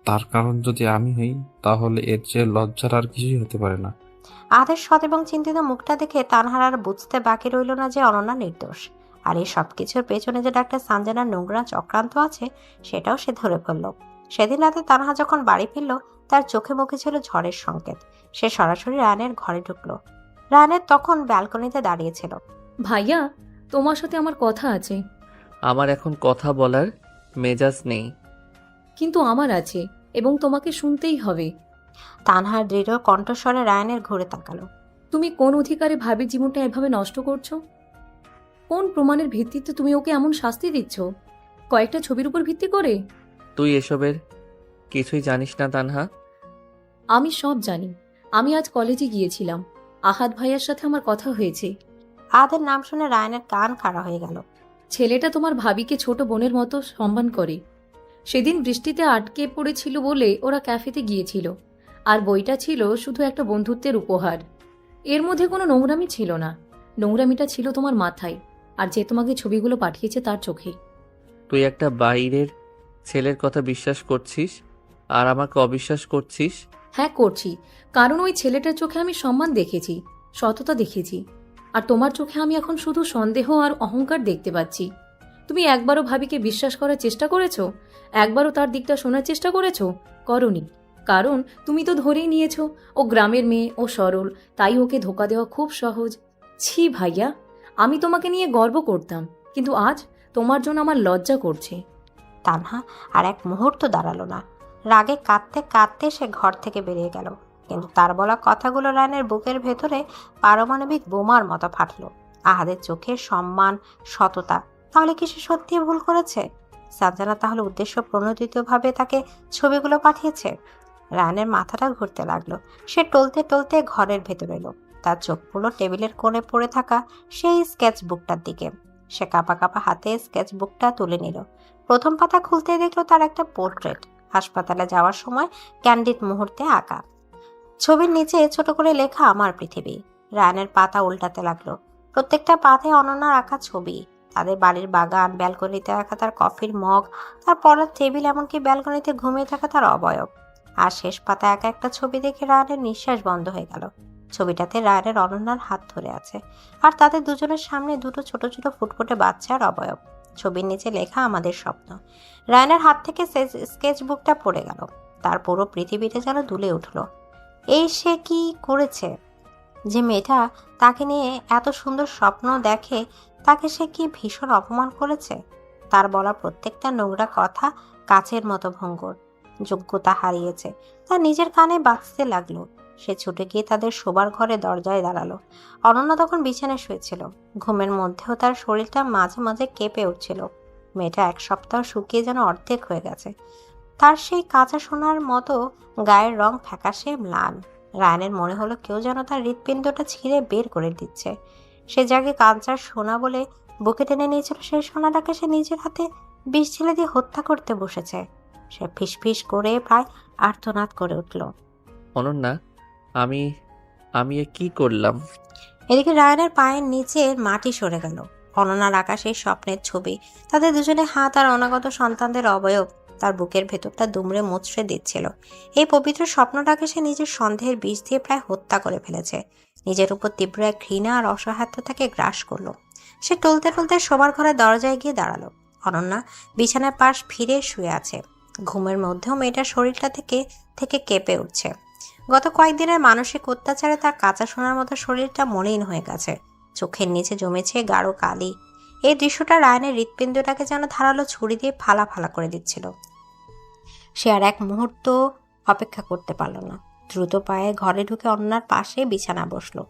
তার কারণ যদি আমি হই, তাহলে এর চেয়ে লজ্জার আর কিছুই হতে পারে না। আহাদের সৎ এবং চিন্তিত মুখটা দেখে তানহার আর বুঝতে বাকি রইল না যে অনন্যা নির্দোষ। আর এই সবকিছুর পেছনে যে ডাক্তার সানজানার নোংরা চক্রান্ত আছে, সেটাও সে ধরে ফেলল। সেদিন রাতে তানহা যখন বাড়ি ফিরল, তার চোখে মুখে ছিল ঝড়ের সংকেত। সে সরাসরি রায়ানের ঘরে ঢুকলো। রায়ানের তখন ব্যালকনিতে দাঁড়িয়েছিল। ভাইয়া, তোমার সাথে আমার কথা আছে। আমার এখন কথা বলার মেজাজ নেই। কিন্তু আমার আছে, এবং তোমাকে শুনতেই হবে। তানহার দৃঢ় কণ্ঠস্বরে রায়ানের ঘুরে তাকালো। তুমি কোন অধিকারে ভাবির জীবনটা এভাবে নষ্ট করছো? কোন প্রমাণের ভিত্তিতে তুমি ওকে এমন শাস্তি দিচ্ছ? কয়েকটা ছবির উপর ভিত্তি করে? তুই এসবের কিছুই জানিস না তানহা। আমি সব জানি। আমি আজ কলেজে গিয়েছিলাম, আহাদ ভাইয়ার সাথে আমার কথা হয়েছে। আহাদের নাম শুনে রায়ানের কান খাড়া হয়ে গেল। ছেলেটা তোমার ভাবিকে ছোট বোনের মতো সম্মান করে। সেদিন বৃষ্টিতে আটকে পড়েছিল বলে ওরা ক্যাফেতে গিয়েছিল, আর বইটা ছিল শুধু একটা বন্ধুত্বের উপহার। এর মধ্যে কোনো নোংরামি ছিল না। নোংরামিটা ছিল তোমার মাথায়, আর যে তোমাকে ছবিগুলো পাঠিয়েছে তার চোখে। তুই একটা বাইরের ছেলের কথা বিশ্বাস করছিস আর আমাকে অবিশ্বাস করছিস? হ্যাঁ করছি, কারণ ওই ছেলেটার চোখে আমি সম্মান দেখেছি, সততা দেখেছি। আর তোমার চোখে আমি এখন শুধু সন্দেহ আর অহংকার দেখতে পাচ্ছি। তুমি একবারও ভাবিকে বিশ্বাস করার চেষ্টা করেছো? একবারও তার দিকটা শোনার চেষ্টা করেছো? করনি, কারণ তুমি তো ধরেই নিয়েছো ও গ্রামের মেয়ে, ও সরল, তাই ওকে ধোকা দেওয়া খুব সহজ। ছি ভাইয়া, আমি তোমাকে নিয়ে গর্ব করতাম, কিন্তু আজ তোমার জন্য আমার লজ্জা করছে। তানহা আর এক মুহূর্ত দাঁড়ালো না। রাগে কাঁদতে কাঁদতে সে ঘর থেকে বেরিয়ে গেল। কিন্তু তার বলা কথাগুলো রায়ানের বুকের ভেতরে পারমাণবিক বোমার মতো ফাটলো। আহাদের চোখে সম্মান, সততা, তাহলে কি সে সত্যি ভুল করেছে? সানজানা তাহলে উদ্দেশ্য প্রণোদিতভাবে তাকে ছবিগুলো পাঠিয়েছে? রায়ানের মাথাটা ঘুরতে লাগলো। সে টলতে টলতে ঘরের ভেতর এলো। তার চোখ পড়লো টেবিলের কোণে পড়ে থাকা সেই স্কেচ বুকটার দিকে। সে কাঁপা কাঁপা হাতে স্কেচ বুকটা তুলে নিল। প্রথম পাতা খুলতে দেখলো তার একটা পোর্ট্রেট, হাসপাতালে যাওয়ার সময় ক্যান্ডিড মুহূর্তে আঁকা। ছবির নিচে ছোট করে লেখা আমার পৃথিবী। রায়ানের পাতা উল্টাতে লাগলো। প্রত্যেকটা পাতায় অনন্যার আঁকা ছবি, তাদের বাড়ির বাগান, ব্যালকনিতে রাখা তার কফির মগ, তার পড়ার টেবিল, এমনকি ব্যালকনিতে ঘুমিয়ে থাকা তার অবয়ব। আর শেষ পাতায় একা একটা ছবি দেখে রায়ানের নিঃশ্বাস বন্ধ হয়ে গেল। ছবিটাতে রায়ানের অনন্যার হাত ধরে আছে, আর তাদের দুজনের সামনে দুটো ছোট ছোট ফুটফুটে বাচ্চার অবয়ব। ছবির নিচে লেখা আমাদের স্বপ্ন। রায়ানের হাত থেকে স্কেচ বুকটা পড়ে গেল। তার পুরো পৃথিবীটা যেন দুলে উঠল। এই সে কি করেছে? যে মেয়েটা তাকে নিয়ে এত সুন্দর স্বপ্ন দেখে, তাকে সে কি ভীষণ অপমান করেছে। তার বলা প্রত্যেকটা নোংরা কথা কাচের মতো ভঙ্গুর। যোগ্যতা হারিয়েছে, তার নিজের কানে বাজতে লাগলো। সে ছুটে গিয়ে তাদের শোবার ঘরে দরজায় দাঁড়ালো। অনন্যা তখন বিছানায় শুয়েছিল। ঘুমের মধ্যেও তার শরীরটা মাঝে মাঝে কেঁপে উঠছিল। মেয়েটা 1 সপ্তাহ শুকিয়ে যেন অর্ধেক হয়ে গেছে। তার সেই কাঁচা সোনার মতো গায়ের রং ফ্যাকাশে লাল। রায়ানের মনে হলো কেউ যেন তার হৃৎপিণ্ডটা ছিঁড়ে বের করে দিচ্ছে। সে যাকে কাঁচা সোনা বলে বুকে টেনে নিয়েছিল, সেই সোনাটাকে সে নিজের হাতে বিষ ঢেলে দিয়ে হত্যা করতে বসেছে। সে ফিসফিস করে প্রায় আর্তনাদ করে উঠল। অনন্যা, আমি আমি এ কি করলাম? এদিকে রায়ানের পায়ের নিচে মাটি সরে গেল। অনন্যার আকাশের স্বপ্নের ছবি, তাদের দুজনে হাত আর অনাগত সন্তানদের অবয়ব তার বুকের ভেতরটা দুমড়ে মুচড়ে দিচ্ছিল। এই পবিত্র স্বপ্নটাকে সে নিজের সন্দেহের বিষ দিয়ে প্রায় হত্যা করে ফেলেছে। নিজের উপর তীব্র এক ঘৃণা আর অসহায়ত্ব তাকে গ্রাস করলো। সে টলতে টলতে শোবার ঘরের দরজায় গিয়ে দাঁড়ালো। অনন্যা বিছানার পাশ ফিরে শুয়ে আছে। ঘুমের মধ্যেও মেয়েটার শরীরটা থেকে থেকে কেঁপে উঠছে। গত কয়েকদিনের মানসিক অত্যাচারে তার কাঁচা সোনার মতো শরীরটা মলিন হয়ে গেছে। চোখের নিচে জমেছে গাঢ় কালি। এই দৃশ্যটা রায়ানের হৃৎপিণ্ডটাকে যেন ধারালো ছুরি দিয়ে ফালা ফালা করে দিচ্ছিল। সে আর এক মুহূর্ত অপেক্ষা করতে পারল না। দ্রুত পায়ে ঘরে ঢুকে অনন্যার পাশে বিছানা বসলো।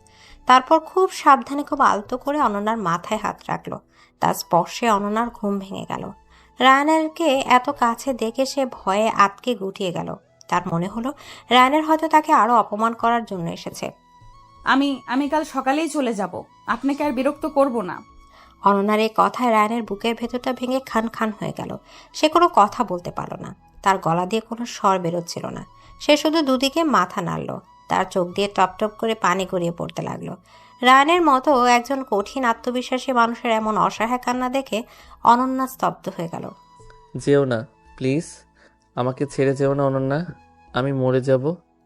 তারপর খুব সাবধানে, খুব আলতো করে অনন্যার মাথায় হাত রাখলো। তার স্পর্শে অনন্যার ঘুম ভেঙে গেল। রায়ানেরকে এত কাছে দেখে সে ভয়ে আতকে গুটিয়ে গেল। তার মনে হলো রায়ানের হয়তো তাকে আরো অপমান করার জন্য এসেছে। আমি কাল সকালেই চলে যাব, আপনাকে আর বিরক্ত করব না। অনন্যার এই কথায় রায়ানের বুকের ভেতরটা ভেঙে খান খান হয়ে গেল। সে কোনো কথা বলতে পারল না। তার গলা দিয়ে কোনো স্বর বেরোচ্ছিল না। সে শুধু দুদিকে মাথা নাড়ল। তার চোখ দিয়ে টপ টপ করে পানি গড়িয়ে পড়তে লাগলো। রায়ানের মতো একজন কঠিন আত্মবিশ্বাসী মানুষের এমন অসহায় কান্না দেখে অনন্যা স্তব্ধ হয়ে গেল। যেও না প্লিজ, আমাকে ছেড়ে যেও না অনন্যা, আমি মরে যাব।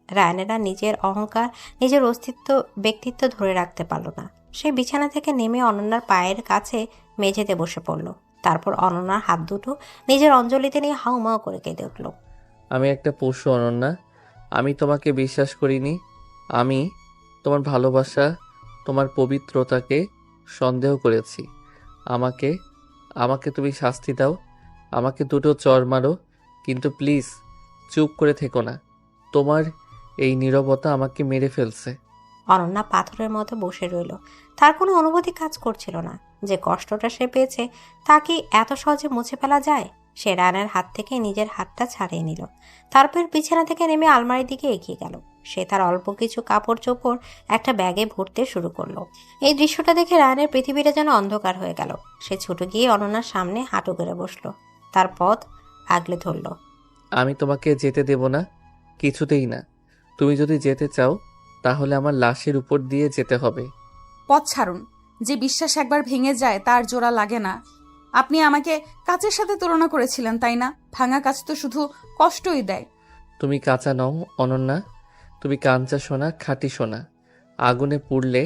রায়ানেরা নিজের অহংকার, নিজের অস্তিত্ব, ব্যক্তিত্ব ধরে রাখতে পারল না। সে বিছানা থেকে নেমে অনন্যার পায়ের কাছে মেঝেতে বসে পড়ল। তারপর অনন্যার হাত দুটো নিজের অঞ্জলিতে নিয়ে হাউমাউ করে কেঁদে উঠল। আমি একটা পশু অনন্যা, আমি তোমাকে বিশ্বাস করিনি। আমি তোমার ভালোবাসা, তোমার পবিত্রতাকে সন্দেহ করেছি। আমাকে আমাকে তুমি শাস্তি দাও, আমাকে দুটো চড় মারো, কিন্তু প্লিজ চুপ করে থেকো না। তোমার এই নীরবতা আমাকে মেরে ফেলছে। অনন্যা পাথরের মতো বসে রইল। তার কোনো অনুভূতি কাজ করছিল না। যে কষ্টটা সে পেয়েছে তা কি এত সহজে মুছে ফেলা যায়? সে রায়ানের হাত থেকে নিজের হাতটা ছাড়িয়ে নিল। তারপর বিছানা থেকে নেমে আলমারির দিকে এগিয়ে গেল। সে তার অল্প কিছু কাপড় চোপড় একটা ব্যাগে ভরতে শুরু করলো। এই দৃশ্যটা দেখে রায়ানের পৃথিবীটা যেন অন্ধকার হয়ে গেল। সে ছুটে গিয়ে অনন্যার সামনে হাঁটু করে বসলো। তার পথ আগলে ধরল। আমি তোমাকে যেতে দেব না, কিছুতেই না। তুমি যদি যেতে চাও তাহলে আমার লাশের উপর দিয়ে যেতে হবে। পথ ছাড়ুন। যে বিশ্বাস একবার ভেঙে যায় তার জোড়া লাগে না। আপনি আমাকে কাচের সাথে তুলনা করেছিলেন, তাই না? ভাঙা কাচ তো শুধু কষ্টই দেয়। তুমি কাঁচা নও অনন্যা, তুমি কাঞ্চা সোনা, খাঁটি সোনা। আগুনে পুড়লে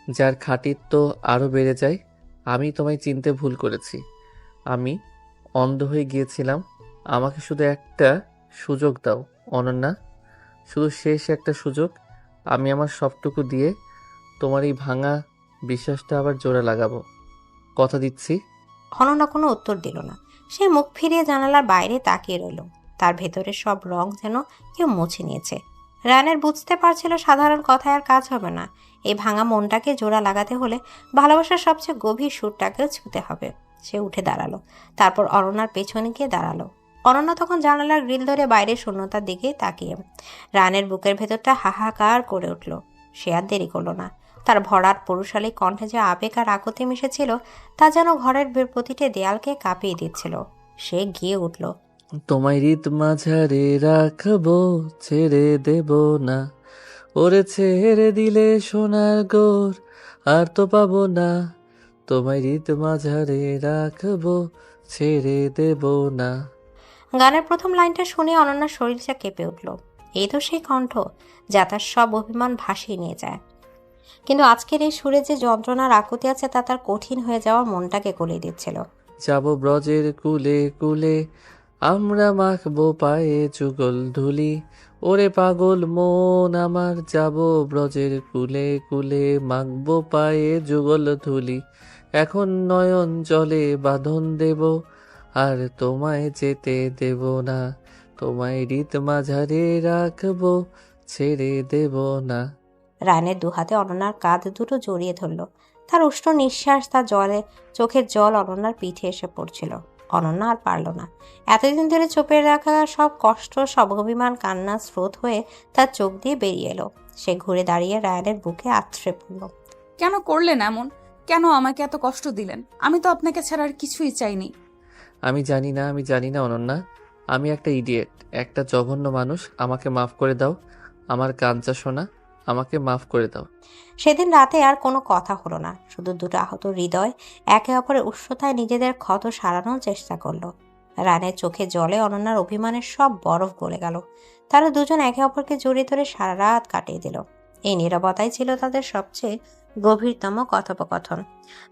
যার খাঁটিত্ব আরও বেড়ে যায়। আমি তোমায় চিনতে ভুল করেছি। আমি অন্ধ হয়ে গিয়েছিলাম। আমাকে শুধু একটা সুযোগ দাও অনন্যা, শুধু শেষ একটা সুযোগ। আমি আমার সবটুকু দিয়ে তোমার এই ভাঙা বিশ্বাসটা আবার জোড়া লাগাবো, কথা দিচ্ছি। অনন্যা কোনো উত্তর দিল না। সে মুখ ফিরিয়ে জানালার বাইরে তাকিয়ে রইল। তার ভেতরে সব রং যেন কেউ মুছে নিয়েছে। রায়ানের বুঝতে পারছিল সাধারণ কথায় আর কাজ হবে না। এই ভাঙা মনটাকে জোড়া লাগাতে হলে ভালোবাসার সবচেয়ে গভীর সুরটাকেও ছুঁতে হবে। সে উঠে দাঁড়ালো। তারপর অনন্যার পেছনে গিয়ে দাঁড়ালো। অনন্যা তখন জানালার গ্রিল ধরে বাইরের শূন্যতার দিকে তাকিয়ে। রায়ানের বুকের ভেতরটা হাহাকার করে উঠল। সে আর দেরি করলো না। তার ভরাট পুরুষালী কণ্ঠে যে আবেগ আর আকুতি মিশেছিল তা যেন ঘরের প্রতিটি দেয়ালকে কাঁপিয়ে দিচ্ছিল। সে গিয়ে উঠল। তোমায় হৃদ মাঝারে রাখবো, ছেড়ে দেব না। ওরে ছেড়ে দিলে সোনার গোর আর তো পাবো না। তোমায় হৃদ মাঝারে রাখবো, ছেড়ে দেব না। গানের প্রথম লাইনটা শুনে অনন্যার শরীরটা কেঁপে উঠল। এই তো সেই কণ্ঠ যা তার সব অভিমান ভাসিয়ে নিয়ে যায়। কিন্তু আজকের এই সুরে যে যন্ত্রণার আকুতি আছে তা তার কঠিন হয়ে যাওয়া মনটাকে গলিয়ে দিচ্ছিল। যাব ব্রজের কুলে কুলে, আমরা মাখবো পায়ে যুগল ধুলি। ওরে পাগল মন আমার, যাব ব্রজের কুলে কুলে, মাখবো পায়ে যুগল ধুলি। এখন নয়ন জলে বাঁধন দেব, আর তোমায় যেতে দেব না। তোমায় হৃদ মাঝারে রাখবো, ছেড়ে দেব না। রায়নের দুহাতে অনন্যার কাঁধ দুটো জড়িয়ে ধরল। তার উষ্ণ নিঃশ্বাস, তার চোখের জল অনন্যার পিঠে এসে পড়ছিল। অনন্যা আর পারল না। এতদিন ধরে চোপে রাখা সব কষ্ট, সব অভিমান কান্নার স্রোত হয়ে তার চোখ দিয়ে বেরিয়ে এলো। সে ঘুরে দাঁড়িয়ে রায়নের বুকে আছড়ে পড়ল। কেন করলেন এমন? কেন আমাকে এত কষ্ট দিলেন? আমি তো আপনাকে ছাড়া আর কিছুই চাইনি। আমি জানি না অনন্যা, আমি একটা ইডিয়েট, একটা জঘন্য মানুষ। আমাকে মাফ করে দাও আমার কাঞ্চা সোনা, আমাকে মাফ করে দাও। সেদিন রাতে আর কোনো কথা হলো না। শুধু দুটো আহত হৃদয় একে অপরের উষ্ণতায় নিজেদের ক্ষত সারানোর চেষ্টা করলো। রানের চোখে জলে অনন্যার অভিমানের সব বরফ গলে গেল। তারা দুজন একে অপরকে জড়িয়ে ধরে সারা রাত কাটিয়ে দিল। এই নীরবতাই ছিল তাদের সবচেয়ে গভীরতম কথোপকথন।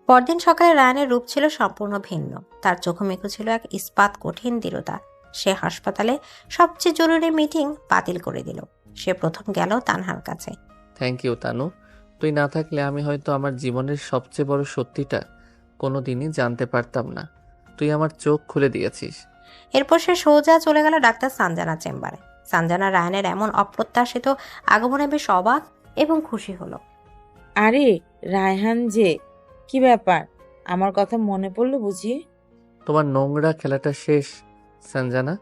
পরদিন সকালে রায়ানের রূপ ছিল সম্পূর্ণ ভিন্ন। তার চোখে ছিল এক ইস্পাত কঠিন দৃঢ়তা। সে হাসপাতালে সবচেয়ে জরুরি মিটিং বাতিল করে দিল। সে প্রথম গেল তানহার কাছে। থ্যাংক ইউ তানু, তুই না থাকলে আমি হয়তো আমার জীবনের সবচেয়ে বড় সত্যিটা কোনোদিনই জানতে পারতাম না। তুই আমার চোখ খুলে দিয়েছিস। এরপর সে সোজা চলে গেল ডাক্তার সানজানার চেম্বারে। সানজানা রায়ানের এমন অপ্রত্যাশিত আগমনে বেশ অবাক এবং খুশি হলো। আরে রায়হান যে, কি ব্যাপার? আমার কথা মনে পড়লো বুঝি? তোমার নোংরা খেলাটা শেষ সঞ্জানা।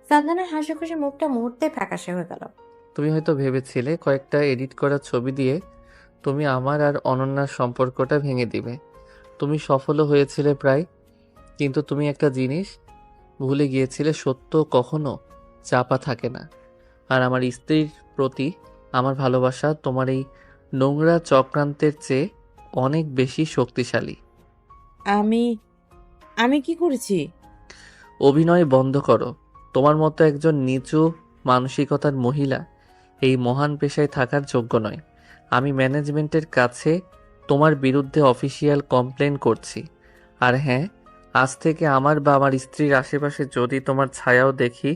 সানজানার হাসি খুশি মুখটা মুহূর্তে ফ্যাকাশে হয়ে গেল। তুমি হয়তো ভেবেছিলে কয়েকটা এডিট করা ছবি দিয়ে তুমি আমার আর অনন্যার সম্পর্কটা ভেঙে দিবে। তুমি সফলও হয়েছিলে প্রায়, কিন্তু তুমি একটা জিনিস ভুলে গিয়েছিলে, সত্য কখনো চাপা থাকে না। আর আমার স্ত্রীর প্রতি আমার ভালোবাসা তোমার এই নোংরা চক্রান্তের চেয়ে অনেক বেশি শক্তিশালী। আমি আমি কি করেছি? অভিনয় বন্ধ করো। তোমার মতো একজন নিচু মানসিকতার মহিলা এই মহান পেশায় থাকার যোগ্য নয়। আমি ম্যানেজমেন্টের কাছে তোমার বিরুদ্ধে অফিসিয়াল কমপ্লেন করছি। আর হ্যাঁ, আজ থেকে আমার বা আমার স্ত্রীর আশেপাশে যদি তোমার ছায়াও দেখি,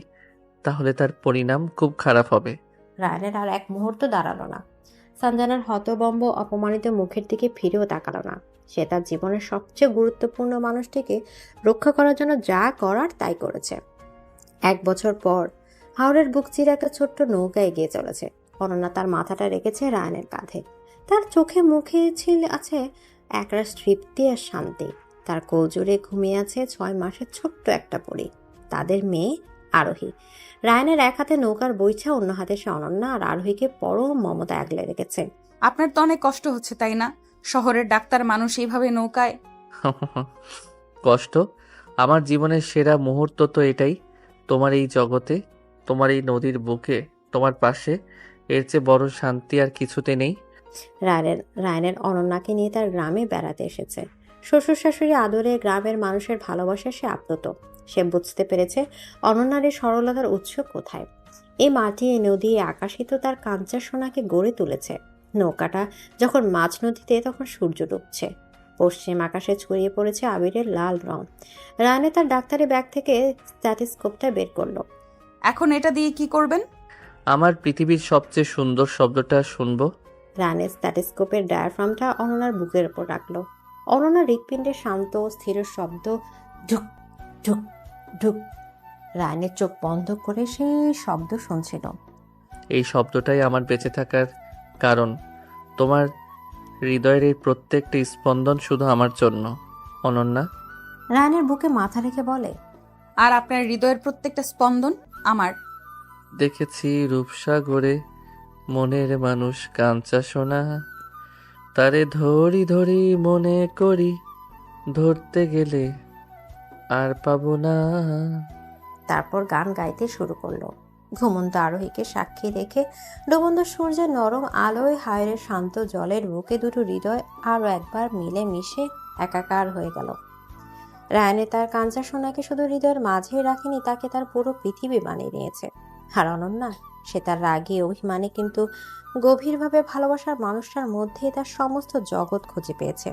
তাহলে তার পরিণাম খুব খারাপ হবে। রায়ানের আর এক মুহূর্ত দাঁড়ালো না। সঞ্জানার হতবম্ব অপমানিত মুখের দিকে ফিরেও তাকালো না। সে তার জীবনের সবচেয়ে গুরুত্বপূর্ণ মানুষটিকে রক্ষা করার জন্য যা করার তাই করেছে। 1 বছর পর হাওড়ের বুক চিরে একটা ছোট্ট নৌকা এগিয়ে চলেছে। অনন্যা তার মাথাটা রেখেছে রায়ানের কাঁধে। তার চোখে মুখে আছে একরাশ তৃপ্তি আর শান্তি। তার কোল জুড়ে ঘুমিয়ে আছে 6 মাসের ছোট্ট একটা পরী, তাদের মেয়ে আরোহী। রায়ানের এক হাতে নৌকার বইছা, অন্য হাতে সে অনন্যা আর আরোহীকে পরম মমতা আগলে রেখেছে। আপনার তো অনেক কষ্ট হচ্ছে তাই না? শহরের ডাক্তার মানুষ এইভাবে নৌকায়। কষ্ট? আমার জীবনের সেরা মুহূর্ত তো এটাই। তোমার এই জগতে, তোমার এই নদীর বুকে, তোমার পাশে, এর চেয়ে বড় শান্তি আর কিছুতে নেই। রায়ানের অনন্যাকে নিয়ে তার গ্রামে বেড়াতে এসেছে। শ্বশুর শাশুড়ি আদরে, গ্রামের মানুষের ভালোবাসা সে আপ্লুত। সে বুঝতে পেরেছে অনন্যার এই সরলতার উৎস কোথায়। এই মাটি, এই নদী, এই আকাশই তো তার কাঞ্চা সোনাকে গড়ে তুলেছে। নৌকাটা যখন মাঝ নদীতে, তখন সূর্য ডুবছে। পশ্চিম আকাশে ছড়িয়ে পড়েছে আবিরের লাল রং। রায়ানে তার ডাক্তারি ব্যাগ থেকে স্ট্যাথোস্কোপটা বের করলো। এখন এটা দিয়ে কি করবেন? আমার পৃথিবীর সবচেয়ে সুন্দর শব্দটা শুনবো। রায়ানের স্ট্যাথোস্কোপের ডায়াফ্রামটা অনন্যার বুকের উপর রাখলো। অনন্যার হৃৎপিণ্ডে শান্ত স্থির শব্দ, ঢুক ঢুক ঢুক। রায়ানের চোখ বন্ধ করে সেই শব্দ শুনছিল। এই শব্দটাই আমার বেঁচে থাকার কারণ। তোমার হৃদয়ের এই প্রত্যেকটা স্পন্দন শুধু আমার জন্য, অনন্যা। রায়ানের বুকে মাথা রেখে বলে, আর আপনার হৃদয়ের প্রত্যেকটা স্পন্দন আমার। দেখেছি রূপসাগরে মনের মানুষ কাঞ্চা সোনা, তারে ধরি ধরি মনে করি, ধরতে গেলে আর পাবো না। তারপর গান গাইতে শুরু করলো। ঘুমন্ত আরোহীকে সাক্ষী রেখে ডুবন্ত সূর্যের নরম আলোয়, হায়রের শান্ত জলের বুকে দুটো হৃদয় আরো একবার মিলে মিশে একাকার হয়ে গেল। রায়ানে তার কাঞ্চা সোনাকে শুধু হৃদয়ের মাঝেই রাখেনি, তাকে তার পুরো পৃথিবী বানিয়ে নিয়েছে। আর অনন্যা, সে তার রাগে অভিমানে কিন্তু গভীরভাবে ভালোবাসার মানুষটার মধ্যে তার সমস্ত জগৎ খুঁজে পেয়েছে।